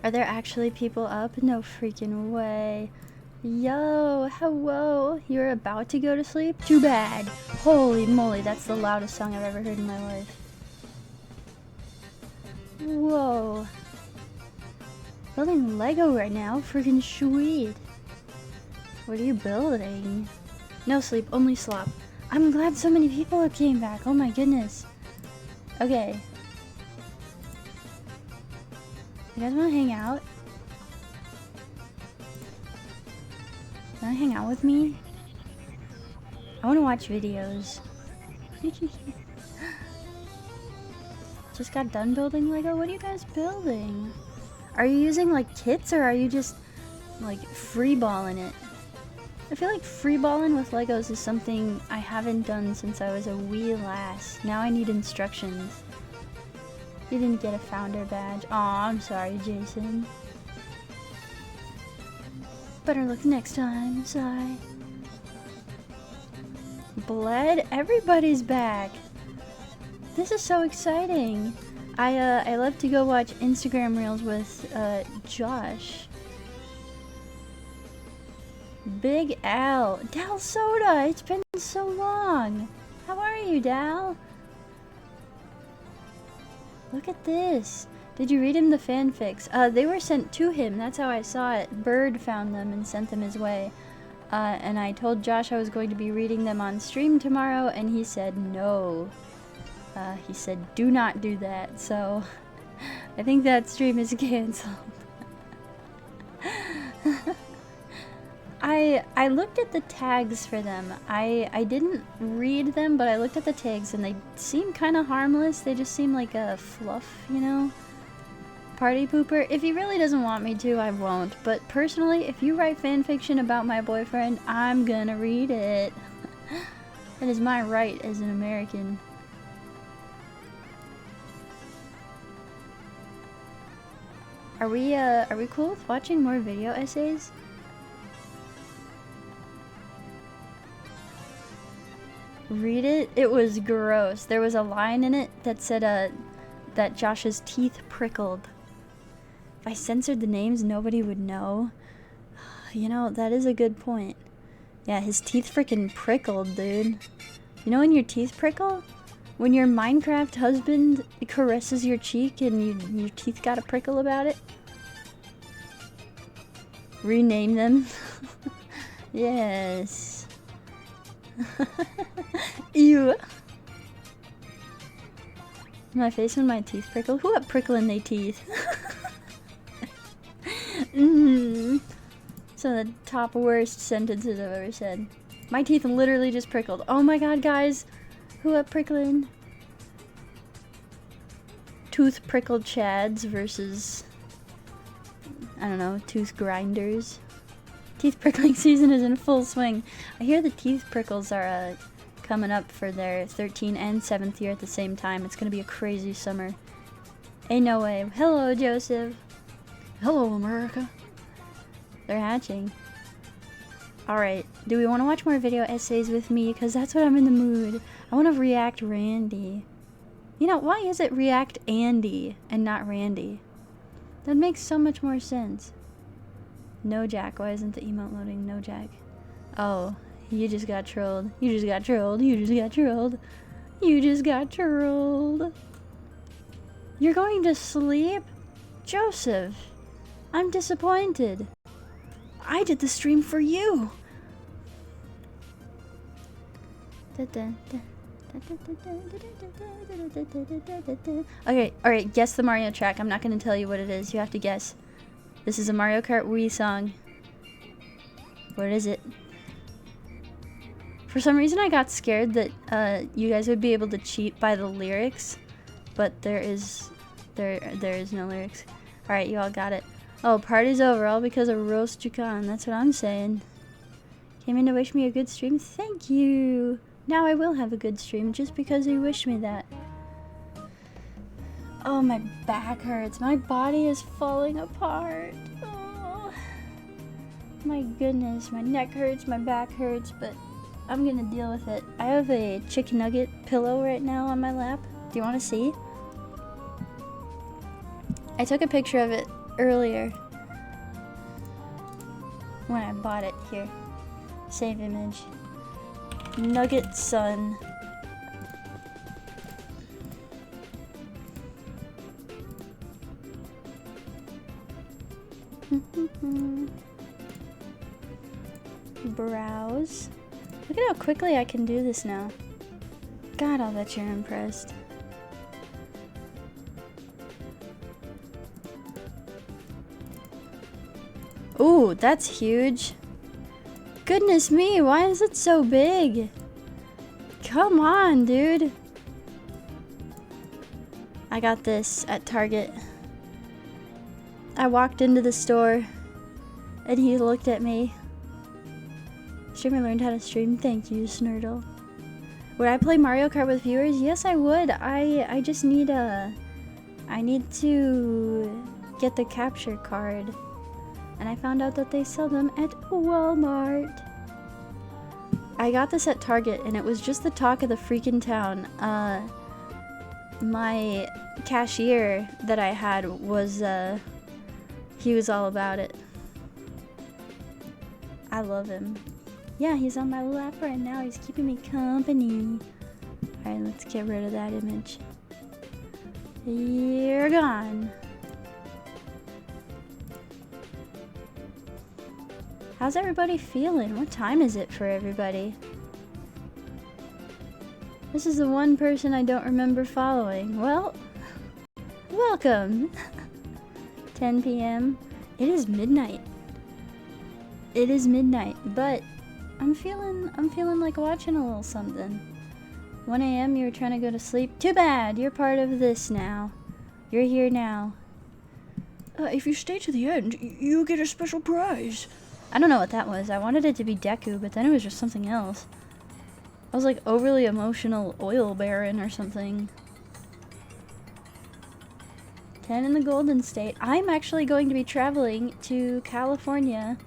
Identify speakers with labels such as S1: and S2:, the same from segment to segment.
S1: Are there actually people up? No freaking way. Yo, hello. You're about to go to sleep? Too bad. Holy moly, that's the loudest song I've ever heard in my life. Whoa. Building Lego right now? Freaking sweet. What are you building? No sleep, only slop. I'm glad so many people came back. Oh my goodness. Okay. You guys wanna hang out? Wanna hang out with me? I wanna watch videos. Just got done building Lego? What are you guys building? Are you using like kits or are you just like freeballing it? I feel like freeballing with Legos is something I haven't done since I was a wee lass. Now I need instructions. You didn't get a founder badge. Aw, I'm sorry, Jason. Better luck next time, sigh. Bled? Everybody's back. This is so exciting. I love to go watch Instagram reels with Josh. Big Al. Dal Soda, it's been so long. How are you, Dal? Look at this. Did you read him the fanfics? They were sent to him. That's how I saw it. Bird found them and sent them his way. And I told Josh I was going to be reading them on stream tomorrow, and he said no. He said, do not do that. So, I think that stream is canceled. I looked at the tags for them. I didn't read them, but I looked at the tags and they seem kind of harmless. They just seem like a fluff, you know? Party pooper. If he really doesn't want me to, I won't. But personally, if you write fanfiction about my boyfriend, I'm gonna read it. That is my right as an American. Are we cool with watching more video essays? Read it? It was gross. There was a line in it that said that Josh's teeth prickled. If I censored the names, nobody would know. You know, that is a good point. Yeah, his teeth freaking prickled, dude. You know when your teeth prickle? When your Minecraft husband caresses your cheek and your teeth got a prickle about it? Rename them. Yes. Ew. My face when my teeth prickle? Who up prickling they teeth? So the top worst sentences I've ever said. My teeth literally just prickled. Oh my god, guys. Who up prickling? Tooth prickled chads versus, I don't know, tooth grinders. Teeth prickling season is in full swing. I hear the teeth prickles are coming up for their 13th and 7th year at the same time. It's gonna be a crazy summer. Ain't no way. Hello, Joseph. Hello, America. They're hatching. Alright, do we want to watch more video essays with me? Because that's what I'm in the mood. I want to react Randy. You know, why is it react Andy and not Randy? That makes so much more sense. No Jack. Why isn't the emote loading? No Jack. Oh, you just got trolled. You just got trolled. You just got trolled. You just got trolled. You're going to sleep? Joseph, I'm disappointed. I did the stream for you. Okay, alright, guess the Mario track. I'm not going to tell you what it is. You have to guess. This is a Mario Kart Wii song. What is it? For some reason I got scared that you guys would be able to cheat by the lyrics, but there is no lyrics. Alright, you all got it. Oh, party's over, all because of Roast Jukan. That's what I'm saying. Came in to wish me a good stream? Thank you! Now I will have a good stream just because you wished me that. Oh, my back hurts. My body is falling apart. Oh, my goodness. My neck hurts, my back hurts, but I'm gonna deal with it. I have a chicken nugget pillow right now on my lap. Do you want to see? I took a picture of it earlier. When I bought it. Here. Save image. Nugget Sun. Browse. Look at how quickly I can do this now. God, I'll bet you're impressed. Ooh, that's huge. Goodness me, why is it so big? Come on, dude. I got this at Target. I walked into the store and he looked at me. Streamer learned how to stream. Thank you, Snurdle. Would I play Mario Kart with viewers? Yes, I would. I just need I need to get the capture card. And I found out that they sell them at Walmart. I got this at Target and it was just the talk of the freaking town. My cashier that I had was, he was all about it. I love him. Yeah, he's on my lap right now. He's keeping me company. Alright, let's get rid of that image. You're gone. How's everybody feeling? What time is it for everybody? This is the one person I don't remember following. Well, welcome. 10 p.m. It is midnight. It is midnight, but I'm feeling like watching a little something. 1 a.m. you were trying to go to sleep. Too bad. You're part of this now. You're here now. If you stay to the end, you get a special prize. I don't know what that was. I wanted it to be Deku, but then it was just something else. I was like overly emotional oil baron or something. 10 in the Golden State. I'm actually going to be traveling to California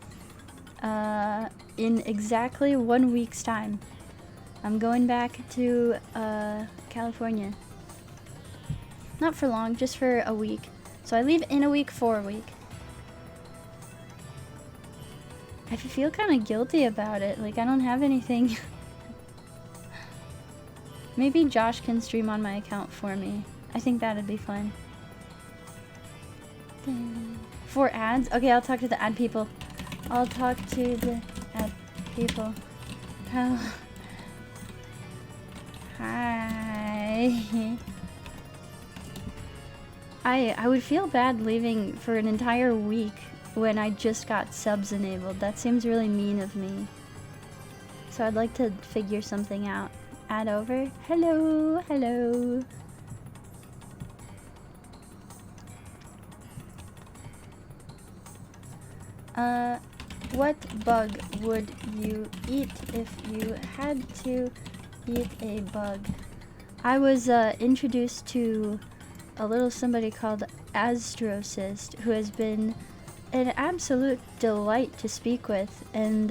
S1: in exactly 1 week's time. I'm going back to California. Not for long, just for a week. So I leave in a week for a week. I feel kind of guilty about it. Like, I don't have anything. Maybe Josh can stream on my account for me. I think that'd be fun. 4 ads? Okay, I'll talk to the ad people. I'll talk to the ad people. Oh. Hi. I would feel bad leaving for an entire week when I just got subs enabled. That seems really mean of me. So I'd like to figure something out. Add over. Hello, hello. What bug would you eat if you had to eat a bug? I was introduced to a little somebody called Astrocyst, who has been an absolute delight to speak with, and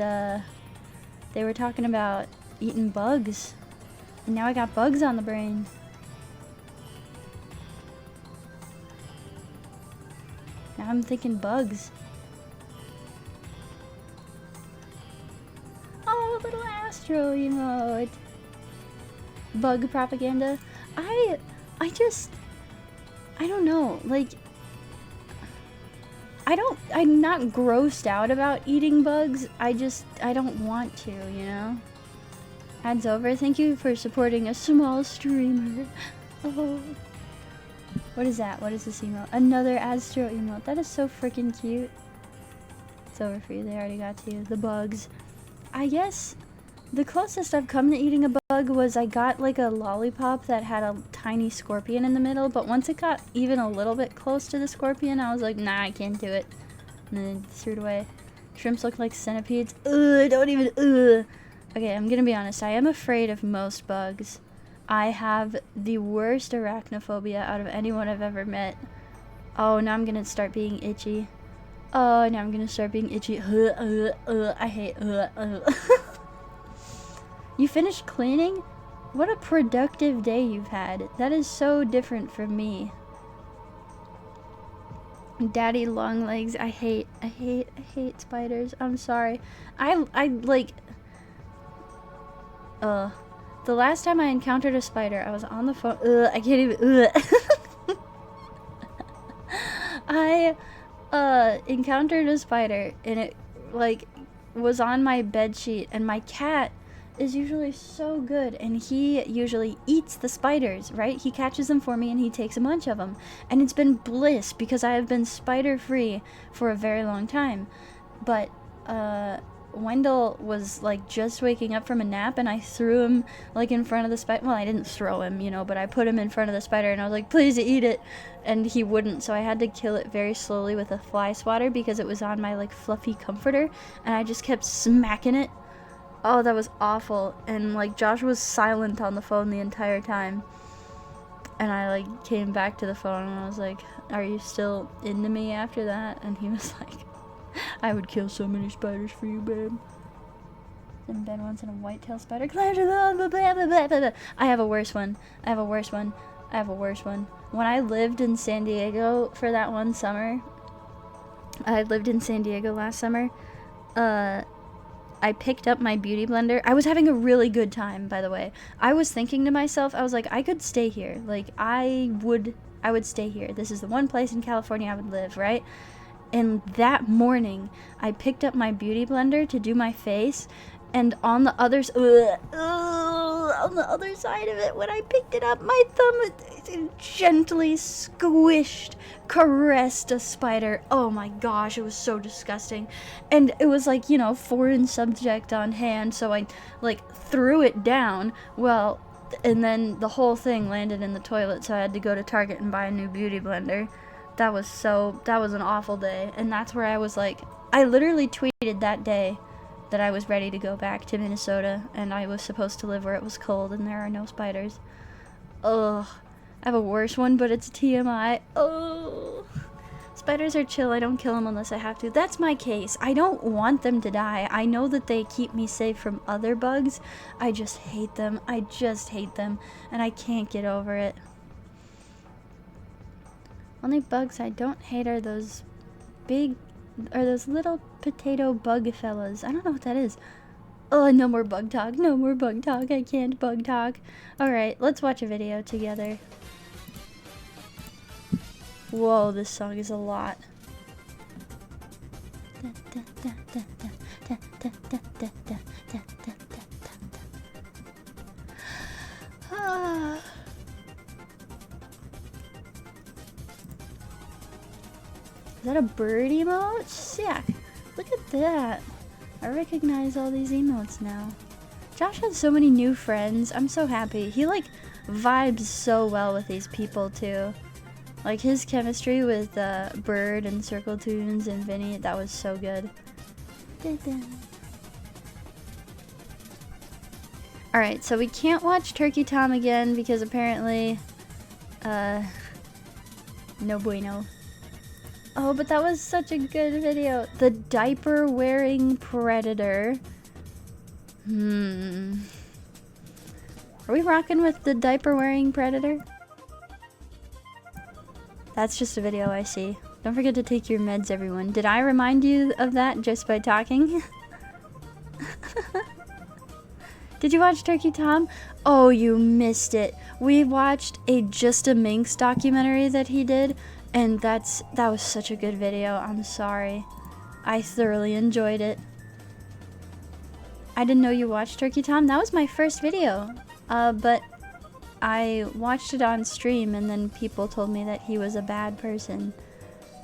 S1: they were talking about eating bugs, and now I got bugs on the brain. Now I'm thinking bugs. Oh, little Astro emote. Bug propaganda. I don't know, like, I'm not grossed out about eating bugs. I don't want to, you know? Ads over. Thank you for supporting a small streamer. Oh. What is that? What is this emote? Another Astro emote. That is so freaking cute. It's over for you. They already got to you. The bugs. I guess the closest I've come to eating a bug was I got like a lollipop that had a tiny scorpion in the middle, but once it got even a little bit close to the scorpion, I was like, nah, I can't do it. And then threw it away. Shrimps look like centipedes. Ugh, don't even, ugh. Okay, I'm gonna be honest. I am afraid of most bugs. I have the worst arachnophobia out of anyone I've ever met. Oh, now I'm gonna start being itchy. Oh, now I'm gonna start being itchy. I hate, You finished cleaning? What a productive day you've had. That is so different from me. Daddy long legs. I hate spiders. I'm sorry. I like, the last time I encountered a spider, I was on the phone. I can't even, I, encountered a spider, and it, like, was on my bed sheet, and my cat is usually so good, and he usually eats the spiders, right? He catches them for me and he takes a bunch of them, and it's been bliss because I have been spider free for a very long time. But Wendell was like just waking up from a nap, and I threw him like in front of the spider. Well, I didn't throw him, you know, but I put him in front of the spider, and I was like, please eat it, and he wouldn't. So I had to kill it very slowly with a fly swatter because it was on my like fluffy comforter, and I just kept smacking it. Oh, that was awful. And like Josh was silent on the phone the entire time, and I like came back to the phone and I was like, are you still into me after that? And he was like, I would kill so many spiders for you, babe. In bed once and a whitetail spider climbed to the I have a worse one. When I lived in San Diego for that one summer, I lived in San Diego last summer, I picked up my beauty blender. I was having a really good time, by the way. I was thinking to myself, I was like, I could stay here. Like, I would stay here. This is the one place in California I would live, right? And that morning, I picked up my beauty blender to do my face, and on the other side of it, when I picked it up, my thumb gently squished, caressed a spider. Oh my gosh, it was so disgusting. And it was like, you know, foreign subject on hand, so I like threw it down. Well, and then the whole thing landed in the toilet, so I had to go to Target and buy a new beauty blender. That was an awful day. And that's where I was like, I literally tweeted that day that I was ready to go back to Minnesota, and I was supposed to live where it was cold and there are no spiders. Ugh. I have a worse one, but it's TMI. Oh. Spiders are chill. I don't kill them unless I have to. That's my case. I don't want them to die. I know that they keep me safe from other bugs. I just hate them. And I can't get over it. Only bugs I don't hate are those little potato bug fellas. I don't know what that is. Oh, no more bug talk. I can't bug talk. Alright, let's watch a video together. Whoa, this song is a lot. Is that a bird emote? Sick. Look at that. I recognize all these emotes now. Josh has so many new friends. I'm so happy. He like vibes so well with these people too. Like his chemistry with Bird and Circle Tunes and Vinny, that was so good. Alright, so we can't watch Turkey Tom again because apparently, no bueno. Oh, but that was such a good video. The diaper-wearing predator. Are we rocking with the diaper-wearing predator? That's just a video I see. Don't forget to take your meds, everyone. Did I remind you of that just by talking? Did you watch Turkey Tom? Oh, you missed it. We watched a Just a Minx documentary that he did. And that was such a good video. I'm sorry. I thoroughly enjoyed it. I didn't know you watched Turkey Tom. That was my first video. But I watched it on stream and then people told me that he was a bad person.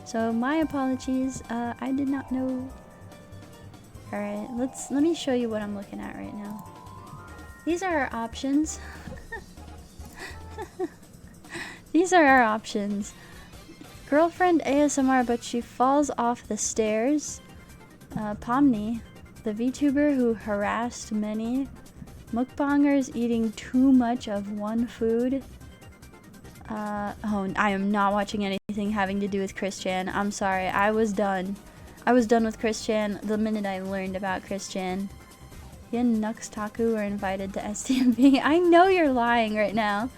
S1: So my apologies. I did not know. Alright, let me show you what I'm looking at right now. These are our options. These are our options. Girlfriend ASMR, but she falls off the stairs. Pomni, the VTuber who harassed many. Mukbangers eating too much of one food. Oh, I am not watching anything having to do with Chris Chan. I'm sorry, I was done. I was done with Chris Chan the minute I learned about Chris Chan. He and Nux Taku were invited to STMV. I know you're lying right now.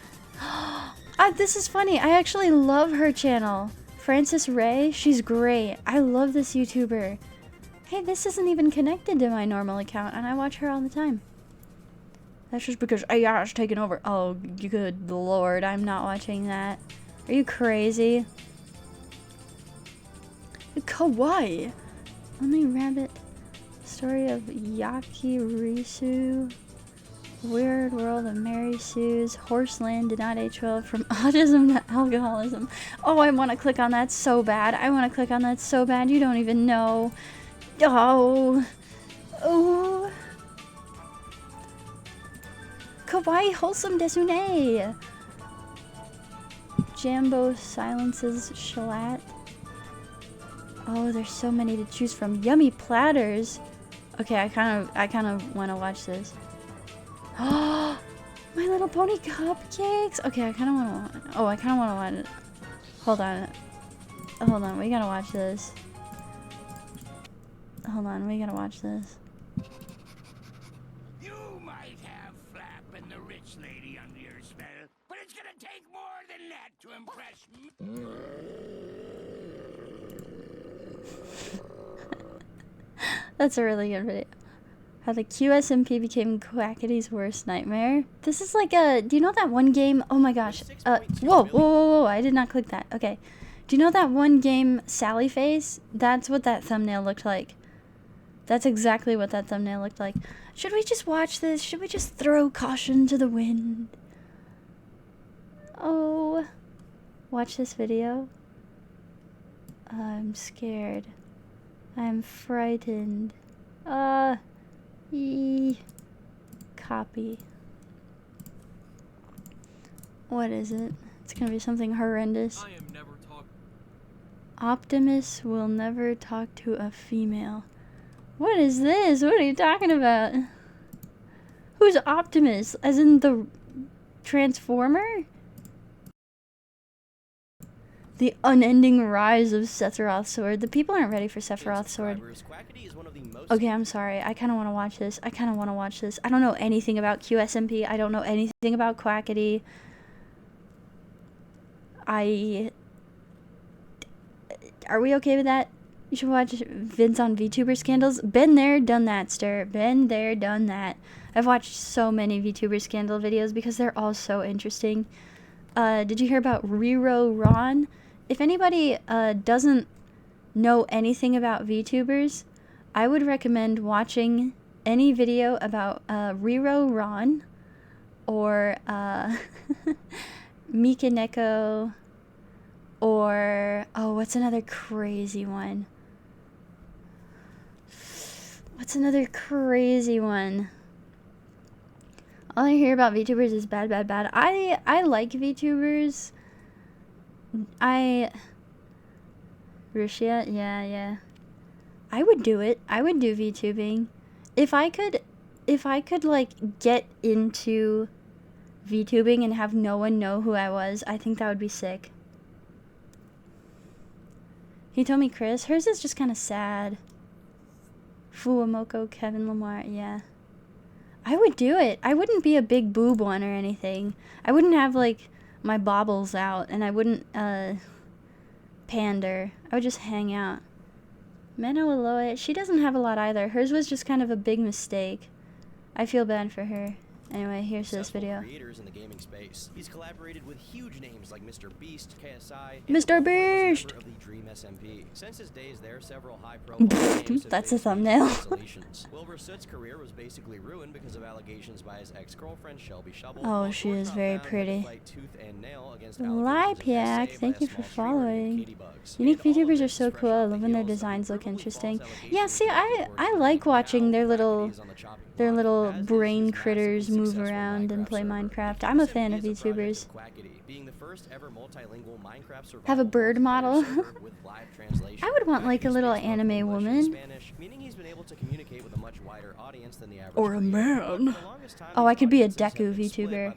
S1: This is funny. I actually love her channel. Frances Ray, she's great. I love this YouTuber. Hey, this isn't even connected to my normal account, and I watch her all the time. That's just because AI is taking over. Oh, good lord, I'm not watching that. Are you crazy? Kawaii! Only rabbit. Story of Yakirisu. Weird World of Mary Sue's. Horseland did not age well from autism to alcoholism. Oh, I want to click on that so bad. I want to click on that so bad. You don't even know. Oh. Oh. Kawaii wholesome desune. Jambo silences Shalat. Oh, there's so many to choose from. Yummy platters. Okay, I kind of want to watch this. Oh, My Little Pony cupcakes. Okay, I kind of want to. Oh, I kind of want to watch it. Hold on. Hold on. We gotta watch this. Hold on. We gotta watch this.
S2: You might have Flap and the rich lady under your spell, but it's gonna take more than that to impress me.
S1: That's a really good video. How the QSMP became Quackity's worst nightmare. This is like a... Do you know that one game? Oh my gosh. Whoa. I did not click that. Okay. Do you know that one game, Sally Face? That's what that thumbnail looked like. That's exactly what that thumbnail looked like. Should we just watch this? Should we just throw caution to the wind? Oh. Watch this video. I'm scared. I'm frightened. Copy. What is it? It's gonna be something horrendous.
S3: I am never
S1: Optimus will never talk to a female. What is this? What are you talking about? Who's Optimus? As in the Transformer? The unending rise of Sephiroth's sword. The people aren't ready for Sephiroth's sword. Okay, I'm sorry. I kind of want to watch this. I don't know anything about QSMP. I don't know anything about Quackity. Are we okay with that? You should watch Vince on VTuber scandals. Been there, done that, Stir. Been there, done that. I've watched so many VTuber scandal videos because they're all so interesting. Did you hear about Rero Ron? If anybody doesn't know anything about VTubers, I would recommend watching any video about Rero Ron or Mikaneko or... Oh, what's another crazy one? All I hear about VTubers is bad. I like VTubers. Russia, yeah. I would do it. I would do VTubing. If I could like get into VTubing and have no one know who I was, I think that would be sick. He told me Chris. Hers is just kind of sad. Fuamoko, Kevin Lamar, yeah. I would do it. I wouldn't be a big boob one or anything. I wouldn't have, like, my baubles out, and I wouldn't, pander. I would just hang out. Meno Aloe, she doesn't have a lot either. Hers was just kind of a big mistake. I feel bad for her. Anyway, here's this video.
S4: Creators in the gaming space. He's collaborated with huge names like Mr. Beast, KSI,
S1: Mr. Beast!
S4: of the Dream SMP. Since his days there, several high-profile games have
S1: That's a
S4: faced
S1: thumbnail.
S4: cancellations. Wilbur Soot's career was basically ruined because of allegations by his ex-girlfriend Shelby Shovel.
S1: Oh, she is very pretty. Lipiak, thank you for following. Unique VTubers are so cool. I love when their designs look interesting. Yeah, see, I like watching their little brain critters move around and play Minecraft. I'm a fan of VTubers. Have a bird model. I would want like a little anime woman. Or a man. Oh, I could be a Deku VTuber.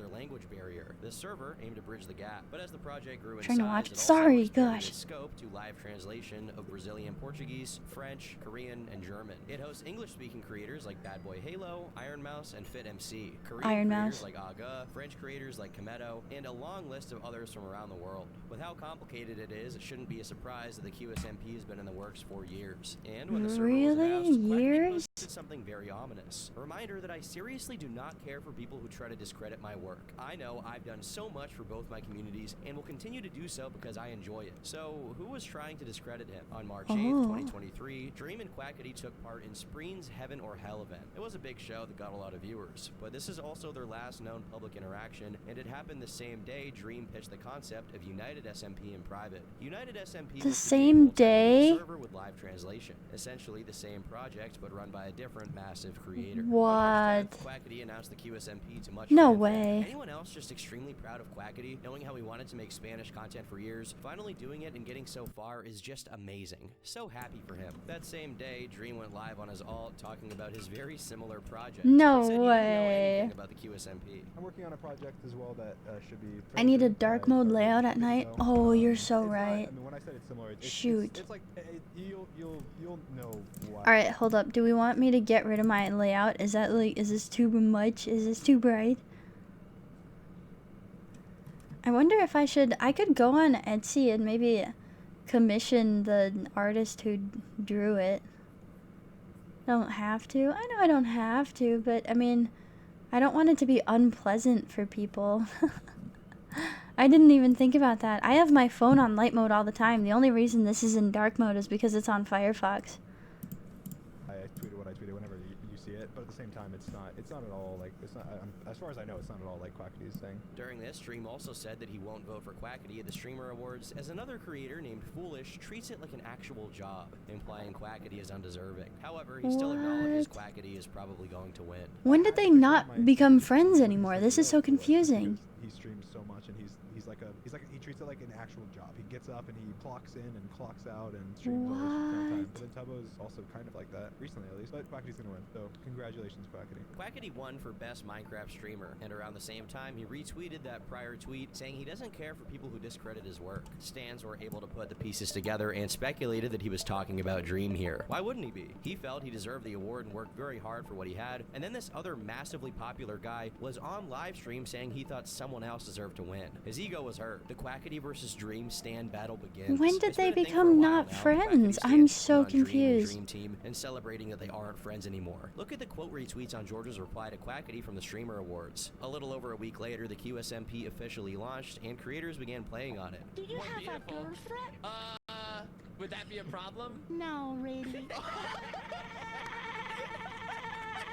S4: This server aimed to bridge the gap, but as the project grew in
S1: Trying to
S4: size,
S1: watch
S4: it
S1: it.
S4: also
S1: Sorry,
S4: expanded
S1: gosh.
S4: its scope to live translation of Brazilian Portuguese, French, Korean, and German. It hosts English-speaking creators like Bad Boy Halo, Iron Mouse, and FitMC, Korean
S1: Iron
S4: creators
S1: Mouse.
S4: like Aga, French creators like Kometo, and a long list of others from around the world. With how complicated it is, it shouldn't be a surprise that the QSMP has been in the works for years. And when the server was
S1: Really?
S4: announced, Quackity
S1: Years?
S4: posted something very ominous. A reminder that I seriously do not care for people who try to discredit my work. I know I've done so much for both my communities and will continue to do so because I enjoy it. So, who was trying to discredit him? On March 8th, 2023, Dream and Quackity took part in Spreen's Heaven or Hell event. It was a big show that got a lot of viewers, but this is also their last known public interaction, and it happened the same day Dream pitched the concept of United SMP in private. United SMP
S1: The
S4: was
S1: same
S4: multilingual
S1: day?
S4: server with live translation, essentially the same project but run by a different massive creator.
S1: What?
S4: On March 10th, Quackity announced the QSMP to much
S1: No
S4: fanfare.
S1: way.
S4: Anyone else just extremely proud of Quackity, knowing how he wanted to make Spanish content for years? Finally doing it and getting so far is just amazing. So happy for him. That same day, Dream went live on his alt talking about his very similar project.
S1: No
S4: He said he didn't know
S1: way.
S4: anything about the QSMP.
S3: I'm working on a project as well that should be.
S1: I need a
S3: fairly
S1: dark
S3: soon.
S1: mode
S3: I
S1: layout
S3: started
S1: at
S3: a
S1: night.
S3: video.
S1: Oh, you're so
S3: It's not-
S1: right.
S3: I mean, when I said it's similar,
S1: Shoot.
S3: It's like you'll know why.
S1: Alright, hold up. Do we want me to get rid of my layout? Is that like, is this too much? Is this too bright? I wonder if I could go on Etsy and maybe commission the artist who drew it. Don't have to. I know I don't have to, but I mean, I don't want it to be unpleasant for people. I didn't even think about that. I have my phone on light mode all the time. The only reason this is in dark mode is because it's on Firefox.
S3: I tweeted what I tweeted whenever you see it, but at the same time, it's not at all like it's not. As far as I know, it's not at all like Quackity is saying.
S4: During this, Dream also said that he won't vote for Quackity at the Streamer Awards, as another creator named Foolish treats it like an actual job, implying Quackity is undeserving. However, he still acknowledges Quackity is probably going to win.
S1: When did they not become friends anymore? This is so confusing.
S3: He streams so much, and he treats it like an actual job. He gets up and he clocks in and clocks out and streams all this at the same time. But then Tubbo is also kind of like that recently, at least. But Quackity's gonna win, so congratulations, Quackity.
S4: Quackity won for Best Minecraft Streamer, and around the same time, he retweeted that prior tweet saying he doesn't care for people who discredit his work. Stans were able to put the pieces together and speculated that he was talking about Dream here. Why wouldn't he be? He felt he deserved the award and worked very hard for what he had, and then this other massively popular guy was on live stream saying he thought someone else deserved to win. His ego was hurt. The Quackity versus Dream Stan battle begins.
S1: When did
S4: It's been
S1: they
S4: a thing for a
S1: become
S4: while
S1: not
S4: now.
S1: friends?
S4: Quackity
S1: I'm
S4: stands
S1: so
S4: on Dream and
S1: confused.
S4: Dream Team and celebrating that they aren't friends anymore. Look at the quote retweets on George's reply to Quackity from the Streamer Awards. A little over a week later, the QSMP officially launched, and creators began playing on it.
S5: Do you have a girlfriend?
S6: Would that be a problem?
S5: No, really.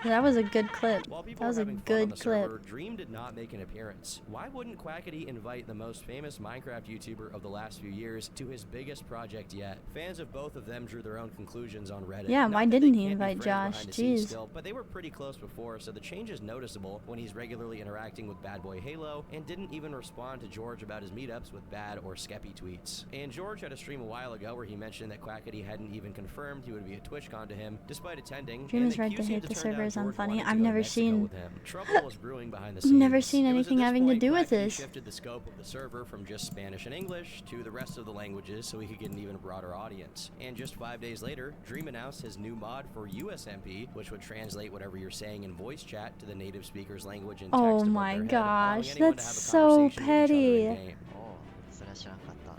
S1: That was a good clip.
S4: While people
S1: That was
S4: were
S1: a
S4: having fun on
S1: good
S4: the
S1: clip.
S4: server, Dream did not make an appearance. Why wouldn't Quackity invite the most famous Minecraft YouTuber of the last few years to his biggest project yet? Fans of both of them drew their own conclusions on Reddit.
S1: Yeah,
S4: Not
S1: why
S4: that they
S1: didn't he
S4: can't be
S1: invite
S4: friends
S1: Josh?
S4: behind the scenes
S1: Jeez.
S4: still, but they were pretty close before, so the change is noticeable when he's regularly interacting with Bad Boy Halo and didn't even respond to George about his meetups with bad or skeppy tweets. And George had a stream a while ago where he mentioned that Quackity hadn't even confirmed he would be at TwitchCon to him, despite attending.
S1: Dream
S4: and
S1: is
S4: the
S1: right
S4: Q
S1: to
S4: seemed
S1: hate the
S4: turn down
S1: server is
S4: George
S1: unfunny.
S4: wanting to
S1: I've
S4: go to
S1: never
S4: Mexico
S1: seen-
S4: with him. Trouble was brewing behind the
S1: I've
S4: scenes.
S1: never seen
S4: It was at
S1: anything
S4: this
S1: having to
S4: point
S1: do with
S4: Quackity
S1: this.
S4: shifted the scope of the server from just Spanish and English to the rest of the languages so he could get an even broader audience. And just 5 days later, Dream announced his new mod for USMP, which would translate whatever you're saying in voice chat to the native speaker's language and text
S1: Oh
S4: above
S1: my
S4: their head, allowing
S1: gosh,
S4: anyone to
S1: that's
S4: have a
S1: so
S4: conversation with each other
S1: petty.
S4: in-game.
S6: それは知らなかった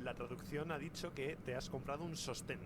S7: La traducción ha dicho que te has comprado un sostén.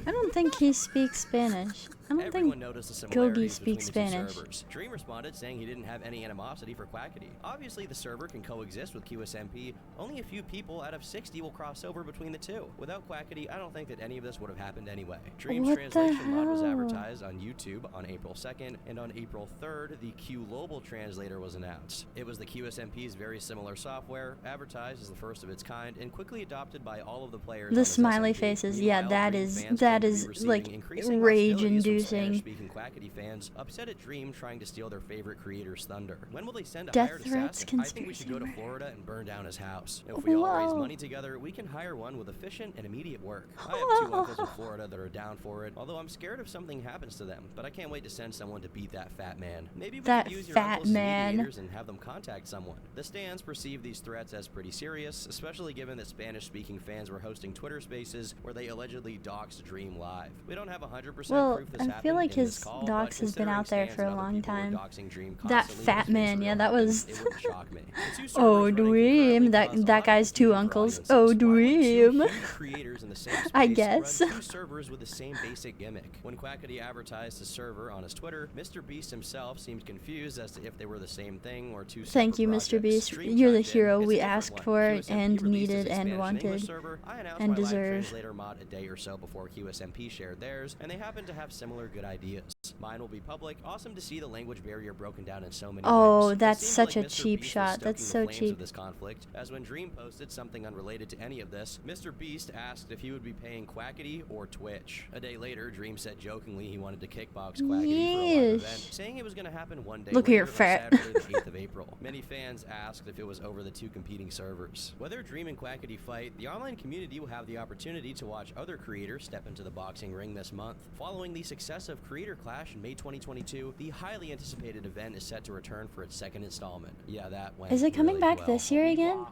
S1: I don't think he speaks Spanish. I don't
S4: Everyone
S1: think
S4: noticed the
S1: Gogi
S4: similarities
S1: speaks
S4: between the
S1: Spanish.
S4: two servers. Dream responded saying he didn't have any animosity for Quackity. Obviously, the server can coexist with QSMP. Only a few people out of 60 will cross over between the two. Without Quackity, I don't think that any of this would have happened anyway. Dream's
S1: What the
S4: translation mod was
S1: hell?
S4: advertised on YouTube on April 2nd, and on April 3rd, the QLobal translator was announced. It was the QSMP's very similar software, advertised as the first of its kind, and quickly adopted by all of the players.
S1: the
S4: on its
S1: smiley
S4: SMP.
S1: faces. Yeah,
S4: Meanwhile,
S1: that
S4: Dream
S1: is
S4: fans
S1: That
S4: to be
S1: is,
S4: receiving
S1: like,
S4: increasing
S1: rage-inducing.
S4: hostilities from Spanish-speaking Quackity fans upset at Dream trying to steal their favorite creator's thunder. When will they send a
S1: Death
S4: hired
S1: threats,
S4: assassin? I think we should go to
S1: conspiracy,
S4: Florida and burn down his house. If we all raise
S1: Whoa.
S4: money together, we can hire one with efficient and immediate work. I have 2 uncles in Florida that are down for it, although I'm scared if something happens to them. But I can't wait to send someone to beat that fat man. Maybe we
S1: That
S4: could use your
S1: fat
S4: uncles as
S1: man.
S4: mediators and have them contact someone. The stands perceive these threats as pretty serious, especially given that Spanish-speaking fans were hosting Twitter Spaces where they allegedly doxed Dream live. We don't have 100%
S1: Well,
S4: proof this
S1: I
S4: happened
S1: feel like
S4: in this
S1: his
S4: call,
S1: dox
S4: but
S1: has been out there
S4: considering
S1: for a
S4: Stans and
S1: long
S4: other people were
S1: time.
S4: doxing Dream
S1: That
S4: constantly
S1: fat
S4: when this
S1: man,
S4: was
S1: yeah,
S4: real
S1: that
S4: happen,
S1: was.
S4: it wouldn't shock me. The two servers
S1: Oh,
S4: running
S1: Dream.
S4: concurrently caused a
S1: That
S4: lot of
S1: guy's two
S4: confusion for
S1: uncles.
S4: audiences.
S1: Oh,
S4: Why would two
S1: Dream.
S4: huge creators in the same
S1: I
S4: space
S1: guess.
S4: run 2 servers with the same basic gimmick? When Quackity advertised his server on his Twitter, Mr. Beast himself seemed confused as to if they were the same thing or 2 separate
S1: Thank you, Mr.
S4: projects.
S1: Beast.
S4: Dream
S1: You're the
S4: chimed in,
S1: hero
S4: "It's a
S1: we
S4: different
S1: asked
S4: one.
S1: for
S4: QSMP
S1: and
S4: released
S1: needed
S4: its
S1: and
S4: Spanish English
S1: wanted
S4: server. I announced
S1: and
S4: my live
S1: deserve."
S4: translator mod a day or so before QSMP shared theirs, and they happen to have similar good ideas. Mine will be public. Awesome to see the language barrier broken down in so many
S1: Oh,
S4: ways. It
S1: that's
S4: seems
S1: such
S4: like
S1: a
S4: Mr.
S1: cheap
S4: Beast was
S1: shot. That's
S4: stoking
S1: so
S4: the flames
S1: cheap.
S4: of this conflict, as when Dream posted something unrelated to any of this, Mr. Beast asked if he would be paying Quackity or Twitch. A day later, Dream said jokingly he wanted to kickbox Quackity for a live
S1: Yeesh.
S4: event, saying it was going to happen one day
S1: Look
S4: later
S1: here,
S4: on
S1: fat.
S4: Saturday, the 8th of April. Many fans asked if it was over the 2 competing servers. Whether Dream and Quackity fight, the online community will have the opportunity to watch other creators step into the boxing ring this month. Following the success of Creator Clash in May 2022, the highly anticipated event is set to return for its 2nd installment. Yeah, that went
S1: Is it coming
S4: really
S1: back
S4: well.
S1: this year again?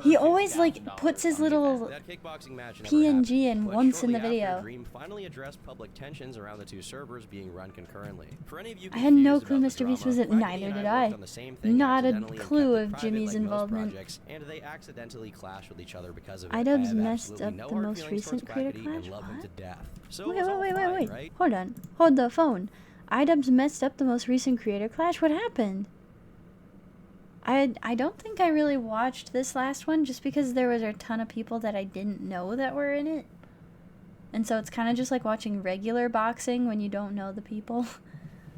S1: He always, like, puts his little
S4: That kickboxing match never
S1: PNG
S4: happened,
S1: in
S4: but
S1: once in
S4: shortly
S1: the
S4: after,
S1: video.
S4: Dream finally addressed public tensions around the 2 servers being run concurrently. For any of you
S1: I had no
S4: confused
S1: clue
S4: about
S1: Mr.
S4: the
S1: Beast
S4: drama,
S1: was in.
S4: Quackity
S1: Neither
S4: and
S1: did
S4: worked
S1: I.
S4: on the same thing
S1: Not a
S4: accidentally and
S1: clue
S4: kept it
S1: of
S4: private
S1: Jimmy's
S4: like most
S1: involvement.
S4: projects, and they accidentally clashed with each other because of it.
S1: iDubbbz
S4: I have
S1: messed
S4: absolutely
S1: up
S4: no
S1: the
S4: hard
S1: most
S4: feelings
S1: recent
S4: towards
S1: Creator
S4: Quackity
S1: Clash?
S4: and love him
S1: What?
S4: to death. So
S1: Wait,
S4: it was
S1: wait,
S4: all
S1: wait, wait,
S4: fine,
S1: wait.
S4: right?
S1: Hold on. Hold the phone. iDubbbz messed up the most recent Creator Clash? What happened? I don't think I really watched this last one just because there was a ton of people that I didn't know that were in it. And so it's kind of just like watching regular boxing when you don't know the people.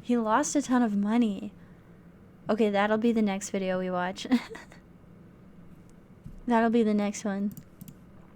S1: He lost a ton of money. Okay, that'll be the next video we watch. That'll be the next one.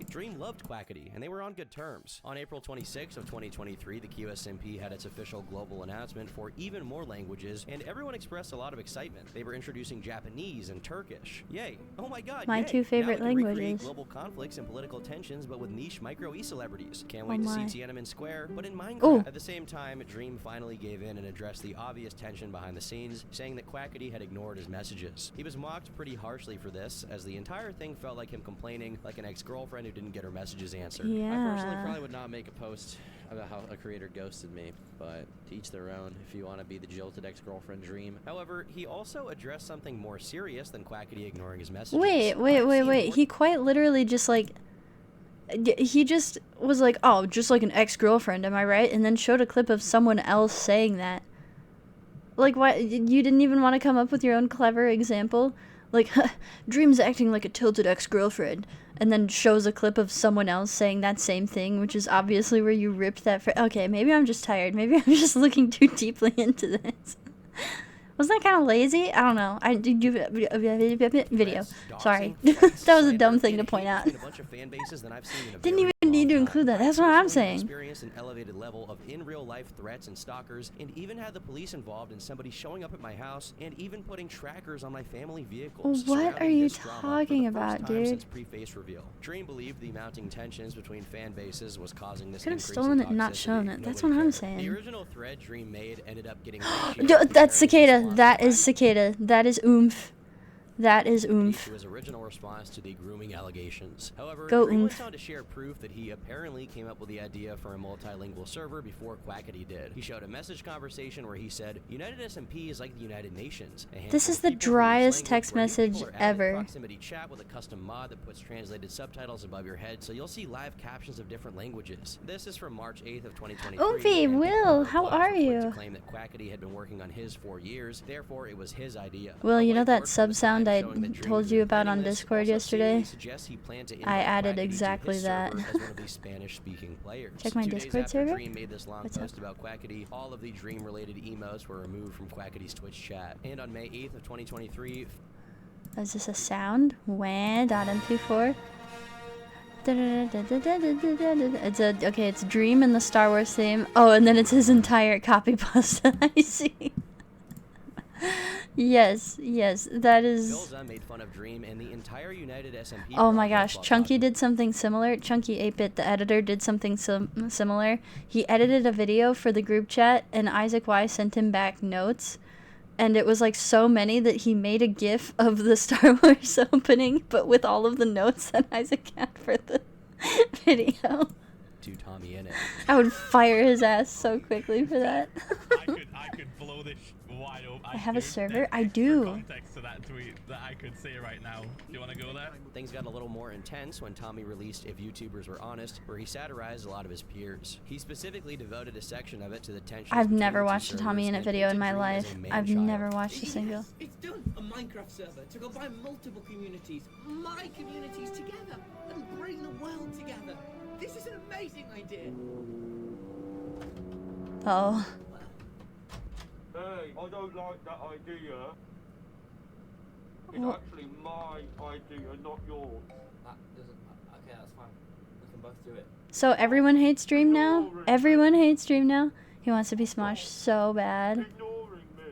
S4: Dream loved Quackity, and they were on good terms. On April 26 of 2023, the QSMP had its official global announcement for even more languages, and everyone expressed a lot of excitement. They were introducing Japanese and Turkish. Yay! Oh my god,
S1: My
S4: yay.
S1: 2 favorite
S4: Now we can recreate
S1: languages.
S4: global conflicts and political tensions, but with niche micro e-celebrities. Can't
S1: Oh
S4: wait to
S1: my.
S4: see Tiananmen Square, but in Minecraft.
S1: Ooh.
S4: At the same time, Dream finally gave in and addressed the obvious tension behind the scenes, saying that Quackity had ignored his messages. He was mocked pretty harshly for this, as the entire thing felt like him complaining like an ex-girlfriend who didn't get her messages answered.
S6: I personally
S1: Yeah.
S6: probably would not make a post about how a creator ghosted me, but to each their own. If you want to be the jilted ex-girlfriend Dream.
S4: However, he also addressed something more serious than Quackity ignoring his messages.
S1: Wait.
S4: I've seen more-
S1: He quite literally just like. He just was like, oh, just like an ex-girlfriend, am I right? And then showed a clip of someone else saying that. Like, why? You didn't even want to come up with your own clever example? Like, Dream's acting like a tilted ex-girlfriend. And then shows a clip of someone else saying that same thing, which is obviously where you ripped that. Okay, maybe I'm just tired. Maybe I'm just looking too deeply into this. Wasn't that kind of lazy? I don't know. I did you video. Sorry, that was a dumb thing to point out. Didn't even need to include that. That's what I'm saying.
S4: Experienced an elevated level of in real life threats and stalkers, and even had the police involved in somebody showing up at my house and even putting trackers on my family vehicles.
S1: What
S4: surrounding
S1: are you
S4: this drama for
S1: talking
S4: the first
S1: about,
S4: time
S1: dude?
S4: since pre-face reveal. Dream believed the mounting tensions between fan bases was causing this.
S1: Could've
S4: increase
S1: stolen
S4: in
S1: it and not
S4: toxicity.
S1: shown it. That's
S4: Nobody
S1: what I'm
S4: cared.
S1: saying.
S4: The original thread Dream made ended up getting.
S1: That's Cicada. That is Cicada. That is oomph. That is oomph.
S4: To his original response to the grooming allegations. However,
S1: Go
S4: Dream
S1: oomph.
S4: went on to share proof that he apparently came up with the idea for a multilingual server before Quackity did. He showed a message conversation where he said, "United SMP is like the United Nations."
S1: This is the
S4: handful of people from each
S1: driest
S4: language
S1: text
S4: where new people
S1: message
S4: are added in
S1: ever.
S4: Proximity chat with a custom mod that puts translated subtitles above your head, so you'll see live captions of different languages. This is from March 8th of 2023.
S1: Oomphy,
S4: and
S1: Will,
S4: People
S1: how
S4: replies
S1: are
S4: were quick
S1: you?
S4: to claim that Quackity had been working on his for years, therefore it was his idea.
S1: Will,
S4: A
S1: you know that
S4: whiteboard
S1: sub
S4: from the
S1: sound
S4: time
S1: I
S4: showing that Dream
S1: told
S4: had
S1: you
S4: been
S1: about
S4: planning
S1: on
S4: this
S1: Discord
S4: also
S1: yesterday?
S4: seemingly suggests he planned to invite
S1: added
S4: Quackity to
S1: exactly
S4: his
S1: that.
S4: server as one of the Spanish-speaking players.
S1: Check my
S4: 2 days
S1: Discord
S4: after
S1: server.
S4: Dream made this long
S1: What's
S4: post
S1: up?
S4: about Quackity, all of the Dream-related emotes were removed from Quackity's Twitch chat. And on May 8th of 2023,
S1: Is this a sound? Wah.mp4. It's a okay. It's Dream in the Star Wars theme. Oh, and then it's his entire copy pasta. I see. Yes, that is.
S4: Bilza made fun of Dream and the entire United SMP.
S1: Oh my
S4: project
S1: gosh,
S4: while
S1: Chunky
S4: talking-
S1: did something similar. Chunky 8-Bit, the editor, did something similar. He edited a video for the group chat, and Isaac Y sent him back notes. And it was like so many that he made a GIF of the Star Wars opening, but with all of the notes that Isaac had for the video.
S4: to Tommy in it.
S1: I would fire his ass so quickly for that.
S8: I could blow this wide open.
S1: I have a server?
S8: There's
S1: I
S8: extra
S1: do.
S8: Context to that tweet that I could say right now. Do you want to go there?
S4: Things got a little more intense when Tommy released If YouTubers Were Honest, where he satirized a lot of his peers. He specifically devoted a section of it to the tension.
S1: I've never watched a Tommy in a video in my life. I've never watched a single.
S9: It's done. A Minecraft server to combine multiple communities, my communities together, and bring the world together. This is an amazing idea.
S1: Oh.
S10: Hey, I don't like that idea. It's
S1: What?
S10: actually my idea, not yours.
S9: That doesn't. Okay, that's fine. We can both do it.
S1: So everyone hates Dream now? Everyone hates Dream now? He wants to be Smosh so bad.
S10: Ignoring me.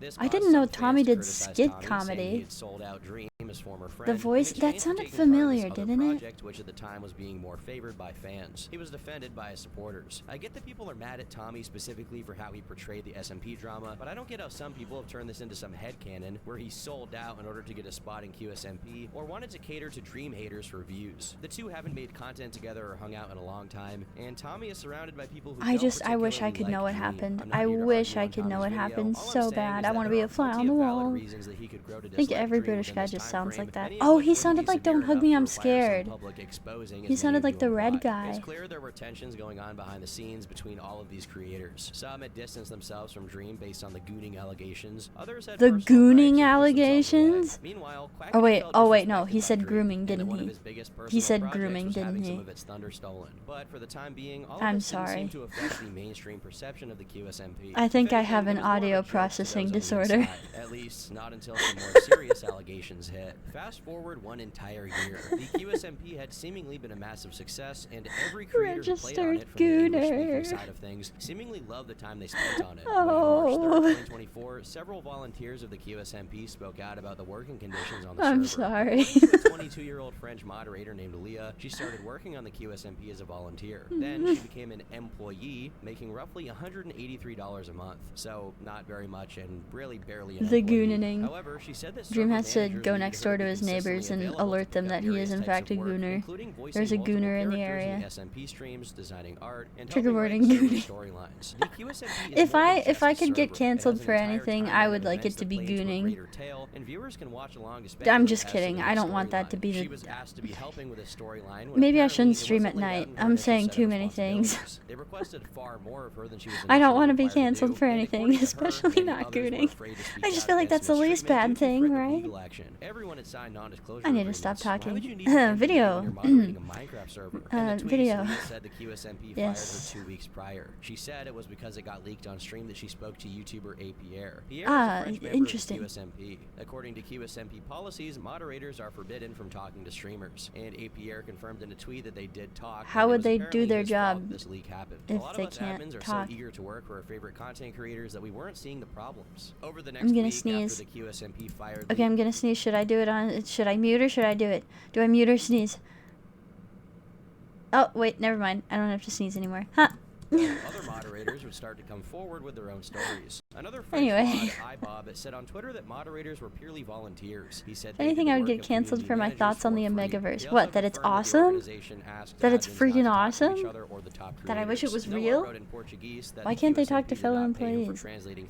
S4: This
S1: I
S4: caused
S1: didn't know
S4: some fans
S1: Tommy
S4: to
S1: did
S4: criticize
S1: skit
S4: Tommy, saying
S1: comedy.
S4: He had sold out Dream, his former friend,
S1: The voice-
S4: in
S1: that
S4: exchange for
S1: sounded
S4: taking part in this
S1: familiar,
S4: other
S1: didn't it?
S4: project, which at the time was being more favored by fans. He was defended by his supporters. I get that people are mad at Tommy specifically for how he portrayed the SMP drama, but I don't get how some people have turned this into some headcanon where he sold out in order to get a spot in QSMP or wanted to cater to Dream haters for views. The two haven't made content together or hung out in a long time, and Tommy is surrounded by people who
S1: I
S4: don't
S1: wish I
S4: particularly
S1: could know
S4: like
S1: what
S4: Dream.
S1: happened.
S4: I'm not
S1: I
S4: here to
S1: wish
S4: argue
S1: I
S4: on
S1: could know
S4: Tommy's
S1: what
S4: video.
S1: happened
S4: All I'm
S1: so
S4: saying
S1: bad.
S4: is
S1: I
S4: that
S1: want to
S4: there
S1: be
S4: are
S1: a fly
S4: plenty
S1: on the
S4: of valid
S1: wall.
S4: reasons that he could grow to
S1: I think
S4: dislike
S1: every
S4: Dream
S1: British
S4: within
S1: guy
S4: this
S1: just
S4: time
S1: sounds
S4: frame.
S1: like that.
S4: Many of
S1: Oh,
S4: which
S1: he
S4: wouldn't
S1: sounded
S4: be
S1: like,
S4: severe
S1: "Don't hug
S4: enough
S1: me,
S4: to
S1: I'm
S4: require some
S1: scared."
S4: public exposing
S1: He
S4: as
S1: sounded
S4: many
S1: like
S4: do
S1: the red
S4: imply.
S1: guy.
S4: It's clear there were tensions going on behind the scenes between all of these creators. Some had distanced themselves from Dream based on the gooning allegations. Others had
S1: The
S4: personal
S1: gooning
S4: gripes and pushed themselves away.
S1: allegations?
S4: Meanwhile, Quackity
S1: Oh wait,
S4: felt
S1: no, he
S4: disrespected
S1: said
S4: by Dream,
S1: grooming,
S4: and
S1: didn't
S4: one of
S1: he?
S4: his biggest
S1: He
S4: personal
S1: said
S4: projects
S1: grooming,
S4: was
S1: didn't
S4: having
S1: he?
S4: some of its thunder stolen. But for the time being, all
S1: I'm
S4: of this didn't
S1: sorry.
S4: seem to affect the mainstream perception of the QSMP.
S1: I think
S4: If
S1: I
S4: anything,
S1: have
S4: it
S1: an
S4: was more of a
S1: audio
S4: joke to
S1: processing
S4: those on the
S1: disorder.
S4: inside. At least not until some more serious allegations hit. Fast forward one entire year. The QSMP had seemingly been a massive success, and every creator who played on
S1: Registered
S4: it from the English-speaking
S1: gooner.
S4: side of things seemingly loved the time they spent on it.
S1: Oh.
S4: But on March 3rd, 2024, several volunteers of the QSMP spoke out about the working conditions on the
S1: I'm
S4: server.
S1: sorry.
S4: According to a 22-year-old French moderator named Leah, she started working on the QSMP as a volunteer. Then she became an employee, making roughly $183 a month. So not very much and really barely an
S1: The
S4: employee.
S1: gooning.
S4: However, she said that
S1: Dream
S4: server
S1: has to
S4: managers
S1: go
S4: needed
S1: next
S4: her
S1: door to
S4: be
S1: his
S4: consistently
S1: neighbors and
S4: available
S1: alert
S4: to
S1: them
S4: pick
S1: that
S4: up
S1: he is
S4: various
S1: in
S4: types
S1: fact a
S4: of work,
S1: gooner.
S4: including voicing
S1: There's a
S4: multiple
S1: gooner in the
S4: characters
S1: area.
S4: SMP streams, designing art, and
S1: Trigger
S4: helping
S1: warning,
S4: write
S1: gooning.
S4: storylines. The QSMP is
S1: If
S4: more than
S1: I
S4: just
S1: could
S4: a
S1: get
S4: server. It
S1: canceled
S4: has an
S1: for
S4: entire
S1: anything,
S4: timeline
S1: I
S4: of
S1: would like
S4: events
S1: it to
S4: that
S1: be
S4: play into a
S1: gooning.
S4: greater tale, and viewers can watch along to
S1: I'm
S4: speculate
S1: just
S4: as to
S1: kidding.
S4: the
S1: I don't want that to
S4: storyline.
S1: be
S4: She
S1: the.
S4: was asked to be helping with a storyline. when
S1: Maybe I
S4: apparently
S1: shouldn't
S4: it
S1: stream
S4: wasn't
S1: at
S4: laid out
S1: night.
S4: in her
S1: I'm
S4: initial
S1: saying
S4: set of
S1: too many things.
S4: responsibilities. They requested far more of her than she was
S1: I don't
S4: want to
S1: be canceled for anything, especially not gooning. I just feel like that's the least bad thing, right?
S4: Everyone had signed non-disclosure
S1: I need to stop
S4: agreements. Why
S1: talking.
S4: would you need an
S1: Video.
S4: NDA when you're moderating a Minecraft server? In the tweet,
S1: Video.
S4: Leah said the QSMP
S1: Yes.
S4: fired her 2 weeks prior. She said it was because it got leaked on stream that she spoke to YouTuber A. Pierre. Pierre
S1: Ah,
S4: is a French member
S1: interesting.
S4: of the QSMP. According to QSMP policies, moderators are forbidden from talking to streamers. And A. Pierre confirmed in a tweet that they did talk.
S1: How
S4: and it
S1: would
S4: was
S1: they
S4: apparently
S1: do their
S4: his fault
S1: job
S4: this leak happened.
S1: if
S4: a lot
S1: they
S4: of us
S1: can't
S4: admins are
S1: talk?
S4: so eager to work for our favorite content creators that we weren't seeing the problems. Over the next
S1: I'm gonna
S4: week
S1: sneeze.
S4: after the QSMP fired
S1: Okay, I'm gonna sneeze. Should I do it on? Should I mute or should I do it? Do I mute or sneeze? Oh wait, never mind. I don't have to sneeze anymore. Huh.
S4: other moderators would start to come forward with their own stories. Another French
S1: Anyway.
S4: mod, iBob, said on Twitter that moderators were purely volunteers. He said
S1: If anything, I would get canceled for my thoughts on the Omegaverse. What? That it's awesome? That it's freaking awesome? That I wish it was real? Why can't they talk to fellow employees?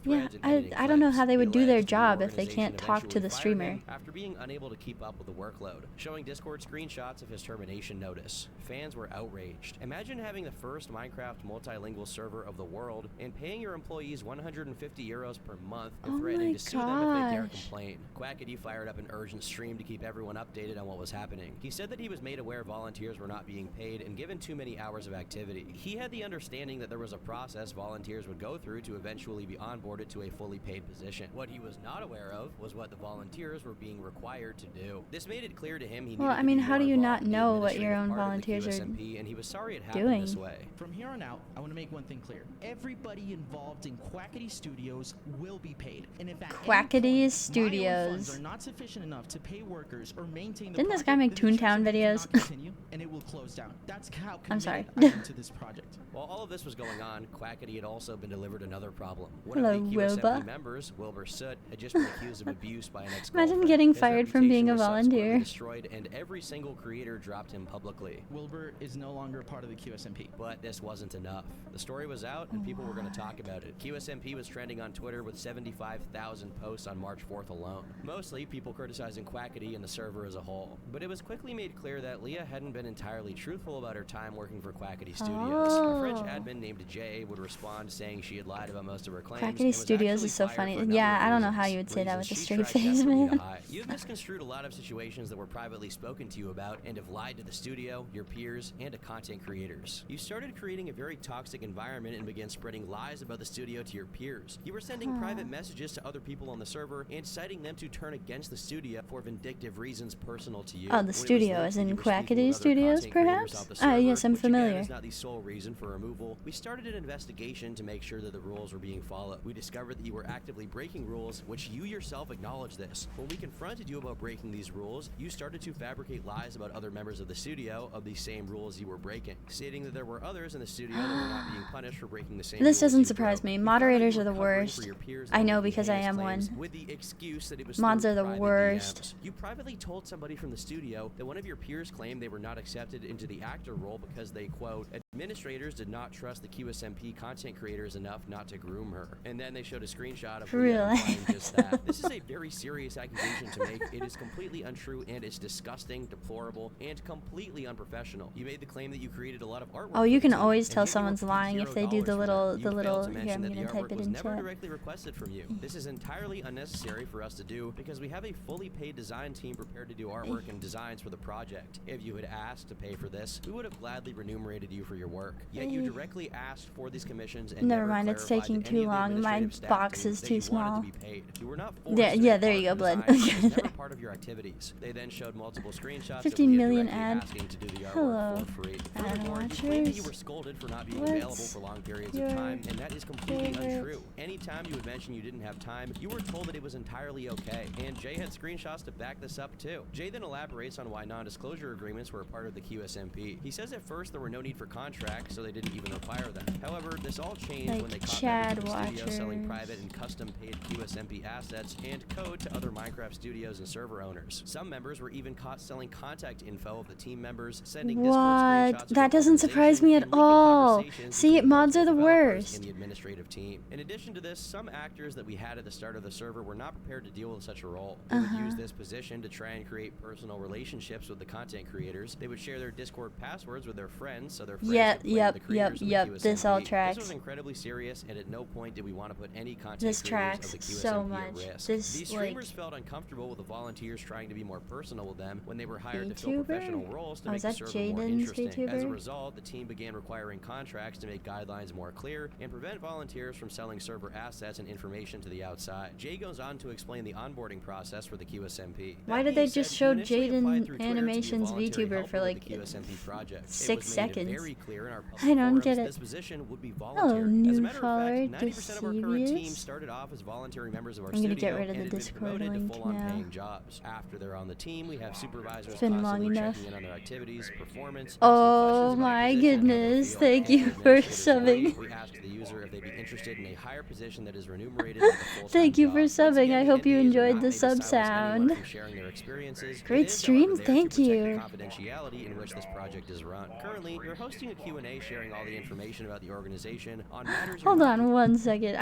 S1: Yeah, I don't know how they would do their job if they can't talk to the streamer.
S4: After being unable to keep up with the workload, showing Discord screenshots of his termination notice. Fans were outraged. Imagine having the first Minecraft multi multilingual server of the world, and paying your employees 150 euros per month
S1: Oh
S4: and threatening
S1: my
S4: to sue them if they dare
S1: gosh.
S4: complain. Quackity fired up an urgent stream to keep everyone updated on what was happening. He said that he was made aware volunteers were not being paid and given too many hours of activity. He had the understanding that there was a process volunteers would go through to eventually be onboarded to a fully paid position. What he was not aware of was what the volunteers were being required to do. This made it clear to him he
S1: Well,
S4: needed
S1: I mean,
S4: to be
S1: how
S4: more
S1: do you
S4: involved
S1: not
S4: in the
S1: know what your
S4: administrative
S1: own
S4: part of the
S1: volunteers are
S4: QSMP, and he was sorry it happened this
S1: doing?
S4: way.
S11: From here on out, I want to make one thing clear. Everybody involved in Quackity Studios will be paid. And if at any
S1: Quackity
S11: point my own
S1: Studios.
S11: funds are not sufficient enough to pay workers or maintain the
S1: Didn't this
S11: project,
S1: guy make
S11: then the
S1: Toontown
S11: QSMP
S1: videos?
S11: cannot continue, and it will close down. That's how
S1: I'm sorry.
S11: committed I am to this project.
S4: While all of this was going on, Quackity had also been delivered another problem. One
S1: Hello,
S4: of the
S1: Wilbur.
S4: QSMP members, Wilbur Soot, had just been accused of abuse by an ex-girlfriend.
S1: Imagine getting
S4: His
S1: fired from being a
S4: reputation was subsequently
S1: volunteer.
S4: destroyed, and every single creator dropped him publicly.
S11: Wilbur is no longer part of the QSMP.
S4: But this wasn't enough. The story was out, and people were going to talk about it. QSMP was trending on Twitter with 75,000 posts on March 4th alone. Mostly people criticizing Quackity and the server as a whole. But it was quickly made clear that Leah hadn't been entirely truthful about her time working for Quackity Studios. A French
S1: Oh.
S4: admin named Jay would respond saying she had lied about most of her claims.
S1: Quackity
S4: and was
S1: Studios
S4: actually
S1: is so
S4: fired
S1: funny.
S4: for a number
S1: Yeah,
S4: of
S1: I don't know how
S4: reasons.
S1: you would say that with a
S4: Reasons she
S1: straight
S4: tried
S1: face,
S4: desperately to
S1: man.
S4: hide. You've misconstrued a lot of situations that were privately spoken to you about and have lied to the studio, your peers, and to content creators. You started creating a very toxic environment and began spreading lies about the studio to your peers. You were sending private messages to other people on the server and citing them to turn against the studio for vindictive reasons personal to you.
S1: Oh, the
S4: When it was
S1: studio,
S4: leaked
S1: as
S4: that
S1: in
S4: you were speaking with
S1: Quackity
S4: other
S1: Studios,
S4: content creators
S1: perhaps?
S4: off the
S1: Ah, yes,
S4: server,
S1: I'm
S4: which again
S1: familiar.
S4: is not the sole reason for removal. We started an investigation to make sure that the rules were being followed. We discovered that you were actively breaking rules, which you yourself acknowledged this. When we confronted you about breaking these rules, you started to fabricate lies about other members of the studio of the same rules you were breaking, stating that there were others in the studio that were not being punished for breaking the same
S1: This
S4: rules
S1: doesn't
S4: you
S1: surprise
S4: broke.
S1: me.
S4: We found that
S1: Moderators
S4: you
S1: are
S4: were
S1: the
S4: covering
S1: worst.
S4: for your peers
S1: I
S4: that
S1: know
S4: were making
S1: because I
S4: heinous
S1: am
S4: claims
S1: one.
S4: with the excuse that it was
S1: Mods
S4: through
S1: are the
S4: private
S1: worst.
S4: DMs. You privately told somebody from the studio that one of your peers claimed they were not accepted into the actor role because they, quote, administrators did not trust the QSMP content creators enough not to groom her. And then they showed a screenshot of Leah
S1: Really?
S4: implying just that. This is a very serious accusation to make. It is completely untrue, and it's disgusting, deplorable, and completely unprofessional. You made the claim that you created a lot of artwork.
S1: Oh, you
S4: for the
S1: can
S4: team,
S1: always
S4: and
S1: tell
S4: yet you were
S1: someone's
S4: paid
S1: lying if they do
S4: $0
S1: the
S4: for
S1: little,
S4: that.
S1: the
S4: You failed
S1: little.
S4: to
S1: Here,
S4: mention
S1: I'm
S4: that the
S1: gonna type
S4: artwork
S1: it
S4: was
S1: in
S4: never
S1: chat.
S4: directly requested from you. This is entirely unnecessary for us to do because we have a fully paid design team prepared to do artwork and designs for the project. If you had asked to pay for this, we would have gladly remunerated you for your work. Yet you directly asked for these commissions and
S1: Never
S4: never
S1: mind, it's
S4: clarified
S1: taking
S4: to
S1: too
S4: any of the
S1: long. My
S4: administrative staff
S1: box
S4: team
S1: is
S4: that
S1: too
S4: you wanted
S1: small.
S4: to be paid. You were not forced
S1: Yeah,
S4: to
S1: yeah,
S4: take
S1: there
S4: part
S1: you
S4: in
S1: go,
S4: the
S1: Blood.
S4: design. It was never part of your activities. They then showed multiple screenshots
S1: 15
S4: of Leah
S1: million
S4: directly
S1: ad.
S4: asking to do the artwork
S1: Hello,
S4: for free.
S1: ad
S4: Furthermore, you claimed that you
S1: watchers.
S4: were scolded for not being
S1: What's
S4: available for long periods of
S1: your
S4: time, and that is completely
S1: favorite?
S4: untrue. Anytime you would mention you didn't have time, you were told that it was entirely okay. And Jay had screenshots to back this up too. Jay then elaborates on why non-disclosure agreements were a part of the QSMP. He says at first there were no need for contracts, so they didn't even require them. However, this all changed when they
S1: Like
S4: caught
S1: Chad
S4: members of the studio selling
S1: watchers.
S4: private and custom paid QSMP assets and code to other Minecraft studios and server owners. Some members were even caught selling contact info of the team members, sending Discord screenshots
S1: What?
S4: of
S1: That
S4: their
S1: doesn't surprise me at
S4: conversation, and leaking
S1: all.
S4: conversations
S1: See,
S4: between
S1: mods are the
S4: multiple developers
S1: worst.
S4: in the administrative team. In addition to this, some actors that we had at the start of the server were not prepared to deal with such a role. They would use this position to try and create personal relationships with the content creators. They would share their Discord passwords with their friends, so their friends
S1: Yeah,
S4: could play
S1: yep,
S4: with the creators
S1: yep,
S4: of the
S1: this all
S4: QSMP.
S1: tracks.
S4: This was incredibly serious, and at no point did we want to put any content
S1: This
S4: creators of
S1: tracks
S4: the
S1: so
S4: QSMP
S1: much.
S4: at risk.
S1: This,
S4: These
S1: like,
S4: streamers felt uncomfortable with the volunteers trying to be more personal with them when they were hired to fill
S1: VTuber?
S4: professional roles to
S1: Oh,
S4: make
S1: is
S4: the
S1: that
S4: server more
S1: Jaden's
S4: interesting. As a
S1: VTuber?
S4: result, the team began requiring contracts to make guidelines more clear and prevent volunteers from selling server assets and information to the outside. Jay goes on to explain the onboarding process for the QSMP.
S1: Why
S4: That
S1: did they
S4: being
S1: just
S4: said,
S1: show
S4: you initially applied
S1: Jaden
S4: through Twitter to be a
S1: Animations
S4: voluntary
S1: VTuber
S4: helper
S1: for
S4: with
S1: like
S4: the QSMP project.
S1: 6
S4: It was made
S1: seconds.
S4: very clear in our public
S1: I don't
S4: forums
S1: get
S4: that
S1: it.
S4: this position would be
S1: Hello,
S4: voluntary. As a
S1: new
S4: matter of
S1: follower,
S4: fact, 90% of our current team
S1: Decevious.
S4: started off as voluntary members of our
S1: I'm gonna
S4: studio
S1: get rid of
S4: and
S1: the
S4: had been
S1: Discord
S4: promoted
S1: link
S4: to full-on
S1: now.
S4: paying jobs. After they're on the team, we have supervisors
S1: It's been long
S4: constantly
S1: enough.
S4: checking in on their activities, performance,
S1: Oh
S4: asking questions about
S1: my
S4: their position, how they
S1: goodness,
S4: feel,
S1: thank
S4: and
S1: you
S4: the
S1: for
S4: administrator's
S1: subbing.
S4: weight. We asked the user if they'd be interested in a higher position that is remunerated like a full-time
S1: Thank you
S4: job.
S1: for
S4: Once
S1: subbing.
S4: again,
S1: I
S4: the
S1: hope you
S4: NDAs are
S1: enjoyed
S4: not
S1: the
S4: made to
S1: sub
S4: silence anyone
S1: sound.
S4: from sharing their experiences.
S1: Great
S4: It is,
S1: stream,
S4: however, there
S1: thank
S4: to protect
S1: you.
S4: the confidentiality in which this project is run. Currently, we're hosting a Q&A sharing all the information about the organization on matters you're
S1: Hold
S4: not
S1: on 1 second.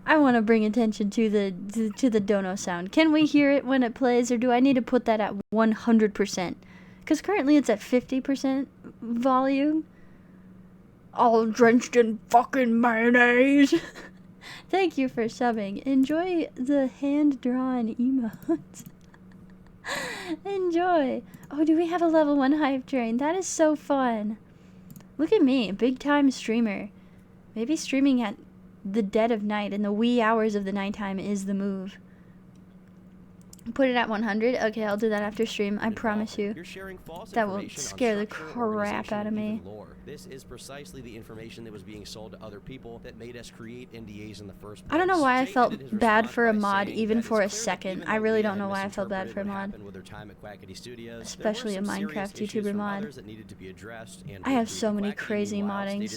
S1: I want to bring attention to the dono sound. Can we hear it when it plays, or do I need to put that at 100%? Because currently it's at 50% volume. all drenched in fucking mayonnaise. Thank you for subbing. Enjoy the hand-drawn emotes. Enjoy. Oh, do we have a level 1 hype train? That is so fun. Look at me, big time streamer. Maybe streaming at the dead of night in the wee hours of the nighttime is the move. Put it at 100. Okay, I'll do that after stream. I promise you.
S4: You're sharing false
S1: That will
S4: information on
S1: scare the
S4: structure,
S1: crap out of
S4: organization, and
S1: me.
S4: even lore. This is precisely the information that was being sold to other people that made us create NDAs in the first place.
S1: I don't know why I
S4: Jake
S1: felt
S4: ended his
S1: bad
S4: response
S1: for a
S4: by
S1: mod
S4: saying
S1: even
S4: that
S1: for a
S4: it's clear that
S1: second.
S4: even
S1: I
S4: though
S1: really
S4: Leah
S1: don't know
S4: had
S1: why I felt bad for a
S4: misinterpreted what
S1: mod.
S4: happened with her time at Quackity Studios,
S1: Especially
S4: there
S1: a
S4: were some
S1: Minecraft
S4: serious issues
S1: YouTuber
S4: from
S1: mod.
S4: others that needed to be addressed, and
S1: I have
S4: Big
S1: so
S4: Dude
S1: many
S4: Quackity,
S1: crazy
S4: meanwhile,
S1: modding
S4: stated that Jay's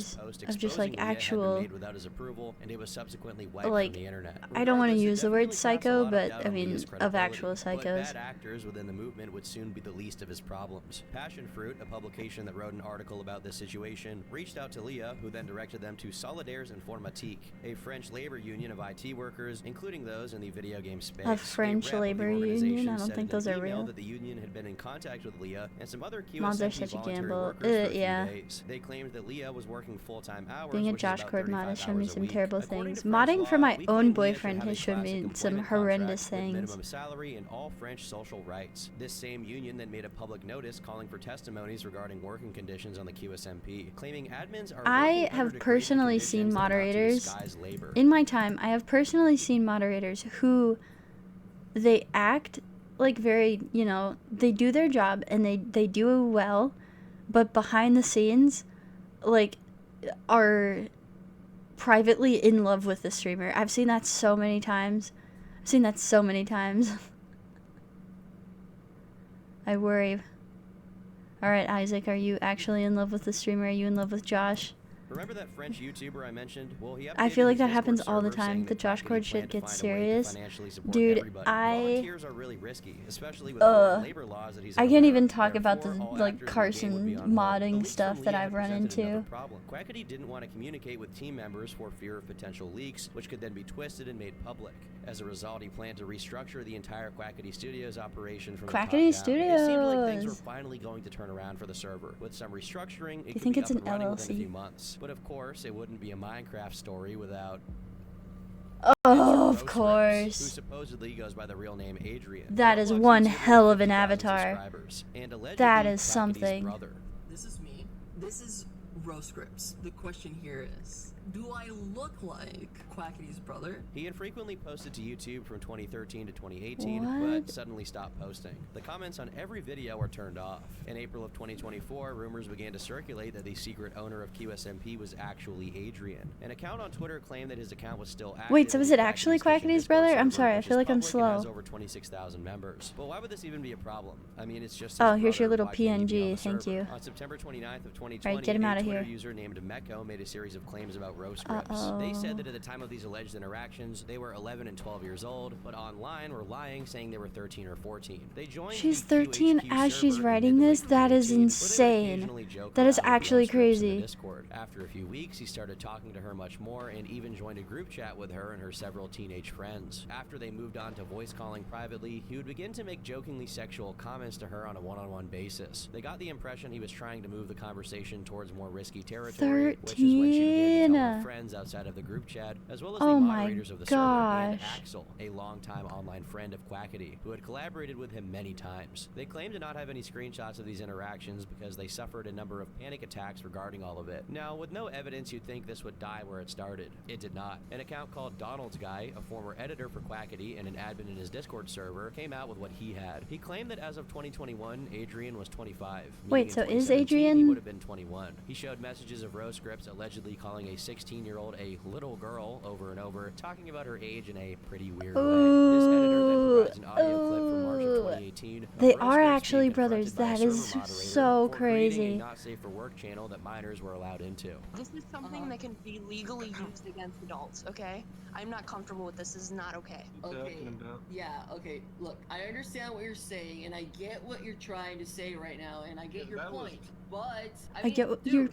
S1: stories
S4: post
S1: of just like
S4: exposing Leah had been
S1: actual,
S4: made without his approval, and it was subsequently wiped
S1: like,
S4: from the internet.
S1: I don't want to
S4: Regardless, it
S1: use the word
S4: definitely casts a
S1: psycho,
S4: lot of
S1: but
S4: doubt
S1: I
S4: on
S1: mean
S4: Leah's
S1: of
S4: credibility.
S1: actual
S4: But
S1: psychos.
S4: bad actors within the movement would soon be the least of his problems. Passion Fruit, a publication that wrote an article about this situation, reached out to Leah, who then directed them to Solidaires Informatique, a French labor union of IT workers, including those in the video game space.
S1: A French
S4: rep of the
S1: labor
S4: organization
S1: union? I don't
S4: said
S1: think
S4: in an
S1: those are
S4: email
S1: real.
S4: that the union had been in contact with Leah and some other
S1: Mods are
S4: QSMP
S1: such a
S4: voluntary
S1: gamble.
S4: workers for a few
S1: Yeah.
S4: days. They claimed that Leah was working full-time hours,
S1: Being a
S4: which is
S1: Josh
S4: about
S1: Cord mod
S4: 35
S1: has shown me
S4: hours a
S1: some
S4: week.
S1: terrible
S4: According
S1: things.
S4: to French
S1: Modding for
S4: law,
S1: my
S4: we
S1: own
S4: claim Leah should
S1: boyfriend
S4: have
S1: has
S4: a
S1: shown me
S4: classic
S1: some
S4: employment
S1: horrendous
S4: contract with
S1: things.
S4: minimum salary and all French social rights. This same union then made a public notice calling for testimonies regarding working conditions on the QSMP, claiming admins are
S1: I
S4: working under
S1: have
S4: degrading
S1: personally seen
S4: conditions that amount to
S1: moderators
S4: disguised labor.
S1: in my time. I have personally seen moderators who they act like very, you know, they do their job and they do it well, but behind the scenes, like, are privately in love with the streamer. I've seen that so many times. I've seen that so many times. I worry. Alright, Isaac, are you actually in love with the streamer? Are you in love with Josh?
S4: Remember that French YouTuber I mentioned? Well, he
S1: I feel
S4: updated
S1: like
S4: his
S1: that
S4: Discord
S1: happens all the
S4: server saying
S1: time. The
S4: that
S1: Josh
S4: Quackity
S1: Cord
S4: planned
S1: shit
S4: to
S1: gets
S4: find a way to
S1: serious.
S4: financially support
S1: Dude,
S4: everybody.
S1: I
S4: Volunteers are really risky, especially with foreign labor laws that he's
S1: I can't
S4: unaware
S1: even
S4: of.
S1: talk about the
S4: Therefore, all
S1: like
S4: actors in the game would be
S1: Carson
S4: on hold. The
S1: modding
S4: leaks
S1: stuff
S4: from
S1: that
S4: Leah
S1: I've
S4: had
S1: run
S4: presented another
S1: into.
S4: problem. Quackity didn't want to communicate with team members for fear of potential leaks, which could then be twisted and made public. As a result, he planned to restructure the entire Quackity Studios operation from
S1: Quackity
S4: the top down. It seemed like things were
S1: Studios.
S4: finally going to turn around for the server. With some restructuring, it
S1: you
S4: could
S1: think
S4: be
S1: it's
S4: up
S1: an
S4: and running within a
S1: LLC?
S4: few months. But of course, it wouldn't be a Minecraft story without
S1: Oh, of
S4: Rose Rips, who
S1: course.
S4: supposedly goes by the real name Adrian.
S1: That is
S4: Roblox
S1: one
S4: YouTuber
S1: hell
S4: with
S1: of an
S4: 50,000
S1: avatar.
S4: subscribers, and allegedly
S1: That is
S4: Quackity's
S1: something.
S4: brother.
S9: This is me. This is Roscripts. The question here is, do I look like Quackity's brother?
S4: He infrequently posted to YouTube from 2013 to 2018,
S1: What?
S4: but suddenly stopped posting. The comments on every video were turned off. In April of 2024, rumors began to circulate that the secret owner of QSMP was actually Adrian. An account on Twitter claimed that his account was still active.
S1: Wait, so is
S4: with
S1: it actually
S4: Quackity's
S1: Quackity's
S4: Discord
S1: brother? I'm
S4: server,
S1: sorry, I
S4: which
S1: feel
S4: is
S1: like I'm
S4: public and has
S1: slow.
S4: over 26,000 members. But why would this even be a problem? I mean, it's just his
S1: Oh, here's your
S4: brother.
S1: little
S4: Why can't he be on
S1: PNG,
S4: the
S1: thank
S4: server?
S1: you.
S4: On September 29th of 2020,
S1: Alright, get him
S4: a
S1: outta
S4: Twitter
S1: here.
S4: user named Mecco made a series of claims about Roscripts. They said that at the time of these alleged interactions, they were 11 and 12 years old, but online were lying, saying they were 13 or 14. They joined
S1: She's
S4: the
S1: 13
S4: QHQ
S1: as she's
S4: server in
S1: writing
S4: mid-to-late
S1: this? That is
S4: 2018, where they would
S1: insane.
S4: occasionally joke
S1: That is
S4: around with
S1: actually
S4: Roscripts in the
S1: crazy.
S4: Discord. After a few weeks, he started talking to her much more and even joined a group chat with her and her several teenage friends. After they moved on to voice calling privately, he would begin to make jokingly sexual comments to her on a one-on-one basis. They got the impression he was trying to move the conversation towards more risky territory, which is when she began to tell her
S1: 13.
S4: friends outside of the group chat, as well as
S1: Oh
S4: the
S1: my
S4: moderators of the server, and
S1: gosh.
S4: Axel, a longtime online friend of Quackity, who had collaborated with him many times. They claim to not have any screenshots of these interactions because they suffered a number of panic attacks regarding all of it. Now, with no evidence, you'd think this would die where it started. It did not. An account called Donald's Guy, a former editor for Quackity and an admin in his Discord server, came out with what he had. He claimed that as of 2021, Adrian was 25.
S1: Wait,
S4: meaning
S1: so
S4: in
S1: is
S4: 2017, he
S1: Adrian-
S4: would have been 21. He showed messages of Roscripts allegedly calling a 16-year-old a little girl over and over, talking about her age in a pretty weird way. This editor then provides an audio clip from March of 2018. of
S1: They
S4: Roscripts
S1: are
S4: being
S1: actually
S4: confronted
S1: brothers.
S4: by a
S1: That
S4: server
S1: is
S4: moderator
S1: so
S4: for creating
S1: crazy.
S4: a not safe for work channel that minors were allowed into.
S12: This is something that can be legally used against adults, okay? I'm not comfortable with this. This is not okay.
S9: Okay. Yeah, okay. Look, I understand what you're saying, and I get what you're trying to say right now, and I get your point. But I mean,
S1: get what
S9: dude,
S1: you're-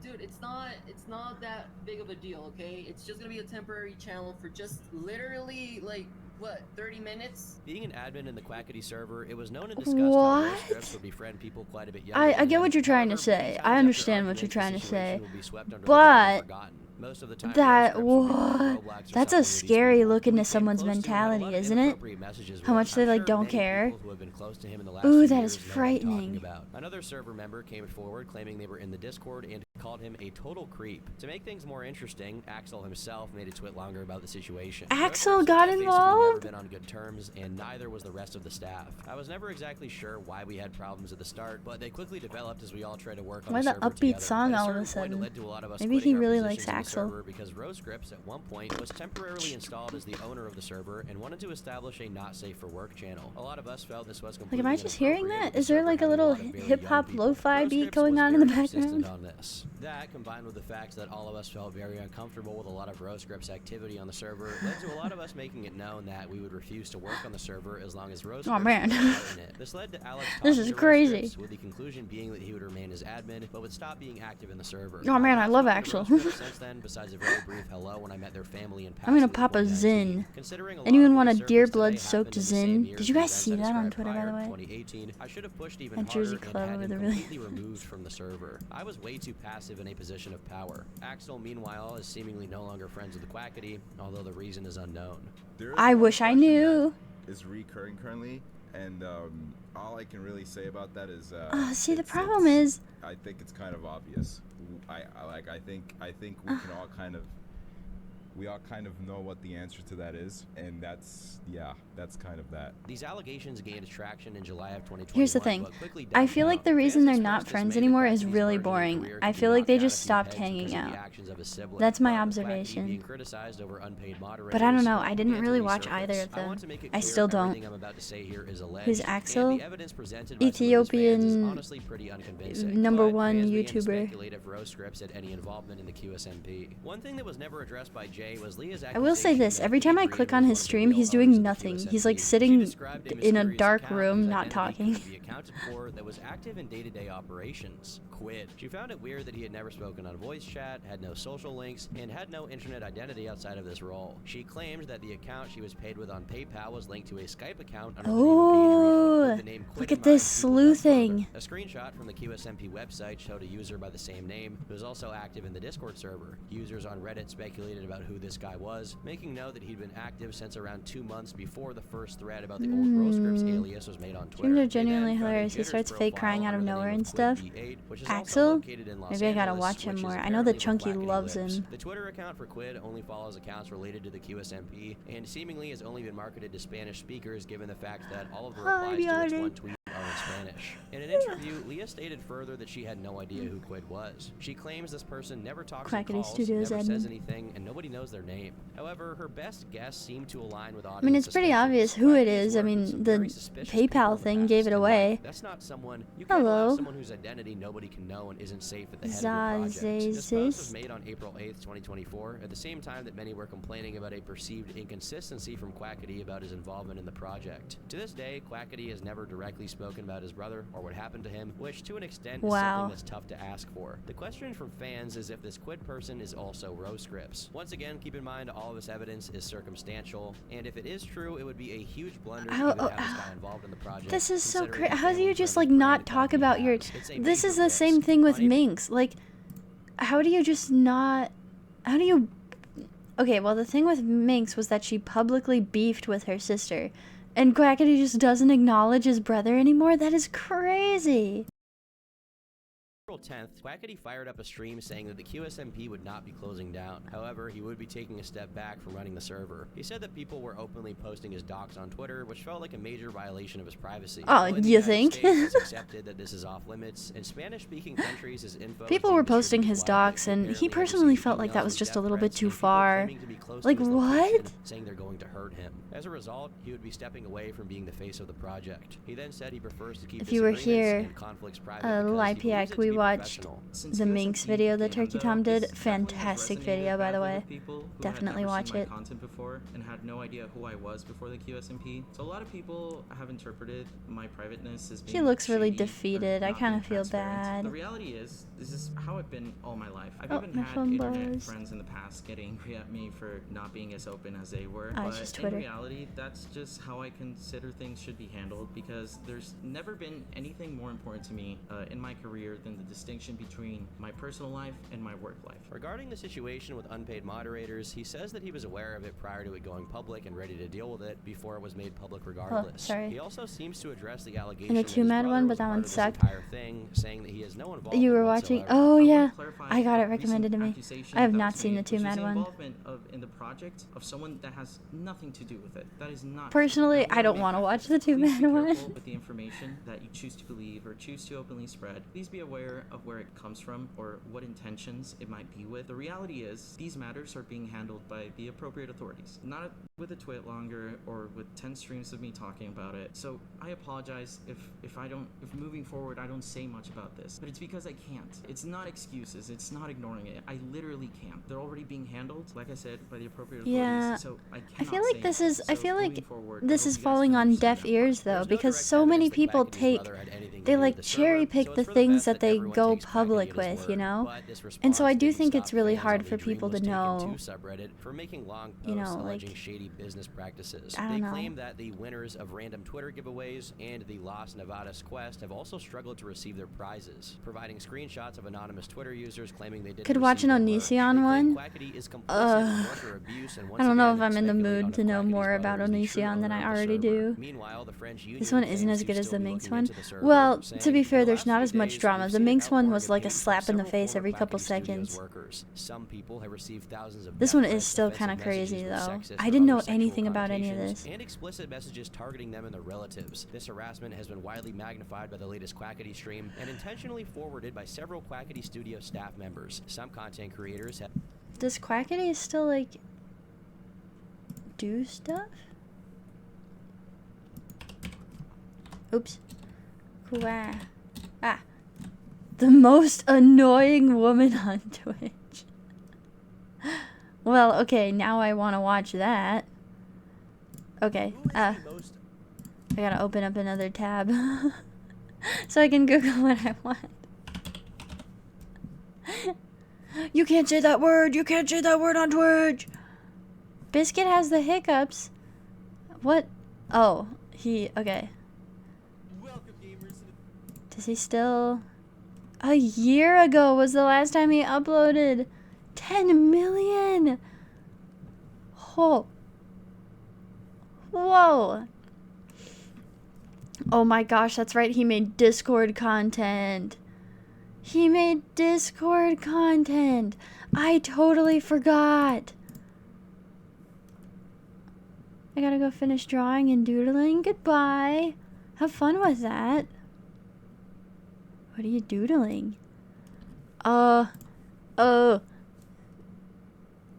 S9: dude, it's not that big of a deal, okay? It's just gonna be a temporary channel for just literally like What, 30 minutes?
S4: Being an admin in the Quackity server, it was known and discussed
S1: What?
S4: how Rosecrifts would befriend people quite a bit younger
S1: I
S4: than
S1: get
S4: him.
S1: what you're trying to
S4: However,
S1: say.
S4: many
S1: I
S4: times
S1: understand
S4: after
S1: what you're trying to
S4: arguments, the
S1: say.
S4: situation will be swept under the rug and
S1: But
S4: forgotten. Most of the time,
S1: that
S4: Rosecrifts would be
S1: what?
S4: Roblox or
S1: That's
S4: something
S1: a
S4: with these
S1: scary
S4: people
S1: look
S4: who
S1: into
S4: he came
S1: someone's
S4: close to and had a lot
S1: mentality,
S4: of
S1: isn't it?
S4: inappropriate messages
S1: How
S4: with.
S1: much they
S4: I'm
S1: like
S4: sure
S1: don't
S4: many
S1: care.
S4: people who have been close to him in the last
S1: Ooh,
S4: few
S1: that
S4: years
S1: is
S4: know what I'm talking
S1: frightening.
S4: about. Another server member came forward claiming they were in the Discord and called him a total creep. To make things more interesting, Axel himself made a tweet longer about the situation.
S1: Axel
S4: Rosecrifts
S1: got
S4: and I basically
S1: involved?
S4: never been on good terms, and neither was the rest of the staff. I was never exactly sure why we had problems at the start, but they quickly developed as we all tried to work on
S1: Why
S4: the
S1: the
S4: server
S1: upbeat
S4: together.
S1: song
S4: At
S1: all of a
S4: certain point, it
S1: sudden?
S4: led to a lot of us
S1: Maybe he
S4: quitting our
S1: really
S4: positions
S1: likes
S4: in the
S1: Axel.
S4: server because Rosecrifts at one point was temporarily installed as the owner of the server and wanted to establish a not safe for work channel. A lot of us felt this was
S1: Like,
S4: completely
S1: am I just hearing
S4: inappropriate
S1: that?
S4: with
S1: Is
S4: the
S1: there
S4: server
S1: like a
S4: having
S1: little
S4: lot of very
S1: hip
S4: young
S1: hop
S4: people.
S1: lo-fi beat
S4: Rosecrifts
S1: going
S4: was
S1: on in the
S4: very insistent
S1: background?
S4: on this. That, combined with the fact that all of us felt very uncomfortable with a lot of Rosecrifts activity on the server, led to a lot of us making it known that we would refuse to work on the server as long as Rosecrifts
S1: Oh, man.
S4: was part in it. This led to Alex
S1: This
S4: talking
S1: is
S4: to
S1: crazy.
S4: Rosecrifts, with the conclusion being that he would remain as admin, but would stop being active in the server.
S1: Oh, man, I
S4: I've
S1: love
S4: not
S1: Axel.
S4: spoken to Rosecrifts since then, besides a very brief hello when I met their family in
S1: I'm gonna
S4: passing in
S1: pop a
S4: 2019.
S1: Zin.
S4: Considering a lot
S1: Anyone
S4: of
S1: want
S4: what
S1: a
S4: the
S1: deer
S4: servers
S1: blood
S4: today
S1: soaked
S4: happened in the
S1: Zin?
S4: same years
S1: Did you
S4: the
S1: guys
S4: events
S1: see
S4: I
S1: that on
S4: described
S1: Twitter, by
S4: prior
S1: the
S4: in
S1: way?
S4: 2018, I should have pushed even
S1: At
S4: harder
S1: Jersey
S4: and
S1: Club
S4: had
S1: with
S4: him
S1: a really-
S4: completely removed from the server. I was way too passive in a position of power. Axel, meanwhile, is seemingly no longer friends with the Quackity, although the reason is unknown.
S1: I wish I knew.
S13: Is recurring currently, and all I can really say about that is
S1: See, the problem is,
S13: I think it's kind of obvious. I think we can all kind of know what the answer to that is, and that's kind of that.
S4: These allegations gained traction in July of 2021.
S1: here's the thing.
S4: but quickly
S1: I
S4: died
S1: feel
S4: down.
S1: like the reason they're
S4: Fans
S1: not
S4: expressed
S1: friends
S4: dismay that
S1: anymore is
S4: Quackity's
S1: really
S4: burgeoning
S1: boring.
S4: career
S1: I
S4: could
S1: feel
S4: be
S1: like they
S4: knocked out
S1: just
S4: a few
S1: stopped
S4: pegs because
S1: hanging
S4: of the
S1: out.
S4: actions of his sibling.
S1: That's my
S4: But with Quackity
S1: observation.
S4: being criticized over unpaid
S1: But I don't know.
S4: moderators,
S1: I didn't
S4: began to
S1: really watch
S4: resurface.
S1: either of
S4: I
S1: them.
S4: want to make it
S1: I
S4: clear
S1: still don't.
S4: everything I'm about to say here is alleged,
S1: Who's
S4: and
S1: Axel?
S4: the evidence presented by some of these fans is
S1: Ethiopian
S4: honestly pretty unconvincing.
S1: number
S4: But
S1: one
S4: fans began to
S1: YouTuber.
S4: speculate if Rosecrifts had any involvement in the QSMP. One thing that was never addressed by Jay was Leah's
S1: I will say
S4: accusation
S1: this.
S4: that
S1: Every time I
S4: Adrian
S1: click
S4: was
S1: on
S4: one
S1: his
S4: of the
S1: stream,
S4: real
S1: he's
S4: owners
S1: doing
S4: of the
S1: nothing. He's like
S4: QSMP. She
S1: sitting
S4: described a
S1: in a
S4: mysterious
S1: dark
S4: account
S1: room,
S4: whose
S1: not
S4: identity
S1: talking.
S4: could be accounted for that was active in day-to-day operations. Quid. She found it weird that he had never spoken on voice chat, had no social links, and had no internet identity outside of this role. She claimed that the account she was paid with on PayPal was linked to a Skype account under the name of Adrian, with the name Quid
S1: Look
S4: in
S1: at this
S4: mind, people got
S1: sleuthing.
S4: further. A screenshot from the QSMP website showed a user by the same name who was also active in the Discord server. Users on Reddit speculated about who this guy was, making note that he'd been active since around 2 months before the first thread about the old Rosecrifts alias was made on Twitter.
S1: Streams are
S4: They then
S1: genuinely
S4: found a
S1: hilarious. He
S4: Jitters
S1: starts fake
S4: profile
S1: crying out of
S4: under the
S1: nowhere
S4: name
S1: and
S4: of
S1: stuff.
S4: QuidB8, which is also
S1: Axel?
S4: located in Los
S1: Maybe I gotta
S4: Angeles,
S1: watch him
S4: which is
S1: more. I know that
S4: apparently where
S1: Chunky
S4: Quackity
S1: loves
S4: lives.
S1: him.
S4: The Twitter account for Quid only follows accounts related to the QSMP, and seemingly has only been marketed to Spanish speakers given the fact that all of the replies to its one tweet are in Spanish. In an interview, Leah stated further that she had no idea who Quid was. She claims this person never talks on
S1: Quackity
S4: calls,
S1: Studios
S4: never says
S1: admin.
S4: anything, and nobody knows their name. However, her best guess seemed to align with
S1: I
S4: audience
S1: mean, it's pretty
S4: suspicions.
S1: obvious who it
S4: Quackity has
S1: is. I
S4: worked with
S1: mean,
S4: some
S1: the
S4: very suspicious people
S1: PayPal
S4: in the
S1: thing
S4: past,
S1: gave it
S4: and
S1: away.
S4: that's not someone you can't
S1: Hello.
S4: allow someone whose identity nobody can know and isn't safe at the head of your project. This post was made on April 8th, 2024, at the same time that many were complaining about a perceived inconsistency from Quackity about his involvement in the project. To this day, Quackity has never directly spoken about his brother or what happened to him, which to an extent is
S1: Wow.
S4: something that's tough to ask for. The question from fans is if this Quid person is also Rosecrifts. Once again, keep in mind all of this evidence is circumstantial, and if it is true, it would be a huge blunder to even have this guy involved in the project.
S1: This is so
S4: considering
S1: crazy.
S4: the
S1: How do you
S4: family
S1: just
S4: friendly
S1: like
S4: brand
S1: not
S4: account
S1: talk
S4: he
S1: about your?
S4: has. It's a
S1: This
S4: major
S1: is the
S4: risk.
S1: same thing with
S4: On April
S1: Minx. Like, how do you just not? How do you? Okay, well the thing with Minx was that she publicly beefed with her sister, and Quackity just doesn't acknowledge his brother anymore. That is crazy.
S4: April 10th, Quackity fired up a stream saying that the QSMP would not be closing down. However, he would be taking a step back from running the server. He said that people were openly posting his docs on Twitter, which felt like a major violation of his privacy.
S1: Oh,
S4: While in the
S1: you
S4: United
S1: think?
S4: States, it's accepted that this is off limits. In Spanish-speaking countries, his info
S1: People
S4: is
S1: were
S4: being
S1: posting
S4: distributed
S1: his
S4: widely.
S1: docs, and he
S4: Apparently, every
S1: personally
S4: single
S1: felt like
S4: email
S1: that was
S4: was
S1: just a
S4: death
S1: little bit
S4: threats
S1: too
S4: and people
S1: far.
S4: claiming to be close to
S1: Like,
S4: his
S1: what?
S4: location, saying they're going to hurt him. As a result, he would be stepping away from being the face of the project. He then said he prefers to keep
S1: If you were
S4: disagreements
S1: here,
S4: and conflicts private
S1: Lipiak,
S4: because he believes it to
S1: we
S4: be
S1: watched
S4: professional.
S1: the Minx video that Turkey Tom did. Fantastic video, by the way. Definitely watch it.
S11: Content before and had no idea who I was before the QSMP. So a lot of people have interpreted my privateness as being
S1: He looks really
S11: shady or
S1: defeated. I
S11: not
S1: kind
S11: being
S1: of feel
S11: transparent. The
S1: bad.
S11: reality is, this is how I've been all my life. I've
S1: Oh,
S11: even
S1: my
S11: had
S1: phone
S11: internet
S1: buzzed.
S11: friends in the past get angry at me for not being as open as they were.
S1: Oh, it's
S11: But
S1: just
S11: in
S1: Twitter.
S11: reality, that's just how I consider things should be handled, because there's never been anything more important to me in my career than the distinction between my personal life and my work life.
S4: Regarding the situation with unpaid moderators, he says that he was aware of it prior to it going public and ready to deal with it before it was made public regardless.
S1: sorry.
S4: He also seems to address the allegation
S1: And the
S4: that his
S1: Two Mad
S4: brother
S1: one,
S4: was
S1: but that
S4: part
S1: one
S4: of this
S1: sucked.
S4: entire thing, saying that he has no involvement
S1: You were watching?
S4: whatsoever.
S1: Oh, yeah.
S11: Clarify
S1: I got
S11: a
S1: it recommended to me.
S11: accusation
S1: I have
S11: that
S1: not
S11: was
S1: seen the
S11: made,
S1: Two
S11: which
S1: Mad
S11: was the
S1: one.
S11: involvement in the project of someone that has nothing to do with it. That is not
S1: Personally,
S11: true.
S1: I don't want to watch the Two
S11: Please
S1: Mad
S11: be
S1: one.
S11: careful with the information that you choose to believe or choose to openly spread. Please be aware of where it comes from or what intentions it might be with. The reality is, these matters are being handled by the appropriate authorities, not with a tweet longer or with 10 streams of me talking about it. So I apologize if moving forward I don't say much about this, but it's because I can't. It's not excuses. It's not ignoring it. I literally can't. They're already being handled, like I said, by the appropriate authorities.
S1: Yeah,
S11: So I
S1: I
S11: cannot
S1: feel
S11: say
S1: like this
S11: anything.
S1: is. I
S11: So
S1: feel like
S11: moving forward, I
S1: this
S11: hope
S1: is
S11: you guys
S1: falling
S11: can
S1: on
S11: understand
S1: deaf
S11: that.
S1: ears though,
S4: There's no
S1: because
S4: direct
S1: so many
S4: evidence that
S1: people
S4: Quackity's
S1: take.
S4: brother had anything to
S1: They
S4: do with
S1: like
S4: the
S1: cherry
S4: server,
S1: pick
S4: so
S1: the
S4: it's for the
S1: things
S4: best
S1: that they
S4: everyone
S1: go
S4: takes Quackity
S1: public
S4: at his
S1: with,
S4: word.
S1: you know.
S4: But this
S1: And so I
S4: response
S1: do
S4: didn't
S1: think
S4: stop
S1: it's really
S4: fans
S1: hard
S4: on
S1: for
S4: the
S1: people to
S4: Dreamless
S1: know.
S4: Taken 2 subreddit for making long posts
S1: You know,
S4: alleging
S1: like,
S4: shady business practices.
S1: I don't
S4: They
S1: know.
S4: claim that the winners of random Twitter giveaways and the Las Nevadas quest have also struggled to receive their prizes, providing screenshots of anonymous Twitter users claiming they didn't
S1: Could watch
S4: receive
S1: an
S4: their merch.
S1: Onision
S4: They claim
S1: one.
S4: Quackity is complicit in worker abuse, and
S1: I
S4: once
S1: don't know
S4: again
S1: if I'm in the
S4: speculate on
S1: mood
S4: if
S1: to know
S4: Quackity's
S1: more
S4: brother
S1: about
S4: is the true
S1: Onision than
S4: owner
S1: I
S4: of the
S1: already
S4: server.
S1: do.
S4: Meanwhile, the French union
S1: This one isn't
S4: claims
S1: as good
S4: to
S1: as
S4: still
S1: the
S4: be
S1: Minx
S4: looking
S1: one.
S4: into the server,
S1: Well, to
S4: saying,
S1: be
S4: "In
S1: fair,
S4: the
S1: there's
S4: last
S1: not
S4: few
S1: as much
S4: days,
S1: drama.
S4: we've
S1: The
S4: seen
S1: Minx one
S4: outpouring
S1: was like a
S4: abuse from
S1: slap in the
S4: several
S1: face
S4: former
S1: every couple
S4: Quackity Studios
S1: seconds.
S4: workers. Some people have received thousands of
S1: This
S4: death
S1: one is
S4: threats,
S1: still
S4: offensive
S1: kind of crazy
S4: messages
S1: though.
S4: with sexist
S1: I
S4: or
S1: didn't know
S4: other sexual
S1: anything about any of
S4: connotations,
S1: this.
S4: and explicit messages targeting them and their relatives. This harassment has been widely magnified by the latest Quackity stream and intentionally forwarded by several Quackity Studio staff members. Some content creators have
S1: Does Quackity still like do stuff? Oops. The most annoying woman on Twitch. Well, okay, now I want to watch that. Okay, I gotta open up another tab so I can Google what I want. You can't say that word! You can't say that word on Twitch! Biscuit has the hiccups. What? Oh, okay. Does he still... A year ago was the last time he uploaded. 10 million! Oh. Whoa. Oh my gosh, that's right. He made Discord content. He made Discord content. I totally forgot. I gotta go finish drawing and doodling. Goodbye. Have fun with that. What are you doodling?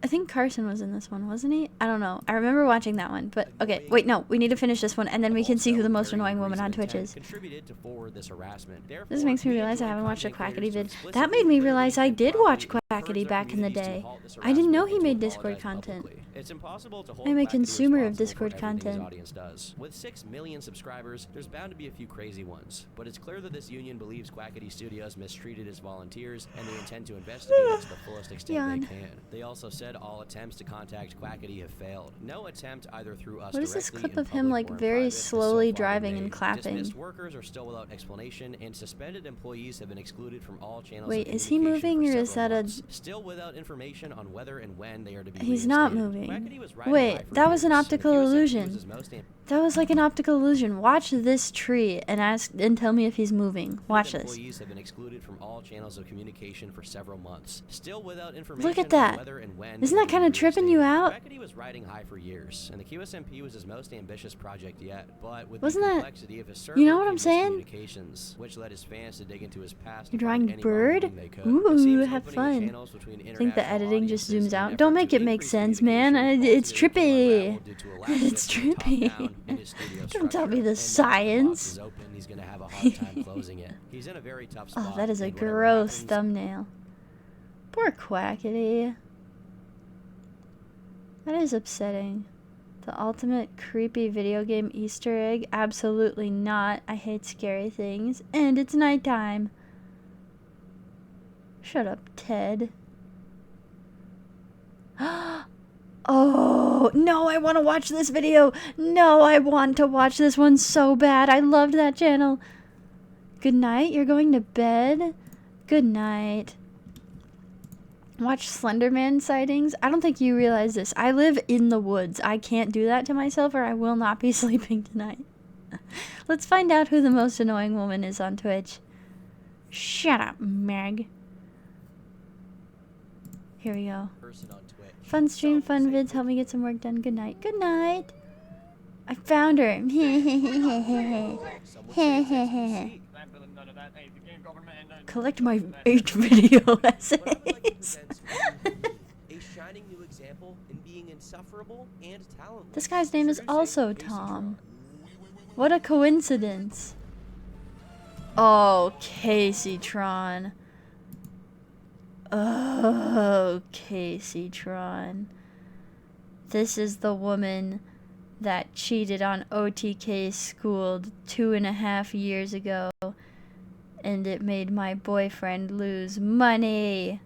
S1: I think Carson was in this one, wasn't he? I don't know. I remember watching that one, but okay. Wait, no. We need to finish this one, and then we can see who the most annoying woman on Twitch is.
S4: contributed to forward this harassment.
S1: This makes me realize I haven't watched a Quackity vid. That made me realize I did watch Quackity back in the day. I didn't know he made Discord content.
S4: It's impossible to hold
S1: I'm a
S4: Quackity
S1: consumer of
S4: responsible
S1: Discord
S4: for everything his
S1: content.
S4: audience does. With 6 million subscribers, there's bound to be a few crazy ones. But it's clear that this union believes Quackity Studios mistreated its volunteers, and they intend to investigate it to the fullest extent they can. They also said all attempts to contact Quackity have failed. No attempt either through us
S1: What is this
S4: directly
S1: clip
S4: in
S1: of him
S4: public
S1: like
S4: or in
S1: very
S4: private has so
S1: slowly
S4: far
S1: driving
S4: been
S1: and
S4: made.
S1: clapping?
S4: Dismissed workers are still without explanation, and suspended employees have been excluded from all channels
S1: Wait,
S4: of
S1: is he
S4: communication
S1: moving
S4: for
S1: or is
S4: several
S1: that a...
S4: months. Still without information on whether and when they are to be
S1: He's not
S4: reinstated.
S1: moving.
S4: Quackity was riding
S1: Wait,
S4: high for
S1: that was an
S4: years, and
S1: optical
S4: QSMP was
S1: illusion.
S4: his most
S1: That was like an optical illusion. Watch this tree and tell me if he's moving. Watch this.
S4: Employees have been excluded from all channels of communication for several months. Still without information
S1: Look at
S4: on
S1: that.
S4: whether and when
S1: Isn't
S4: they
S1: that
S4: will
S1: kind
S4: be
S1: of tripping you out?
S4: Quackity was riding high for years, and the QSMP was his most ambitious project yet. But with
S1: Wasn't
S4: the
S1: that-
S4: complexity of his server
S1: you know what
S4: came
S1: I'm saying?
S4: miscommunications, which led his fans to dig into his past.
S1: You're
S4: to find
S1: drawing
S4: any
S1: bird?
S4: wrongdoing they could. It
S1: Ooh,
S4: seems
S1: have
S4: opening the
S1: fun.
S4: channels between
S1: I think the
S4: international
S1: editing just
S4: audiences
S1: zooms
S4: in an
S1: out.
S4: effort
S1: Don't
S4: to
S1: make it make
S4: increase
S1: sense, man.
S4: communication
S1: It's
S4: falls into a
S1: trippy.
S4: level due to a lack of
S1: It's
S4: it from the top
S1: trippy.
S4: down in his studio
S1: Don't tell me
S4: structure,
S1: the
S4: and now the box
S1: science.
S4: is open, he's gonna have a hard time closing it. He's in a very tough spot.
S1: Oh, that is a
S4: and whatever
S1: gross
S4: happens,
S1: thumbnail. Poor Quackity. That is upsetting. The ultimate creepy video game Easter egg? Absolutely not. I hate scary things. And it's nighttime. Shut up, Ted. Oh, no, I want to watch this video. No, I want to watch this one so bad. I loved that channel. Good night. You're going to bed? Good night. Watch Slenderman sightings. I don't think you realize this. I live in the woods. I can't do that to myself or I will not be sleeping tonight. Let's find out who the most annoying woman is on Twitch. Shut up, Meg. Here we go.
S4: person on Twitch.
S1: Fun stream, fun vids. Help me get some work done. Good night. Good night. I found her. Collect my 8 video essays.
S4: A shining new example in being insufferable and talentless.
S1: This guy's name is also Tom. What a coincidence. Oh, Casey Tron. Oh, Casey Tron. This is the woman that cheated on OTK Schooled 2.5 years ago. And it made my boyfriend lose money.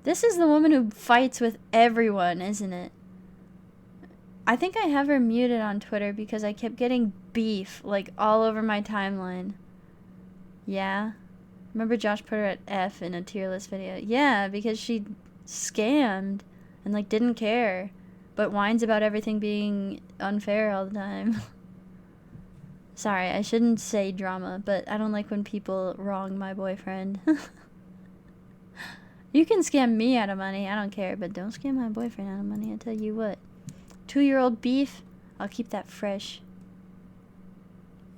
S1: This is the woman who fights with everyone, isn't it? I think I have her muted on Twitter because I kept getting beef, like, all over my timeline. Yeah? Remember Josh put her at F in a tier list video? Yeah, because she scammed and, like, didn't care. But whines about everything being unfair all the time. Sorry, I shouldn't say drama, but I don't like when people wrong my boyfriend. You can scam me out of money, I don't care, but don't scam my boyfriend out of money, I tell you what. 2-year-old beef, I'll keep that fresh.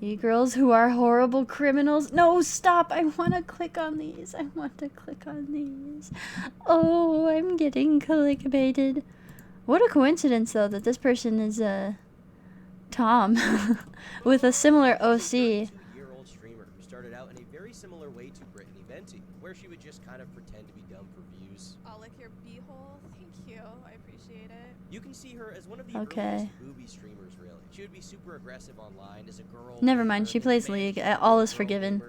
S1: You girls who are horrible criminals. No, stop, I want to click on these. I want to click on these. Oh, I'm getting clickbaited. What a coincidence, though, that this person is, Tom with a similar OC.
S4: Year-old streamer who started out in a very similar way to Brittany Venti, where she would just kind of pretend to be dumb for views.
S14: I'll lick your beehole. Thank you. I appreciate it.
S4: You can see her as one of the
S1: Okay.
S4: earliest booby streamers, really. She would be super aggressive online as a girl.
S1: Never mind, she plays League. All is forgiven.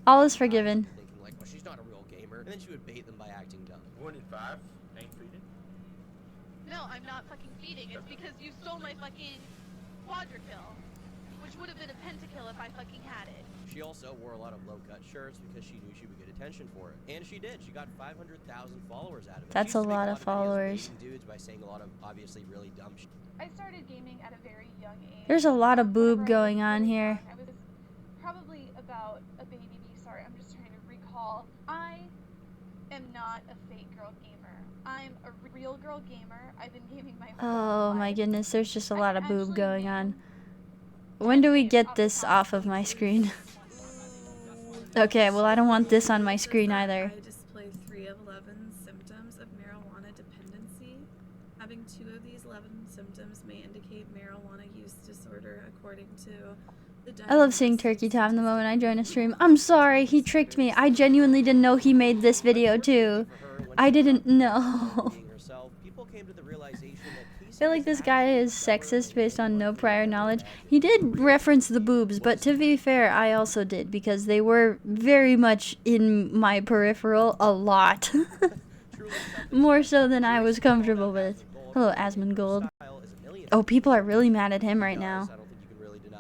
S1: All is forgiven.
S4: Thinking like, well, she's not a real gamer, and then she would bait them by acting dumb.
S10: 1 in 5 ain't feeding.
S14: No, I'm not fucking feeding. It's because you stole my fucking quadrikill, which would have been a pentakill if I fucking had it.
S4: She also wore a lot of low-cut shirts because she knew she would get attention for it. And she did. She got 500,000 followers out of it.
S1: That's
S4: She used
S1: a
S4: to make
S1: lot of
S4: videos
S1: followers.
S4: baiting dudes by saying a lot of obviously really dumb shit.
S14: I started gaming at a very young age.
S1: There's a lot of boob going on here.
S14: I was probably about a baby. Sorry, I'm just trying to recall. I am not a fake girl gamer. I'm a real girl gamer. I've been gaming my whole
S1: Oh my
S14: life.
S1: goodness, there's just a lot of boob going on. When do we get this off of my screen? Okay, well I don't want this on my screen either.
S15: I display 3 of 11 symptoms of marijuana dependency. Having 2 of these 11 symptoms may indicate marijuana use disorder according to the
S1: I love seeing Turkey Tom the moment I join a stream. I'm sorry, he tricked me. I genuinely didn't know he made this video too. I didn't know.
S4: People came to the realization that
S1: I feel like this guy is sexist based on no prior knowledge. He did reference the boobs, but to be fair, I also did because they were very much in my peripheral a lot. More so than I was comfortable with. Hello, Asmongold. Oh, people are really mad at him right now.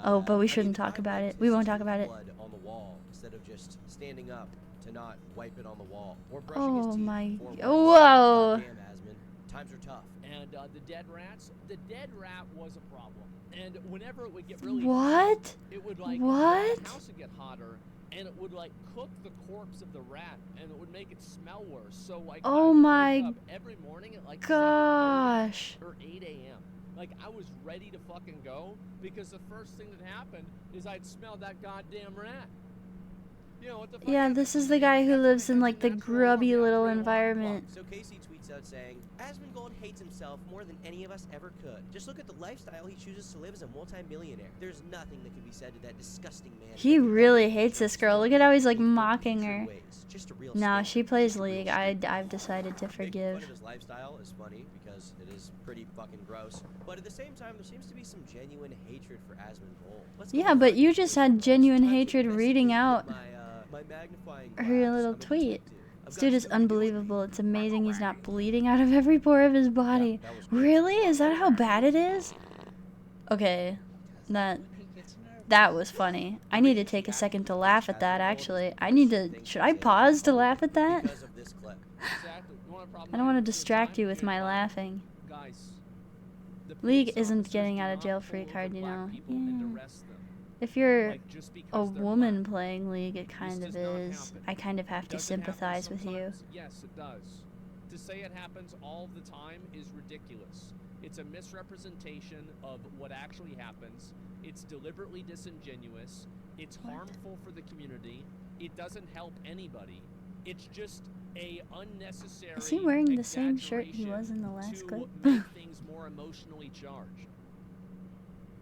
S1: Oh, but we shouldn't talk about it. We won't talk about it.
S4: blood on the wall instead of just standing up to not wipe it on the wall or brushing
S1: Oh
S4: his teeth
S1: my.
S4: before washing.
S1: Whoa.
S4: Goddamn, Asmund. Times are tough.
S16: And the dead rat was a problem. And whenever it would get really
S1: What?
S16: hot, it would like
S1: What?
S16: the house would get hotter, and it would like cook the corpse of the rat, and it would make it smell worse. So like, I
S1: Oh
S16: would
S1: my
S16: wake up every morning at like
S1: gosh.
S16: 7:30 or 8 a.m. Like I was ready to fucking go because the first thing that happened is I'd smell that goddamn rat. You know what the fuck?
S1: Yeah, this is the guy who lives in like the grubby little environment.
S4: So Casey tweets tweets out saying, Asmongold hates himself more than any of us ever could. Just look at the lifestyle he chooses to live as a multi-millionaire. There's nothing that can be said to that disgusting man.
S1: He really hates this girl. Look at how he's like mocking her.
S4: Just a real
S1: No,
S4: scam.
S1: she plays League. I've decided to
S4: Making fun
S1: forgive.
S4: of his lifestyle is funny because it is pretty fucking gross. But at the same time, there seems to be some genuine hatred for Asmongold. What's
S1: Yeah,
S4: going
S1: but
S4: on?
S1: you just had genuine hatred reading out
S4: My magnifying
S1: her little tweet. This dude is unbelievable. It's amazing he's not bleeding out of every pore of his body. Really? Is that how bad it is? Okay, that was funny. I need to take a second to laugh at that, actually. Should I pause to laugh at that?
S4: Because of this clip.
S16: Exactly. You want a problem
S1: I don't want to
S16: with
S1: distract
S16: design?
S1: you with my laughing.
S16: Guys, the
S1: League
S16: police
S1: isn't
S16: officers
S1: getting
S16: do
S1: out of
S16: not
S1: jail
S16: pull
S1: free
S16: over
S1: card, you
S16: black
S1: know.
S16: people and
S1: Yeah.
S16: arrest them.
S1: If you're
S16: Like, just because
S1: a
S16: they're
S1: woman
S16: black.
S1: playing League, it kind of
S16: This does not
S1: is.
S16: happen.
S1: I kind of have to
S16: Does it happen
S1: sympathize with you.
S16: sometimes? Yes, it does. To say it happens all the time is ridiculous. It's a misrepresentation of what actually happens. It's deliberately disingenuous. It's harmful for the community. It doesn't help anybody. It's just a unnecessary
S1: Is he wearing the same shirt he was in the last
S16: to
S1: clip?
S16: make things more emotionally charged.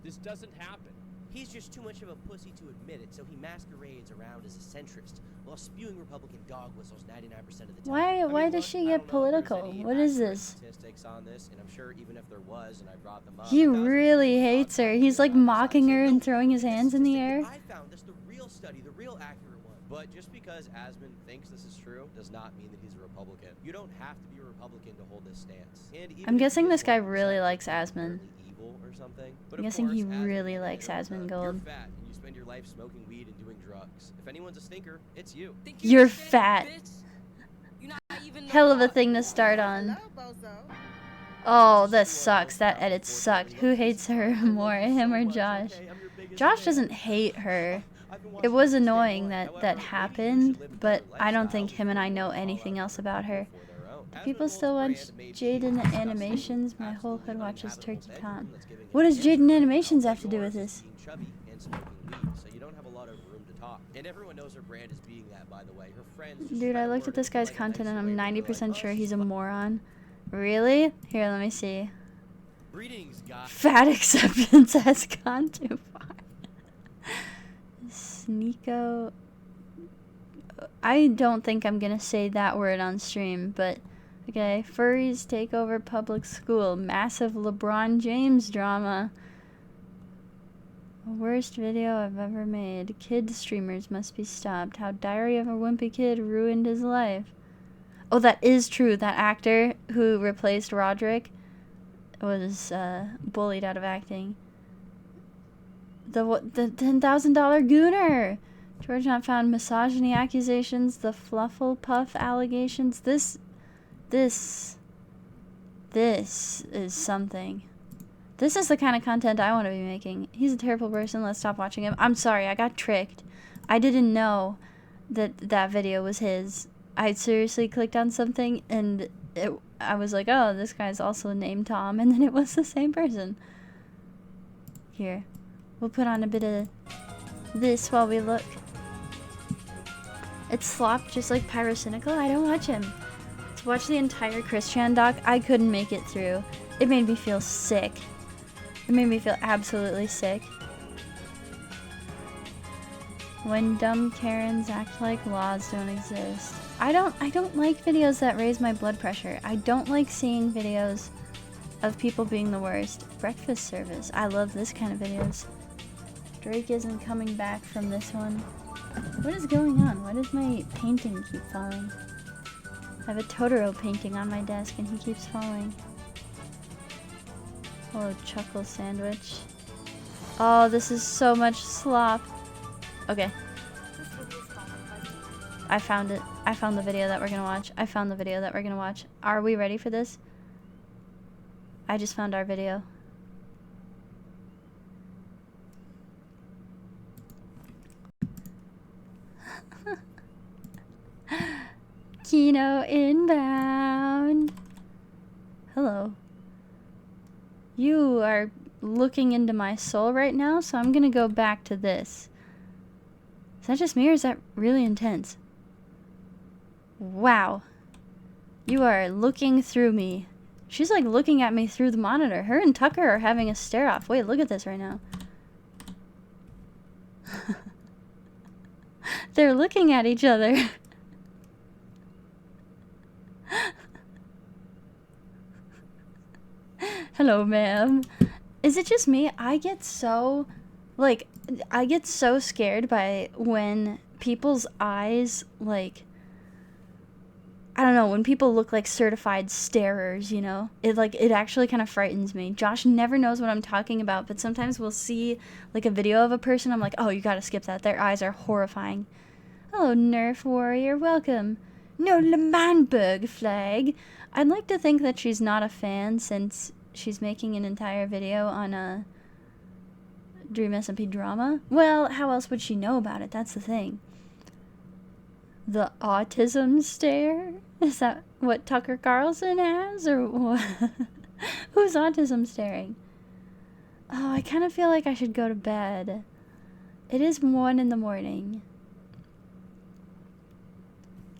S16: This doesn't happen.
S4: He's just too much of a pussy to admit it, so he masquerades around as a centrist while spewing Republican dog whistles 99% of the time.
S1: Why does she get political? What is this?
S4: Statistics on this, and I'm sure even if there was, and I brought them up,
S1: He really hates her. He's like mocking her and throwing his hands in the air.
S4: I found this the real study, the real accurate one. But just because Asmon thinks this is true does not mean that he's a Republican. You don't have to be a Republican to hold this stance. And even
S1: I'm
S4: if
S1: guessing
S4: you
S1: this guy
S4: want to
S1: really
S4: sound
S1: likes Asmon.
S4: fairly evil or something, but
S1: I'm
S4: of
S1: guessing he
S4: course, Asmon
S1: really
S4: is
S1: likes
S4: you're
S1: Asmongold.
S4: fat and you spend your life smoking weed and doing drugs. If anyone's a stinker, it's you.
S1: You're fat. Hell of a thing to start on. Oh, this sucks. That edit sucked. Who hates her more, him or Josh? Josh doesn't hate her. It was annoying that happened, but I don't think him and I know anything else about her. Do people still watch Jaden Animations? My whole hood watches Turkey Con. What does Jaden Animations have to do with this?
S4: Being chubby and smoking weed, so you don't have a lot of room to talk. And everyone knows her brand as being that, by the way. Her friends just
S1: Dude,
S4: spread
S1: I looked
S4: word
S1: at this
S4: in,
S1: guy's
S4: like, a
S1: content
S4: nice
S1: and
S4: way
S1: I'm
S4: where they're
S1: 90%
S4: like,
S1: sure
S4: "Oh,
S1: he's a moron. Really? Here, let me see.
S4: Greetings, guys.
S1: Fat acceptance has gone too far. Sneeko. I don't think I'm gonna say that word on stream, but okay. Furries take over public school. Massive LeBron James drama. Worst video I've ever made. Kid streamers must be stopped. How Diary of a Wimpy Kid ruined his life. Oh, that is true. That actor who replaced Roderick was bullied out of acting. The $10,000 gooner. George not found misogyny accusations. The Flufflepuff allegations. This is something. This is the kind of content I want to be making. He's a terrible person. Let's stop watching him. I'm sorry. I got tricked. I didn't know that video was his. I seriously clicked on something and I was like, oh, this guy's also named Tom, and then it was the same person. Here, we'll put on a bit of this while we look. It's slop just like Pyrocynical. I don't watch him. To watch the entire Christian doc, I couldn't make it through. It made me feel sick. It made me feel absolutely sick. When dumb Karens act like laws don't exist. I don't like videos that raise my blood pressure. I don't like seeing videos of people being the worst. Breakfast service. I love this kind of videos. Drake isn't coming back from this one. What is going on? Why does my painting keep falling? I have a Totoro painting on my desk and he keeps falling. Hello, Chuckle Sandwich. Oh, this is so much slop. Okay. I found it. I found the video that we're gonna watch. I found the video that we're gonna watch. Are we ready for this? I just found our video. Kino inbound. Hello. You are looking into my soul right now, so I'm gonna go back to this. Is that just me or is that really intense? Wow. You are looking through me. She's like looking at me through the monitor. Her and Tucker are having a stare off. Wait, look at this right now. They're looking at each other. Hello, ma'am. Is it just me? I get so scared by when people's eyes, like, I don't know, when people look like certified starers, you know? It actually kind of frightens me. Josh never knows what I'm talking about, but sometimes we'll see, like, a video of a person, I'm like, oh, you gotta skip that. Their eyes are horrifying. Hello, Nerf Warrior. Welcome. No, Lemanberg flag. I'd like to think that she's not a fan since she's making an entire video on a Dream SMP drama. Well, how else would she know about it? That's the thing. The autism stare? Is that what Tucker Carlson has? Or what? Who's autism staring? Oh, I kind of feel like I should go to bed. It is 1 in the morning.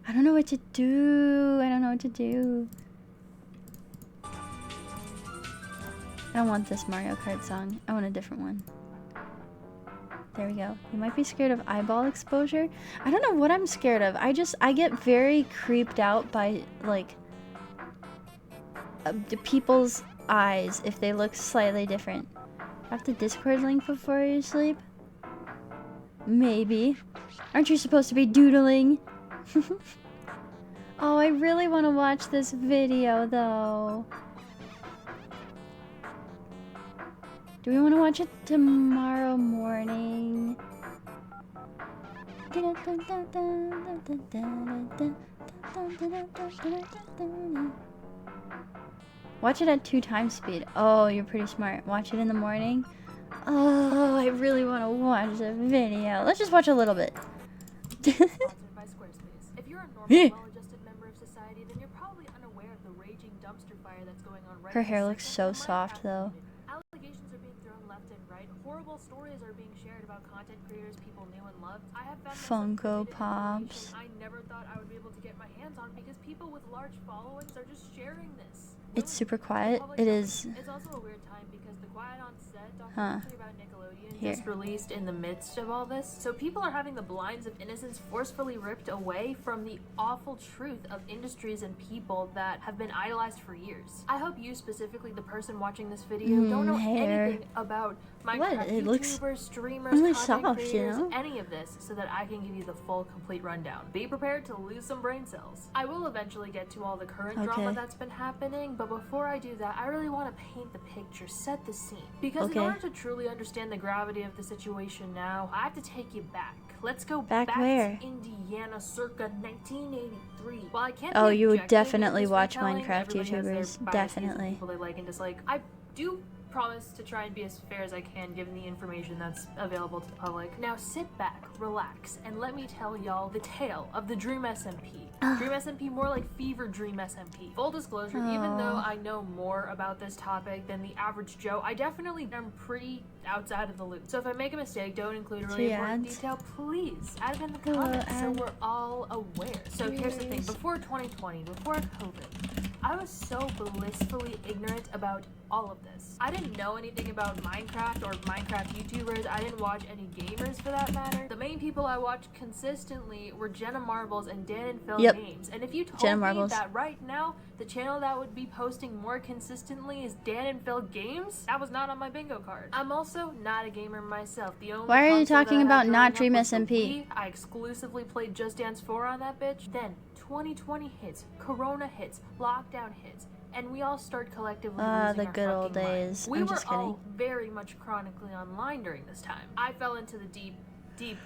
S1: I don't know what to do. I don't know what to do. I don't want this Mario Kart song. I want a different one. There we go. You might be scared of eyeball exposure. I don't know what I'm scared of. I get very creeped out by, like, the people's eyes if they look slightly different. Have the Discord link before you sleep? Maybe. Aren't you supposed to be doodling? Oh, I really want to watch this video, though. Do we want to watch it tomorrow morning? Watch it at 2 times speed. Oh, you're pretty smart. Watch it in the morning. Oh, I really want to watch the video. Let's just watch a little bit.
S17: If you're a normal, well-adjusted member of society, then you're probably unaware of the raging dumpster fire that's going on right
S1: Her hair looks so soft, though.
S17: Allegations are being thrown left and right. Horrible stories are being shared about content creators people knew and loved. I have found
S1: Funko Pops.
S17: I never thought I would be able to get my hands on because people with large followings are just sharing this.
S1: It's super quiet. It is.
S17: It's also a weird time because the Quiet on Set documentary about Nickelodeon just released in the midst of all this. So people are having the blinds of innocence forcefully ripped away from the awful truth of industries and people that have been idolized for years. I hope you, specifically the person watching this video, don't know anything about Minecraft YouTubers, streamers,
S1: really
S17: content
S1: soft,
S17: creators,
S1: you know?
S17: any of this, so that I can give you the full, complete rundown. Be prepared to lose some brain cells. I will eventually get to all the current drama that's been happening, but before I do that, I really want to paint the picture, set the scene. Because in order to truly understand the gravity of the situation now, I have to take you back. Let's go back
S1: where?
S17: to Indiana circa 1983. While I can't
S1: Oh,
S17: be
S1: you would
S17: objective in
S1: definitely
S17: this
S1: watch
S17: retelling,
S1: Minecraft
S17: everybody has their
S1: YouTubers.
S17: biases,
S1: Definitely.
S17: people they like and dislike. I do promise to try and be as fair as I can given the information that's available to the public. Now sit back, relax, and let me tell y'all the tale of the Dream SMP. Dream SMP, more like Fever Dream SMP. Full disclosure, even though I know more about this topic than the average Joe, I definitely am pretty outside of the loop. So if I make a mistake, don't include a really important detail, please add it in the comments so we're all aware. So here's the thing, before 2020, before COVID, I was so blissfully ignorant about all of this. I didn't know anything about Minecraft or Minecraft YouTubers. I didn't watch any gamers for that matter. The main people I watched consistently were Jenna Marbles and Dan and Phil Games. And if you told me that right now the channel that would be posting more consistently is Dan and Phil Games, that was not on my bingo card. I'm also not a gamer myself. The only
S1: Why are you
S17: console that
S1: talking
S17: I
S1: about
S17: had
S1: not
S17: growing
S1: Dream
S17: up was the
S1: SMP?
S17: Wii. I exclusively played Just Dance 4 on that bitch. Then 2020 hits, Corona hits, lockdown hits, and we all start collectively losing
S1: the
S17: our
S1: good old
S17: fucking minds.
S1: days.
S17: We
S1: I'm
S17: were
S1: just kidding.
S17: all very much chronically online during this time. I fell into the deep,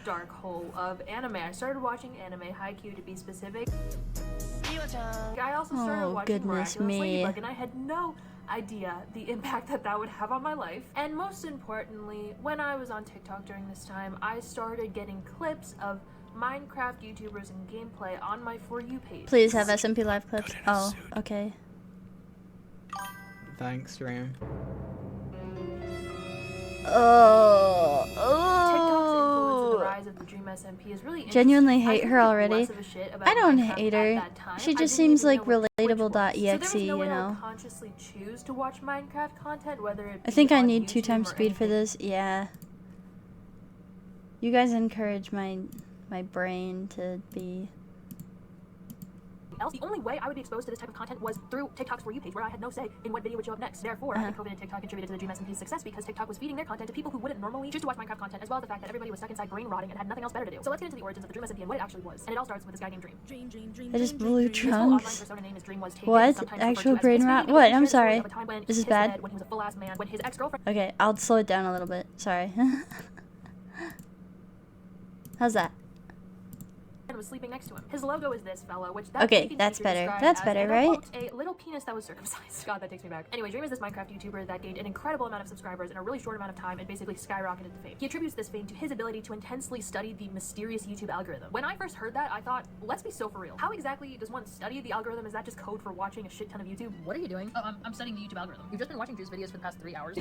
S17: dark hole of anime. I started watching anime, Haikyuu to be specific. I also started watching Miraculous Ladybug, and I had no idea the impact that would have on my life. And most importantly, when I was on TikTok during this time, I started getting clips of Minecraft YouTubers and gameplay on my For You page.
S1: Please have SMP live clips. Oh, okay.
S18: Thanks, Ram.
S17: TikTok's influence in the rise of the Dream Dream SMP is really
S1: genuinely
S17: interesting.
S1: hate
S17: I
S1: her
S17: could give
S1: already.
S17: less of a shit about
S1: I don't
S17: Minecraft
S1: hate
S17: at
S1: her.
S17: that time.
S1: She
S17: I
S1: just
S17: didn't
S1: seems
S17: even
S1: like
S17: know which was.
S1: relatable.exe,
S17: So there was no
S1: you
S17: way I
S1: know.
S17: would consciously choose to watch Minecraft content, whether it
S1: I think
S17: be
S1: I
S17: on
S1: need
S17: YouTube
S1: 2 times
S17: or
S1: speed for
S17: anything
S1: this. Yeah. You guys encourage my brain to be.
S17: else. The only way I would be exposed to this type of content was through TikTok's For You page, where I had no say in what video would show up next. Therefore, I think COVID and TikTok contributed to the Dream SMP's success because TikTok was feeding their content to people who wouldn't normally choose to watch Minecraft content, as well as the fact that everybody was stuck inside brain rotting and had nothing else better to do. So let's get into the origins of the Dream SMP and what it actually was. And it all starts with this guy named Dream.
S1: I just blew
S17: His full online
S1: Trunks.
S17: persona name is Dream was taken,
S1: What?
S17: sometimes referred
S1: Actual
S17: to as
S1: brain
S17: Pixie,
S1: rot?
S17: because
S1: What?
S17: he
S1: I'm
S17: shared a story
S1: sorry.
S17: of a time when
S1: This is
S17: his
S1: bad.
S17: dad, when he was a full-ass man, when his ex-girlfriend
S1: Okay, I'll slow it down a little bit. Sorry. How's that?
S17: was sleeping next to him. His logo is this fella, which
S1: Okay, that's better. That's better, right?
S17: A little penis that was circumcised. God, that takes me back. Anyway, Dream is this Minecraft YouTuber that gained an incredible amount of subscribers in a really short amount of time and basically skyrocketed to fame. He attributes this fame to his ability to intensely study the mysterious YouTube algorithm. When I first heard that, I thought, let's be so for real. How exactly does one study the algorithm? Is that just code for watching a shit ton of YouTube? What are you doing? Oh, I'm studying the YouTube algorithm. You've just been watching Drew's videos for the past 3 hours.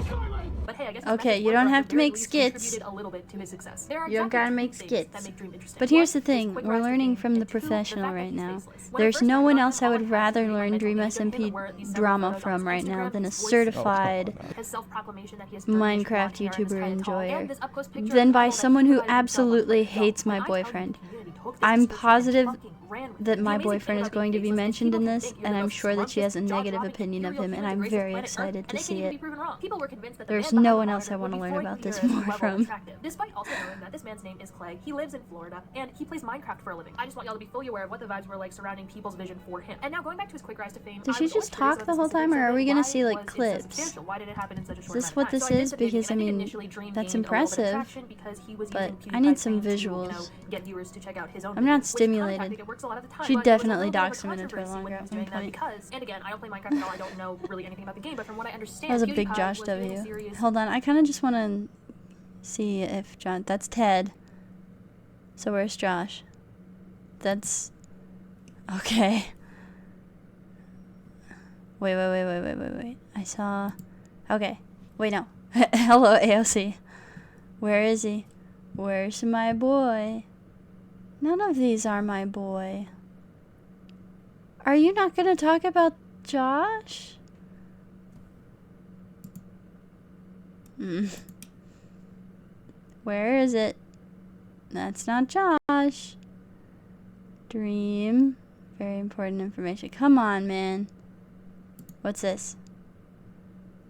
S17: But hey, I guess
S1: okay, you don't have to make skits.
S17: A little bit to his success.
S1: You don't gotta make skits. But here's the thing, we're learning from the professional right now. There's no one else I would rather learn Dream SMP drama from right now than a certified Minecraft YouTuber enjoyer. Than by someone who absolutely hates my boyfriend. I'm positive that my boyfriend is going to be mentioned in this, and I'm sure that she has a negative opinion of him, and I'm very excited to see it. There's no one else I want to learn about this more from.
S17: Despite also knowing that this man's name is Clay, he lives in Florida, and he plays Minecraft for a living. I just want y'all to be fully aware of what the vibes were like surrounding people's vision for him. And now going back to his quick rise to fame,
S1: Does she just talk the whole time, or are we gonna see like clips?
S17: Why did it happen in such a
S1: Is
S17: short
S1: this
S17: amount
S1: what
S17: of time?
S1: this
S17: So
S1: is? Because I mean, that's impressive, but I need some visuals.
S17: Get viewers to check out his own
S1: I'm not
S17: videos, which
S1: stimulated.
S17: kind of tactic, it works a lot of the time,
S1: She
S17: but there was a
S1: definitely
S17: little bit of a
S1: doxed him into
S17: controversy
S1: longer
S17: when he
S1: at
S17: was
S1: one
S17: doing that
S1: point.
S17: because, and again, I don't play Minecraft at all, I don't know really anything about the game, but from what I understand,
S1: That was a big
S17: PewDiePie
S1: Josh
S17: was doing a
S1: W.
S17: series.
S1: Hold on, I kind of just want to see if John. That's Ted. So where's Josh? That's okay. Wait. I saw. Okay. Wait, no. Hello, AOC. Where is he? Where's my boy? None of these are my boy. Are you not gonna talk about Josh? Where is it? That's not Josh. Dream. Very important information. Come on, man. What's this?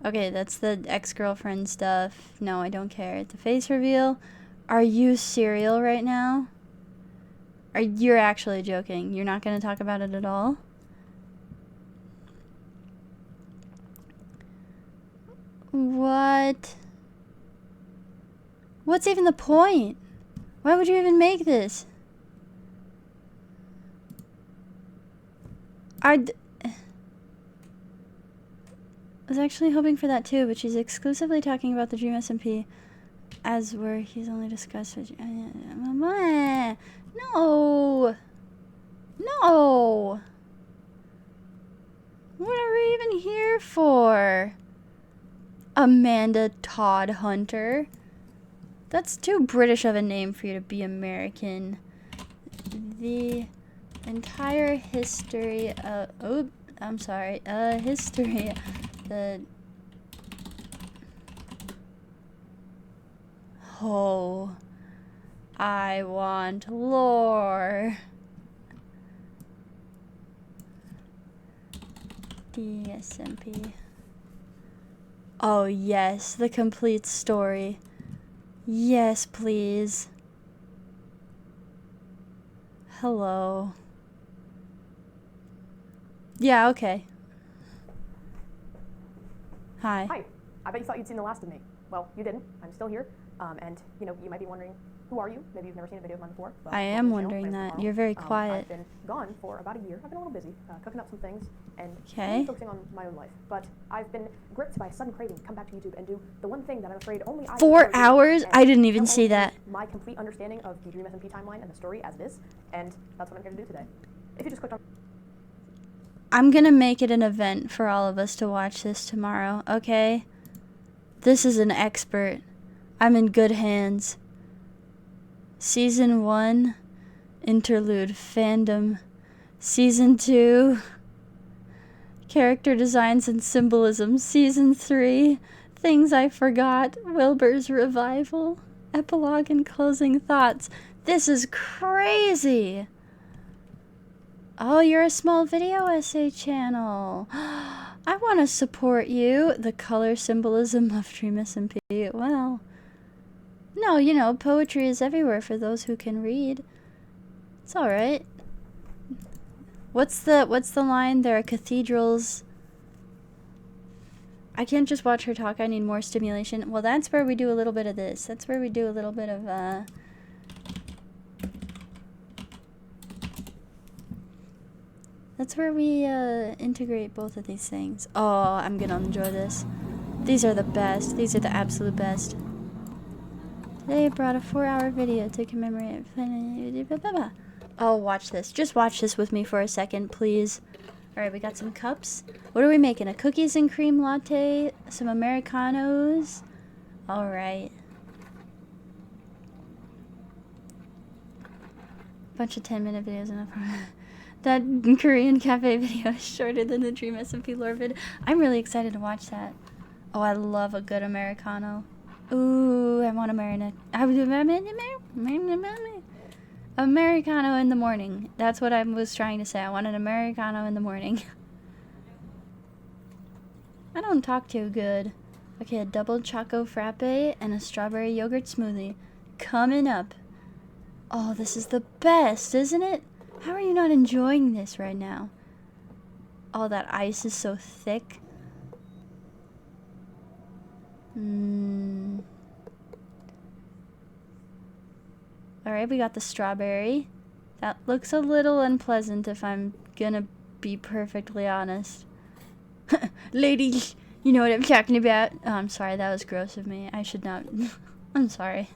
S1: Okay, that's the ex-girlfriend stuff. No, I don't care. The face reveal. Are you serial right now? You're actually joking. You're not going to talk about it at all? What? What's even the point? Why would you even make this? I was actually hoping for that too, but she's exclusively talking about the Dream SMP as where he's only discussed with Mama. No. What are we even here for? Amanda Todd Hunter. That's too British of a name for you to be American. The entire history of history the I want lore. DSMP. Oh yes, the complete story. Yes, please. Hello. Yeah, okay. Hi.
S18: Hi. I bet you thought you'd seen the last of me. Well, you didn't. I'm still here. And, you know, you might be wondering, who are you? Maybe you've never seen a video of mine before. Well,
S1: I am wondering that. You're very quiet.
S18: I've been gone for about a year. I've been a little busy, cooking up some things and
S1: Okay.
S18: really focusing on my own life. But I've been gripped by a sudden craving to come back to YouTube and do the one thing that I'm afraid only I
S1: 4
S18: can do,
S1: hours?
S18: and
S1: I didn't even
S18: come
S1: see
S18: home
S1: that.
S18: with my complete understanding of the Dream SMP timeline and the story as it is, and that's what I'm here to do today. If you just clicked on
S1: I'm gonna make it an event for all of us to watch this tomorrow, okay? This is an expert. I'm in good hands. Season 1, Interlude Fandom. Season 2, Character Designs and Symbolism. Season 3, Things I Forgot, Wilbur's Revival. Epilogue and Closing Thoughts. This is crazy! Oh, you're a small video essay channel. I want to support you. The color symbolism of Dream SMP. Well, no, you know, poetry is everywhere for those who can read. It's alright. What's the line? There are cathedrals. I can't just watch her talk, I need more stimulation. Well, that's where we do a little bit of this. That's where we do a little bit of, that's where we, integrate both of these things. Oh, I'm gonna enjoy this. These are the best. These are the absolute best. Today I brought a 4-hour video to commemorate... Oh, watch this. Just watch this with me for a second, please. Alright, we got some cups. What are we making? A cookies and cream latte? Some Americanos? Alright. Bunch of 10-minute videos enough. That Korean cafe video is shorter than the Dream SMP lore vid. I'm really excited to watch that. Oh, I love a good Americano. Ooh, I want a marinade. Americano in the morning. That's what I was trying to say. I want an Americano in the morning. I don't talk too good. Okay, a double choco frappe and a strawberry yogurt smoothie. Coming up. Oh, this is the best, isn't it? How are you not enjoying this right now? Oh, that ice is so thick. Alright, we got the strawberry. That looks a little unpleasant if I'm gonna be perfectly honest. Ladies, you know what I'm talking about? Oh, I'm sorry, that was gross of me. I should not. I'm sorry.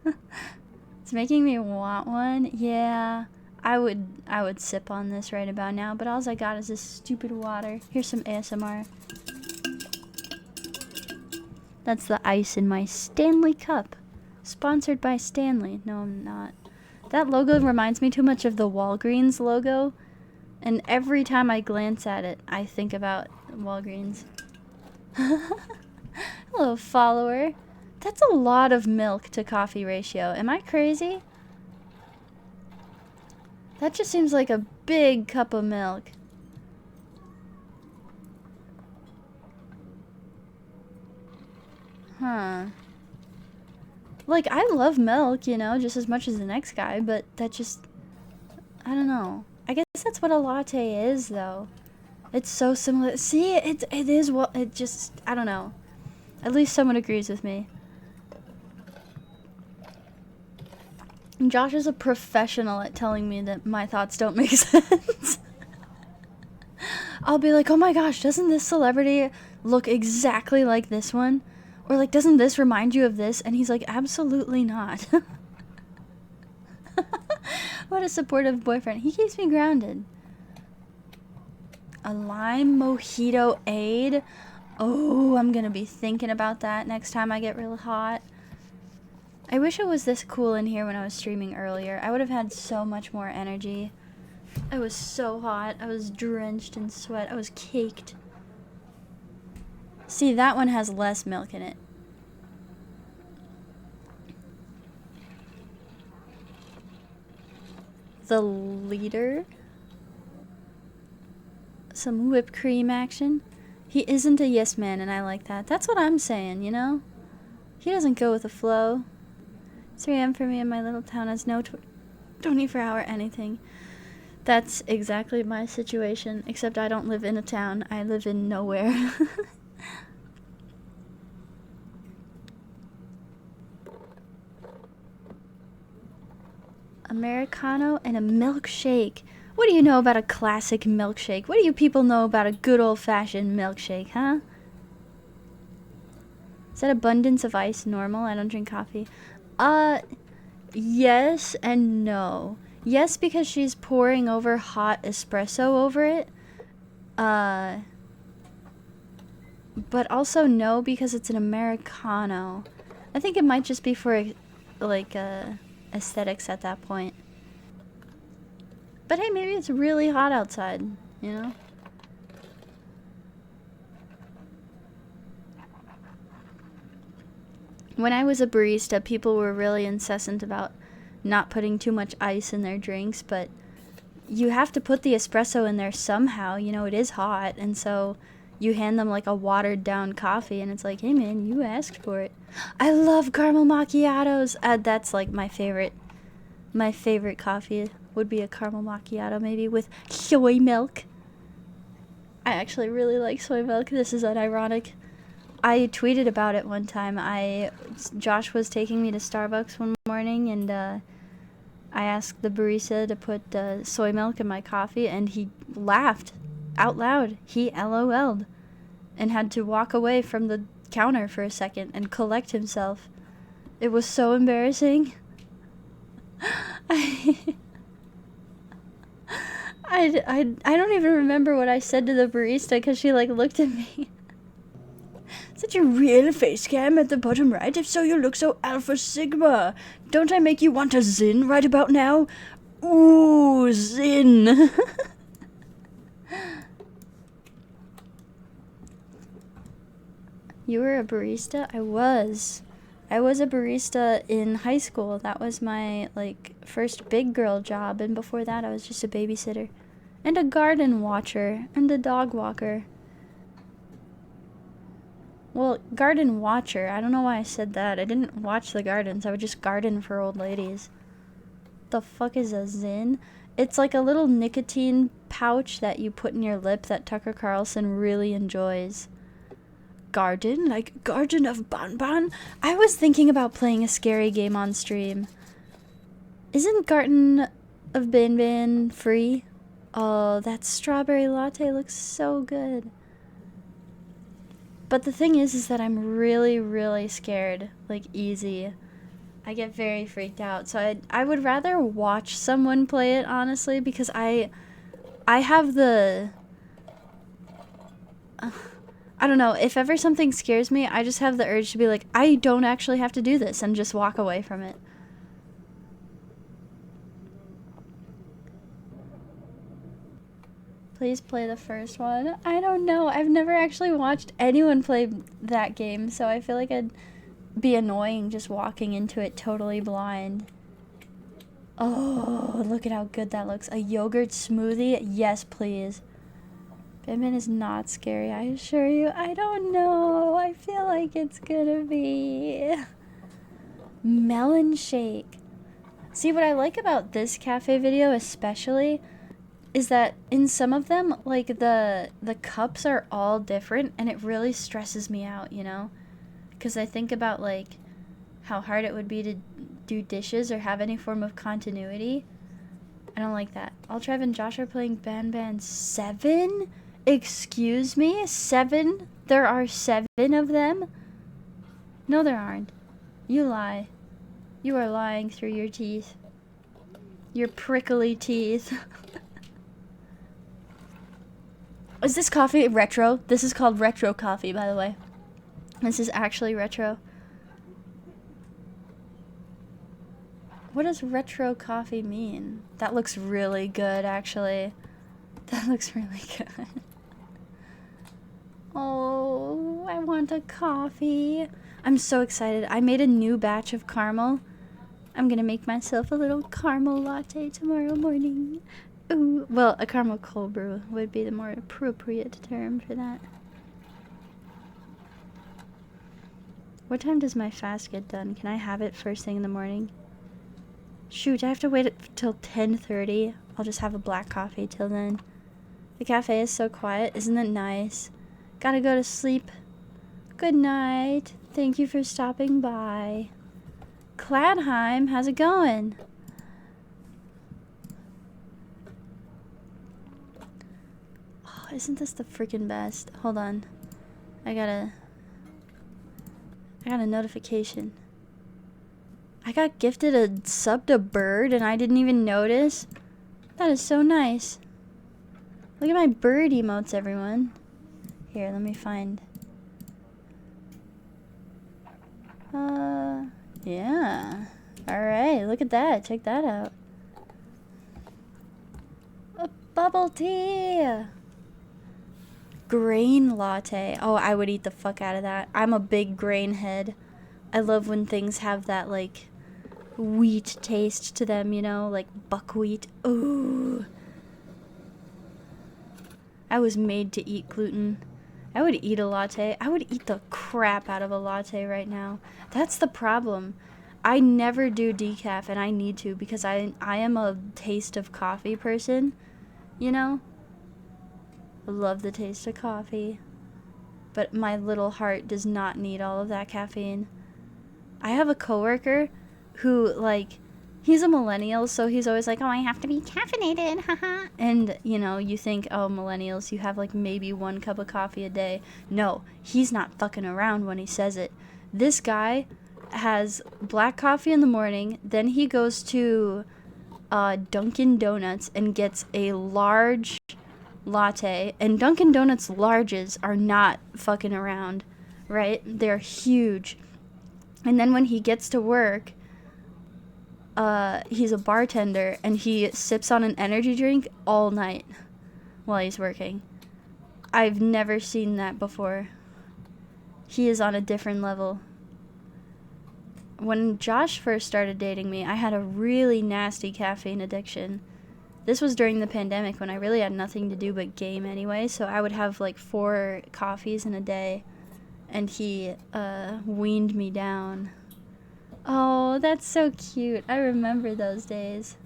S1: It's making me want one. Yeah, I would sip on this right about now, but all I got is this stupid water. Here's some ASMR. That's the ice in my Stanley cup. Sponsored by Stanley. No, I'm not. That logo reminds me too much of the Walgreens logo. And every time I glance at it, I think about Walgreens. Hello, follower. That's a lot of milk to coffee ratio. Am I crazy? That just seems like a big cup of milk. Huh. Like, I love milk, you know, just as much as the next guy, but that just... I don't know. I guess that's what a latte is, though. It's so similar. See, it is what... It just... I don't know. At least someone agrees with me. Josh is a professional at telling me that my thoughts don't make sense. I'll be like, oh my gosh, doesn't this celebrity look exactly like this one? Or like, doesn't this remind you of this? And he's like, absolutely not. What a supportive boyfriend. He keeps me grounded. A lime mojito aid. Oh, I'm gonna be thinking about that next time I get real hot. I wish it was this cool in here when I was streaming earlier. I would have had so much more energy. I was so hot. I was drenched in sweat. I was caked. See, that one has less milk in it. The leader. Some whipped cream action. He isn't a yes man, and I like that. That's what I'm saying, you know? He doesn't go with the flow. 3 a.m. for me in my little town has no 24-hour anything. That's exactly my situation, except I don't live in a town. I live in nowhere. Americano and a milkshake. What do you know about a classic milkshake? What do you people know about a good old-fashioned milkshake, huh? Is that abundance of ice normal? I don't drink coffee. Yes and no. Yes, because she's pouring over hot espresso over it. But also no, because it's an Americano. I think it might just be for like aesthetics at that point. But hey, maybe it's really hot outside, you know? When I was a barista, people were really incessant about not putting too much ice in their drinks, but you have to put the espresso in there somehow, you know, it is hot, and so you hand them like a watered down coffee and it's like, hey man, you asked for it. I love caramel macchiatos. That's like my favorite coffee would be a caramel macchiato, maybe with soy milk. I actually really like soy milk. This is unironic. I tweeted about it one time. Josh was taking me to Starbucks one morning, and I asked the barista to put soy milk in my coffee, and he laughed out loud. He LOL'd and had to walk away from the counter for a second and collect himself. It was so embarrassing. I don't even remember what I said to the barista because she like looked at me. Such a real face cam at the bottom right? If so, you look so Alpha Sigma. Don't I make you want a Zin right about now? Ooh, Zin. You were a barista? I was a barista in high school. That was my like first big girl job, and before that I was just a babysitter and a garden watcher and a dog walker. Well, garden watcher. I don't know why I said that. I didn't watch the gardens. I would just garden for old ladies. The fuck is a Zin? It's like a little nicotine pouch that you put in your lip that Tucker Carlson really enjoys. Garden? Like Garden of Banban? I was thinking about playing a scary game on stream. Isn't Garden of Banban free? Oh, that strawberry latte looks so good. But the thing is that I'm really, really scared. Like, easy. I get very freaked out. So I would rather watch someone play it, honestly, because I have the... I don't know. If ever something scares me, I just have the urge to be like, I don't actually have to do this, and just walk away from it. Please play the first one. I don't know. I've never actually watched anyone play that game, so I feel like I'd be annoying just walking into it totally blind. Oh, look at how good that looks. A yogurt smoothie? Yes, please. Banban is not scary, I assure you. I don't know. I feel like it's gonna be... Melon shake. See, what I like about this cafe video especially is that in some of them, like, the cups are all different, and it really stresses me out, you know? Because I think about, like, how hard it would be to do dishes or have any form of continuity. I don't like that. Ultrav and Josh are playing Banban 7? Excuse me? 7? There are 7 of them? No, there aren't. You lie. You are lying through your teeth. Your prickly teeth. Is this coffee retro? This is called retro coffee, by the way. This is actually retro. What does retro coffee mean? That looks really good, actually. That looks really good. Oh, I want a coffee. I'm so excited. I made a new batch of caramel. I'm gonna make myself a little caramel latte tomorrow morning. Ooh, well, a caramel cold brew would be the more appropriate term for that. What time does my fast get done? Can I have it first thing in the morning? Shoot, I have to wait till 10:30. I'll just have a black coffee till then. The cafe is so quiet. Isn't it nice? Gotta go to sleep. Good night. Thank you for stopping by. Cladheim, how's it going? Oh, isn't this the freaking best? Hold on. I got a notification. I got gifted a sub to Bird and I didn't even notice. That is so nice. Look at my bird emotes, everyone. Here, let me find. Yeah. Alright, look at that. Check that out. A bubble tea! Grain latte. Oh, I would eat the fuck out of that. I'm a big grain head. I love when things have that, like, wheat taste to them, you know? Like buckwheat. Ooh. I was made to eat gluten. I would eat a latte. I would eat the crap out of a latte right now. That's the problem. I never do decaf, and I need to because I am a taste of coffee person, you know? I love the taste of coffee. But my little heart does not need all of that caffeine. I have a coworker who, like, he's a millennial, so he's always like, oh, I have to be caffeinated, haha. And, you know, you think, oh, millennials, you have, like, maybe 1 cup of coffee a day. No, he's not fucking around when he says it. This guy has black coffee in the morning, then he goes to Dunkin' Donuts and gets a large latte. And Dunkin' Donuts larges are not fucking around, right? They're huge. And then when he gets to work, he's a bartender, and he sips on an energy drink all night while he's working. I've never seen that before. He is on a different level. When Josh first started dating me, I had a really nasty caffeine addiction. This was during the pandemic when I really had nothing to do but game anyway, so I would have like 4 coffees in a day, and he weaned me down. Oh, that's so cute. I remember those days.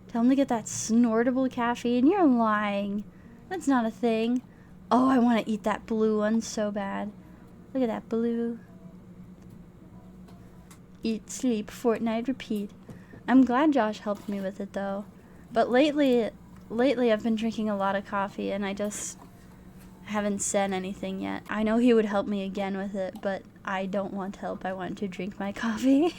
S1: Tell him to get that snortable caffeine. You're lying. That's not a thing. Oh, I want to eat that blue one so bad. Look at that blue. Eat, sleep, Fortnite, repeat. I'm glad Josh helped me with it though. But lately I've been drinking a lot of coffee and I just haven't said anything yet. I know he would help me again with it, but I don't want help. I want to drink my coffee.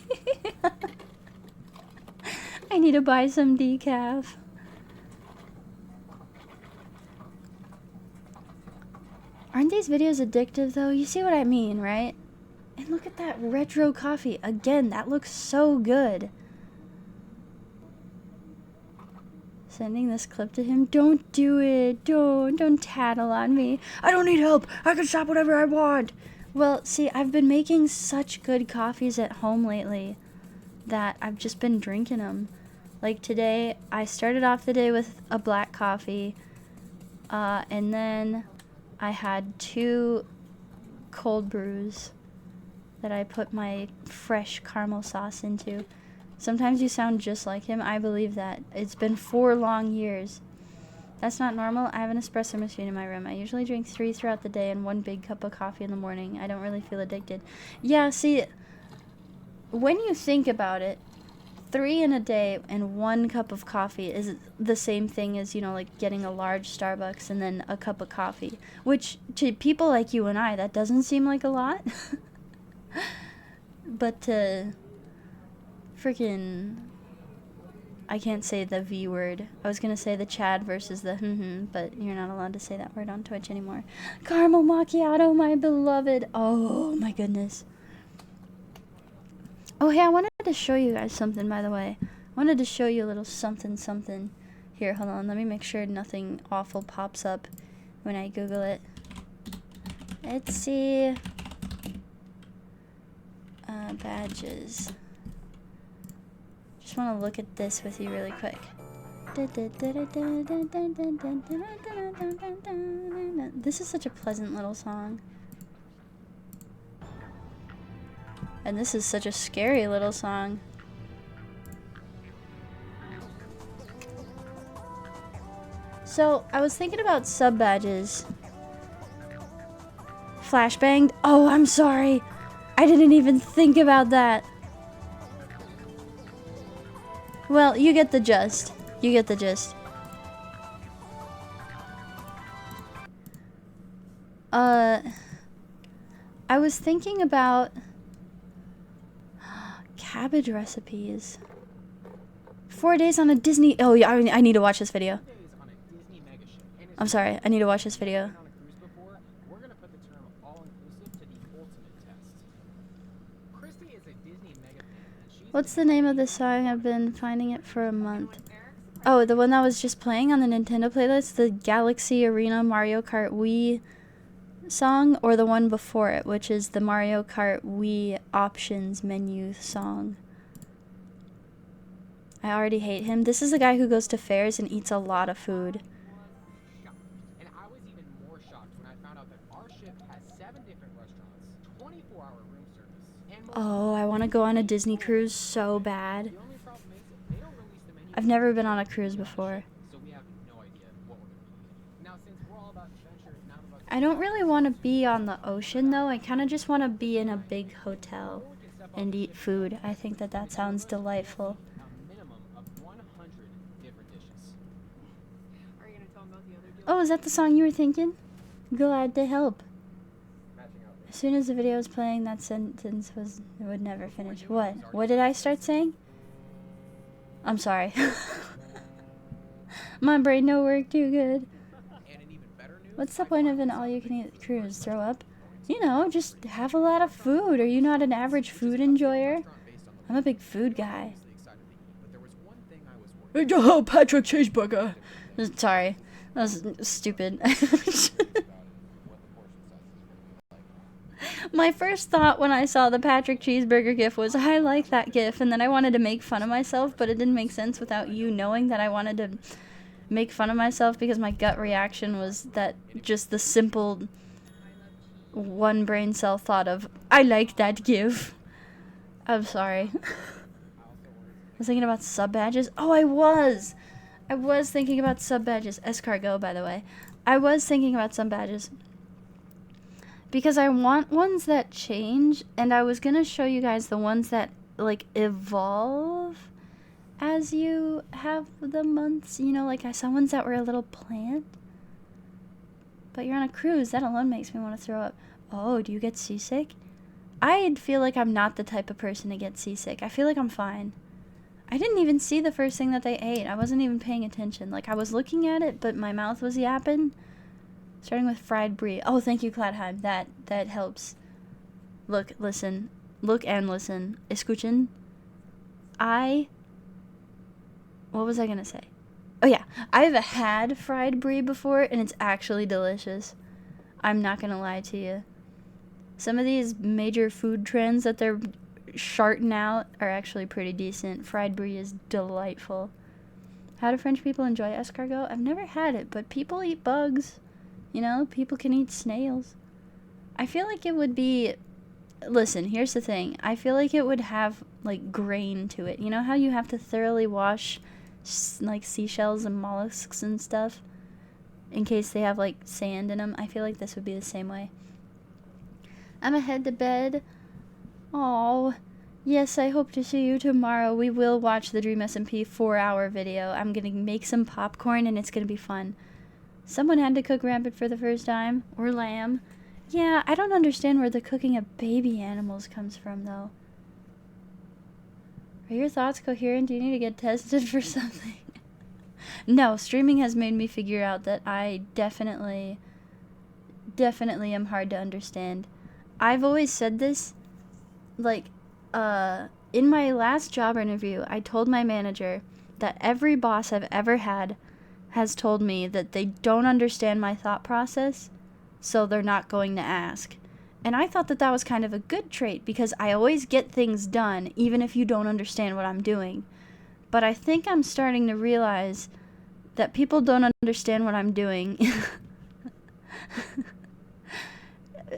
S1: I need to buy some decaf. Aren't these videos addictive though? You see what I mean, right? And look at that retro coffee. Again, that looks so good. Sending this clip to him. Don't do it. Don't tattle on me. I don't need help. I can shop whatever I want. Well, see, I've been making such good coffees at home lately that I've just been drinking them. Like today, I started off the day with a black coffee, and then I had 2 cold brews that I put my fresh caramel sauce into. Sometimes you sound just like him. I believe that. It's been 4 long years. That's not normal. I have an espresso machine in my room. I usually drink 3 throughout the day and 1 big cup of coffee in the morning. I don't really feel addicted. Yeah, see, when you think about it, 3 in a day and 1 cup of coffee is the same thing as, you know, like getting a large Starbucks and then a cup of coffee. Which, to people like you and I, that doesn't seem like a lot. But to freaking, I can't say the V word. I was gonna say the Chad versus the but you're not allowed to say that word on Twitch anymore. Caramel macchiato, my beloved. Oh my goodness. Oh hey, I wanted to show you guys something, by the way. I wanted to show you a little something. Here, hold on. Let me make sure nothing awful pops up when I Google it. Let's see. Badges. Just want to look at this with you really quick. This is such a pleasant little song. And this is such a scary little song. So, I was thinking about sub badges. Flashbanged? Oh, I'm sorry. I didn't even think about that. Well, you get the gist. You get the gist. I was thinking about cabbage recipes. 4 days on a Disney. Oh yeah, I need to watch this video. I'm sorry, I need to watch this video. What's the name of this song? I've been finding it for a month. Oh, the one that was just playing on the Nintendo playlist, the Galaxy Arena Mario Kart Wii song, or the one before it, which is the Mario Kart Wii options menu song. I already hate him. This is a guy who goes to fairs and eats a lot of food.
S19: And I was even more shocked when I found out that our ship has 7 different restaurants, 24-hour room service, and
S1: Oh, I want to go on a Disney cruise so bad. I've never been on a cruise before.
S19: so we have no idea what we're going to eat. Now, since we're all about adventure, not about
S1: I don't really want to be on the ocean though. I kind of just want to be in a big hotel and eat food. I think that that sounds delightful.
S19: a minimum of 100 different dishes.
S15: Are you gonna tell them about the other deal?
S1: Oh, is that the song you were thinking? Glad to help. As soon as the video was playing, that sentence would never finish. What? What did I start saying? I'm sorry. My brain don't work too good. What's the point of an all-you-can-eat cruise? Throw up? You know, just have a lot of food. Are you not an average food enjoyer? I'm a big food guy. Oh, Patrick Cheeseburger. Sorry, that was stupid. My first thought when I saw the Patrick Cheeseburger gif was, I like that gif, and then I wanted to make fun of myself, but it didn't make sense without you knowing that I wanted to make fun of myself, because my gut reaction was that just the simple one brain cell thought of, I like that gif. I'm sorry. I was thinking about sub badges. Oh, I was thinking about sub badges. Escargot, by the way. I was thinking about sub badges. Because I want ones that change, and I was gonna show you guys the ones that, like, evolve as you have the months. You know, like I saw ones that were a little plant. But you're on a cruise, that alone makes me want to throw up. Oh, do you get seasick? I feel like I'm not the type of person to get seasick. I feel like I'm fine. I didn't even see the first thing that they ate. I wasn't even paying attention. Like, I was looking at it, but my mouth was yapping. Starting with fried brie. Oh, thank you, Cladheim. That helps. Look, listen. Look and listen. Escuchen. What was I gonna say? Oh, yeah. I've had fried brie before, and it's actually delicious. I'm not gonna lie to you. Some of these major food trends that they're sharting out are actually pretty decent. Fried brie is delightful. How do French people enjoy escargot? I've never had it, but people eat bugs. You know, people can eat snails. I feel like it would be... Listen, here's the thing. I feel like it would have, like, grain to it. You know how you have to thoroughly wash, like, seashells and mollusks and stuff? In case they have, like, sand in them. I feel like this would be the same way. I'ma head to bed. Oh, yes, I hope to see you tomorrow. We will watch the Dream SMP 4-hour video. I'm gonna make some popcorn, and it's gonna be fun. Someone had to cook rabbit for the first time. Or lamb. Yeah, I don't understand where the cooking of baby animals comes from, though. Are your thoughts coherent? Do you need to get tested for something? No, streaming has made me figure out that I definitely am hard to understand. I've always said this, like, in my last job interview, I told my manager that every boss I've ever had has told me that they don't understand my thought process, so they're not going to ask. And I thought that that was kind of a good trait, because I always get things done, even if you don't understand what I'm doing. But I think I'm starting to realize that people don't understand what I'm doing.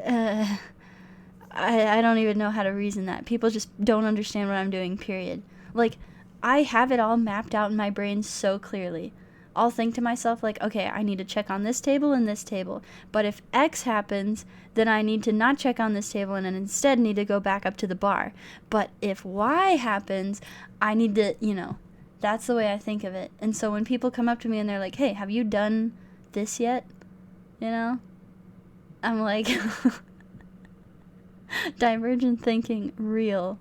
S1: I don't even know how to reason that. People just don't understand what I'm doing, period. Like, I have it all mapped out in my brain so clearly. I'll think to myself, like, okay, I need to check on this table and this table. But if X happens, then I need to not check on this table and instead need to go back up to the bar. But if Y happens, I need to, you know, that's the way I think of it. And so when people come up to me and they're like, hey, have you done this yet? You know? I'm like, divergent thinking, real.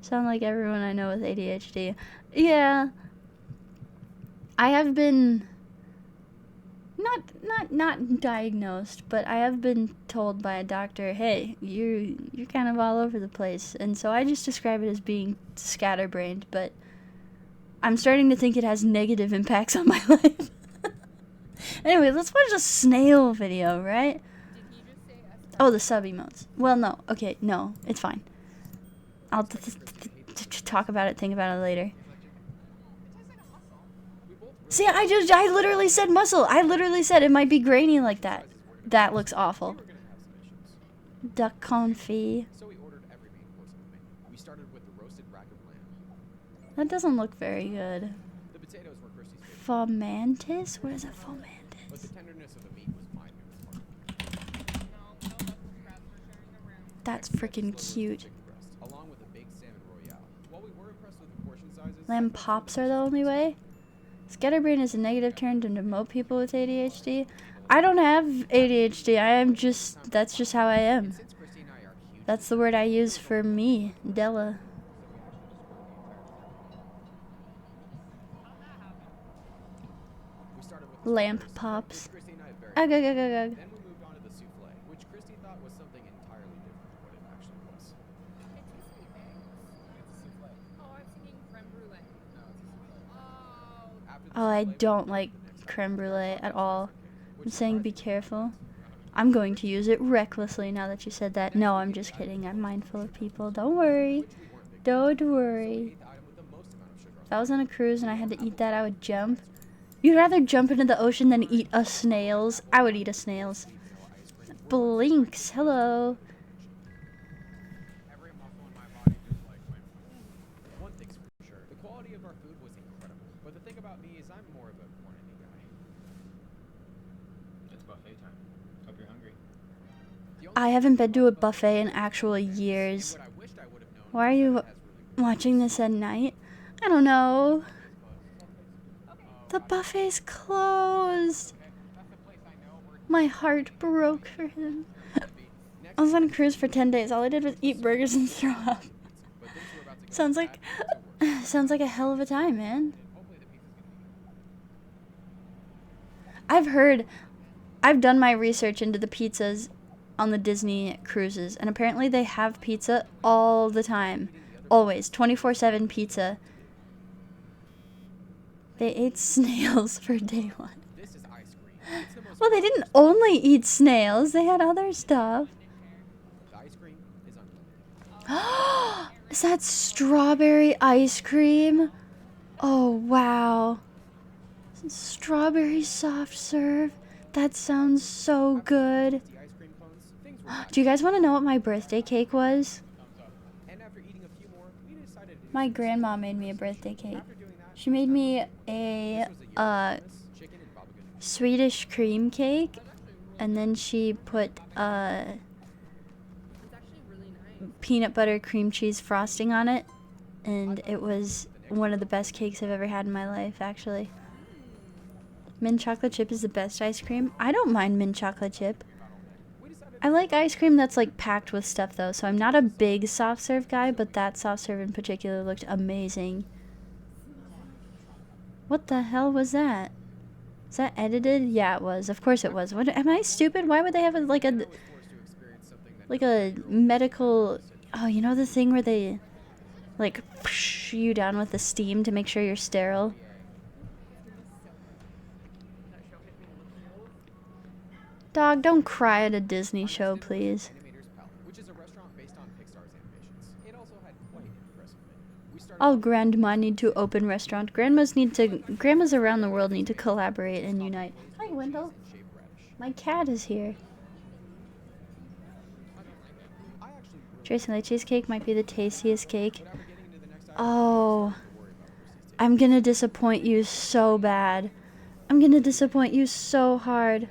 S1: Sound like everyone I know with ADHD. Yeah. I have been... not diagnosed, but I have been told by a doctor, hey, you're kind of all over the place, and so I just describe it as being scatterbrained, but I'm starting to think it has negative impacts on my life. Anyway, let's watch a snail video, right? Oh, the sub emotes. Well, no. Okay, no, it's fine. I'll talk about it, think about it later. See, I literally said muscle. I literally said it might be grainy like that. That looks awful. Duck confit.
S19: So we ordered every main course of the menu. We started with the roasted rack of lamb.
S1: That doesn't look very good.
S19: The potatoes were Christy's favorite.
S1: Fomantis? What is a fomantis?
S19: But the tenderness of the meat was my favorite part.
S1: That's freaking cute.
S19: Along with a baked salmon royale. While we were impressed with the portion sizes,
S1: Lamb pops are the only way? Scatterbrain is a negative term to demote people with ADHD. I don't have ADHD. That's just how I am. That's the word I use for me, Della. Lamp pops. Ugh, ugh, ugh, ugh, ugh.
S19: Then we moved on to the souffle, which Christy thought was something entirely different from what it actually was.
S15: Oh, I'm thinking creme brulee.
S1: Oh, I don't like creme brulee at all. I'm saying be careful. I'm going to use it recklessly now that you said that. No, I'm just kidding. I'm mindful of people. Don't worry. Don't worry. If I was on a cruise and I had to eat that, I would jump. You'd rather jump into the ocean than eat a snails? I would eat a snails. Blinks, hello.
S19: One thing's for sure, the quality of our food was incredible. But the thing about me is I'm more of a quantity guy. It's buffet time. Hope you're hungry.
S1: I haven't been to a buffet in actual years. Why are you watching this at night? I don't know. The buffet's closed. My heart broke for him. I was on a cruise for 10 days. All I did was eat burgers and throw up. Sounds like a hell of a time, man. I've done my research into the pizzas on the Disney cruises, and apparently they have pizza all the time. Always. 24/7 pizza. They ate snails for day one. Well, they didn't only eat snails. They had other stuff. Is that strawberry ice cream? Oh, wow. Strawberry soft serve. That sounds so good. Do you guys want to know what my birthday cake was? My grandma made me a birthday cake. She made me a Swedish cream cake, and then she put peanut butter cream cheese frosting on it, and it was one of the best cakes I've ever had in my life, actually. Mint chocolate chip is the best ice cream. I don't mind mint chocolate chip. I like ice cream that's like packed with stuff though, so I'm not a big soft serve guy, but that soft serve in particular looked amazing. What the hell was that? Is that edited? Yeah, it was. Of course it was. What? Am I stupid? Why would they have like a medical? Oh, you know the thing where they like push you down with the steam to make sure you're sterile. Dog, don't cry at a Disney show, please.
S19: Which is a restaurant based on Pixar's animations. It also had quite an impressive menu.
S1: All grandma need to open restaurant. Grandmas around the world need to collaborate and unite. Hi, Wendell. My cat is here. Tres Leche cheesecake might be the tastiest cake. Oh, I'm gonna disappoint you so bad. I'm gonna disappoint you so hard.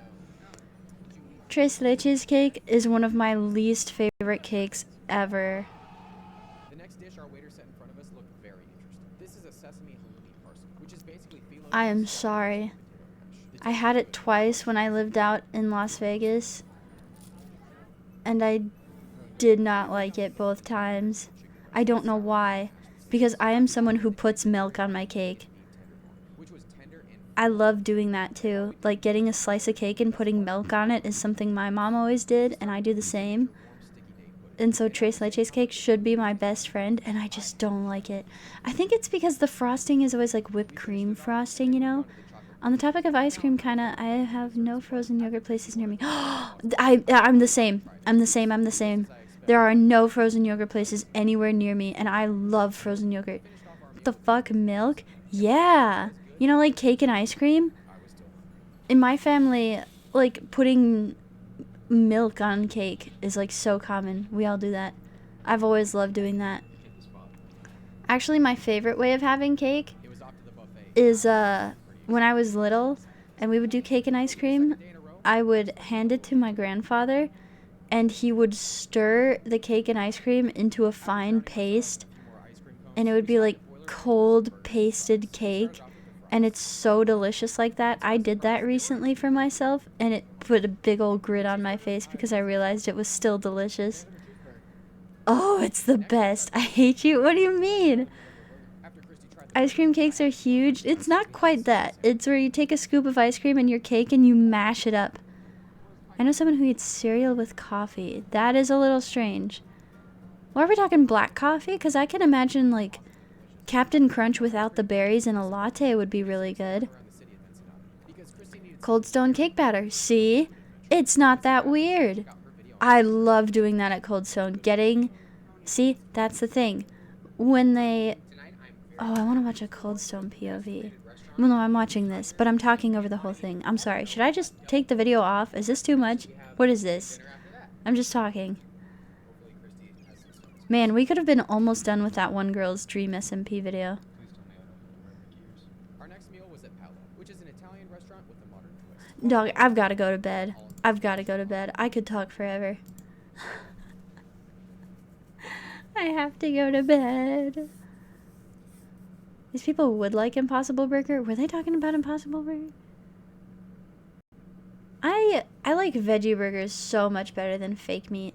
S1: Tres Leches cake is one of my least favorite cakes ever.
S19: The next dish our waiter set in front of us looked very interesting. This is a sesame halloumi parcel, which is basically phyllo.
S1: I am sorry. I had it twice when I lived out in Las Vegas, and I did not like it both times. I don't know why, because I am someone who puts milk on my cake. I love doing that too. Like getting a slice of cake and putting milk on it is something my mom always did, and I do the same. And so tres leches cake should be my best friend, and I just don't like it. I think it's because the frosting is always like whipped cream frosting, you know? On the topic of ice cream, kinda, I have no frozen yogurt places near me. I'm the same. I'm the same. There are no frozen yogurt places anywhere near me, and I love frozen yogurt. What the fuck, milk? Yeah! You know, like cake and ice cream? In my family, like putting milk on cake is like so common. We all do that. I've always loved doing that. Actually, my favorite way of having cake is when I was little and we would do cake and ice cream, I would hand it to my grandfather and he would stir the cake and ice cream into a fine paste, and it would be like cold pasted cake, and it's so delicious like that. I did that recently for myself, and it put a big old grin on my face because I realized it was still delicious. Oh, it's the best. I hate you. What do you mean? Ice cream cakes are huge. It's not quite that. It's where you take a scoop of ice cream in your cake and you mash it up. I know someone who eats cereal with coffee. That is a little strange. Or are we talking black coffee? Because I can imagine, like, Captain Crunch without the berries in a latte would be really good. Cold Stone cake batter. See? It's not that weird. I love doing that at Cold Stone. See? That's the thing. When they... Oh, I want to watch a Cold Stone POV. Well, no, I'm watching this, but I'm talking over the whole thing. I'm sorry. Should I just take the video off? Is this too much? What is this? I'm just talking. Man, we could have been almost done with that one girl's dream SMP video.
S19: Our next meal was at Paolo, which is an Italian restaurant with a modern twist.
S1: Dog, I've got to go to bed. I could talk forever. I have to go to bed. These people would like Impossible Burger. Were they talking about Impossible Burger? I like veggie burgers so much better than fake meat.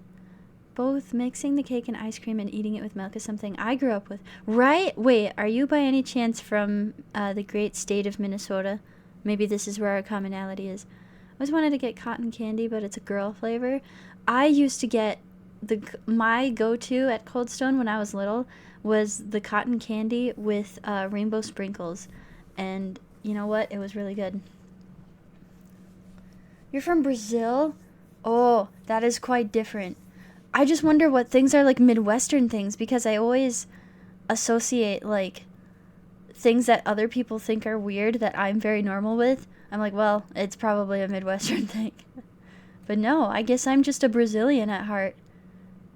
S1: Both mixing the cake and ice cream and eating it with milk is something I grew up with. Right? Wait, are you by any chance from the great state of Minnesota? Maybe this is where our commonality is. I always wanted to get cotton candy, but it's a girl flavor. I used to get my go-to at Cold Stone when I was little was the cotton candy with rainbow sprinkles, and you know what? It was really good. You're from Brazil? Oh, that is quite different. I just wonder what things are like Midwestern things, because I always associate like things that other people think are weird that I'm very normal with. I'm like, well, it's probably a Midwestern thing. But no, I guess I'm just a Brazilian at heart.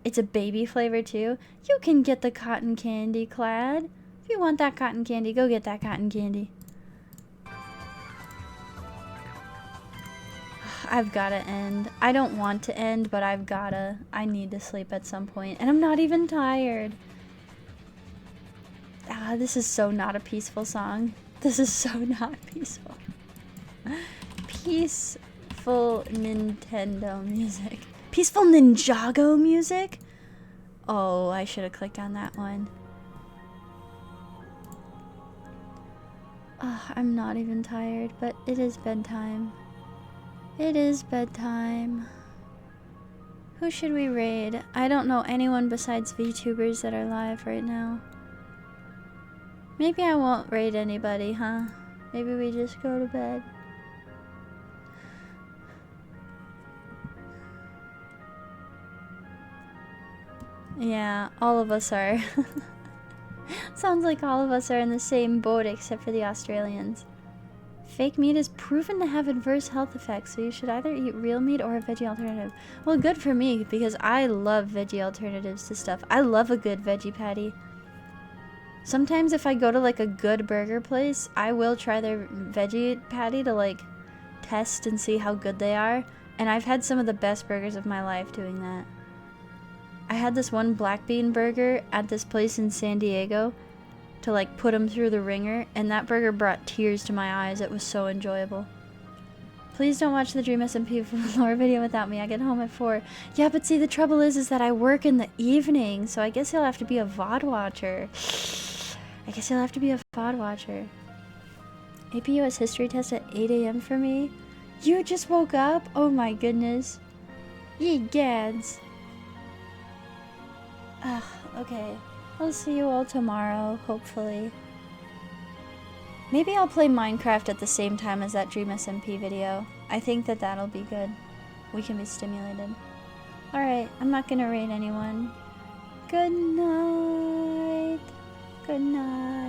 S1: It's a baby flavor too. You can get the cotton candy, Clad. If you want that cotton candy, go get that cotton candy. I've gotta end. I don't want to end, but I've gotta. I need to sleep at some point, and I'm not even tired. Ah, this is so not a peaceful song. This is so not peaceful. Peaceful Nintendo music. Peaceful Ninjago music? Oh, I should have clicked on that one. I'm not even tired, but it is bedtime. It is bedtime. Who should we raid? I don't know anyone besides VTubers that are live right now. Maybe I won't raid anybody, huh? Maybe we just go to bed. Yeah, all of us are. Sounds like all of us are in the same boat except for the Australians. Fake meat is proven to have adverse health effects, so you should either eat real meat or a veggie alternative. Well, good for me, because I love veggie alternatives to stuff. I love a good veggie patty. Sometimes if I go to like a good burger place, I will try their veggie patty to like test and see how good they are. And I've had some of the best burgers of my life doing that. I had this one black bean burger at this place in San Diego to like put them through the ringer, and that burger brought tears to my eyes. It was so enjoyable. Please don't watch the Dream SMP lore video without me. I get home at 4. Yeah, but see, the trouble is that I work in the evening, so I guess you'll have to be a VOD watcher. AP US history test at 8 a.m. for me? You just woke up? Oh my goodness. Ye gads. Ugh, okay. I'll see you all tomorrow, hopefully. Maybe I'll play Minecraft at the same time as that Dream SMP video. I think that that'll be good. We can be stimulated. Alright, I'm not gonna raid anyone. Good night. Good night.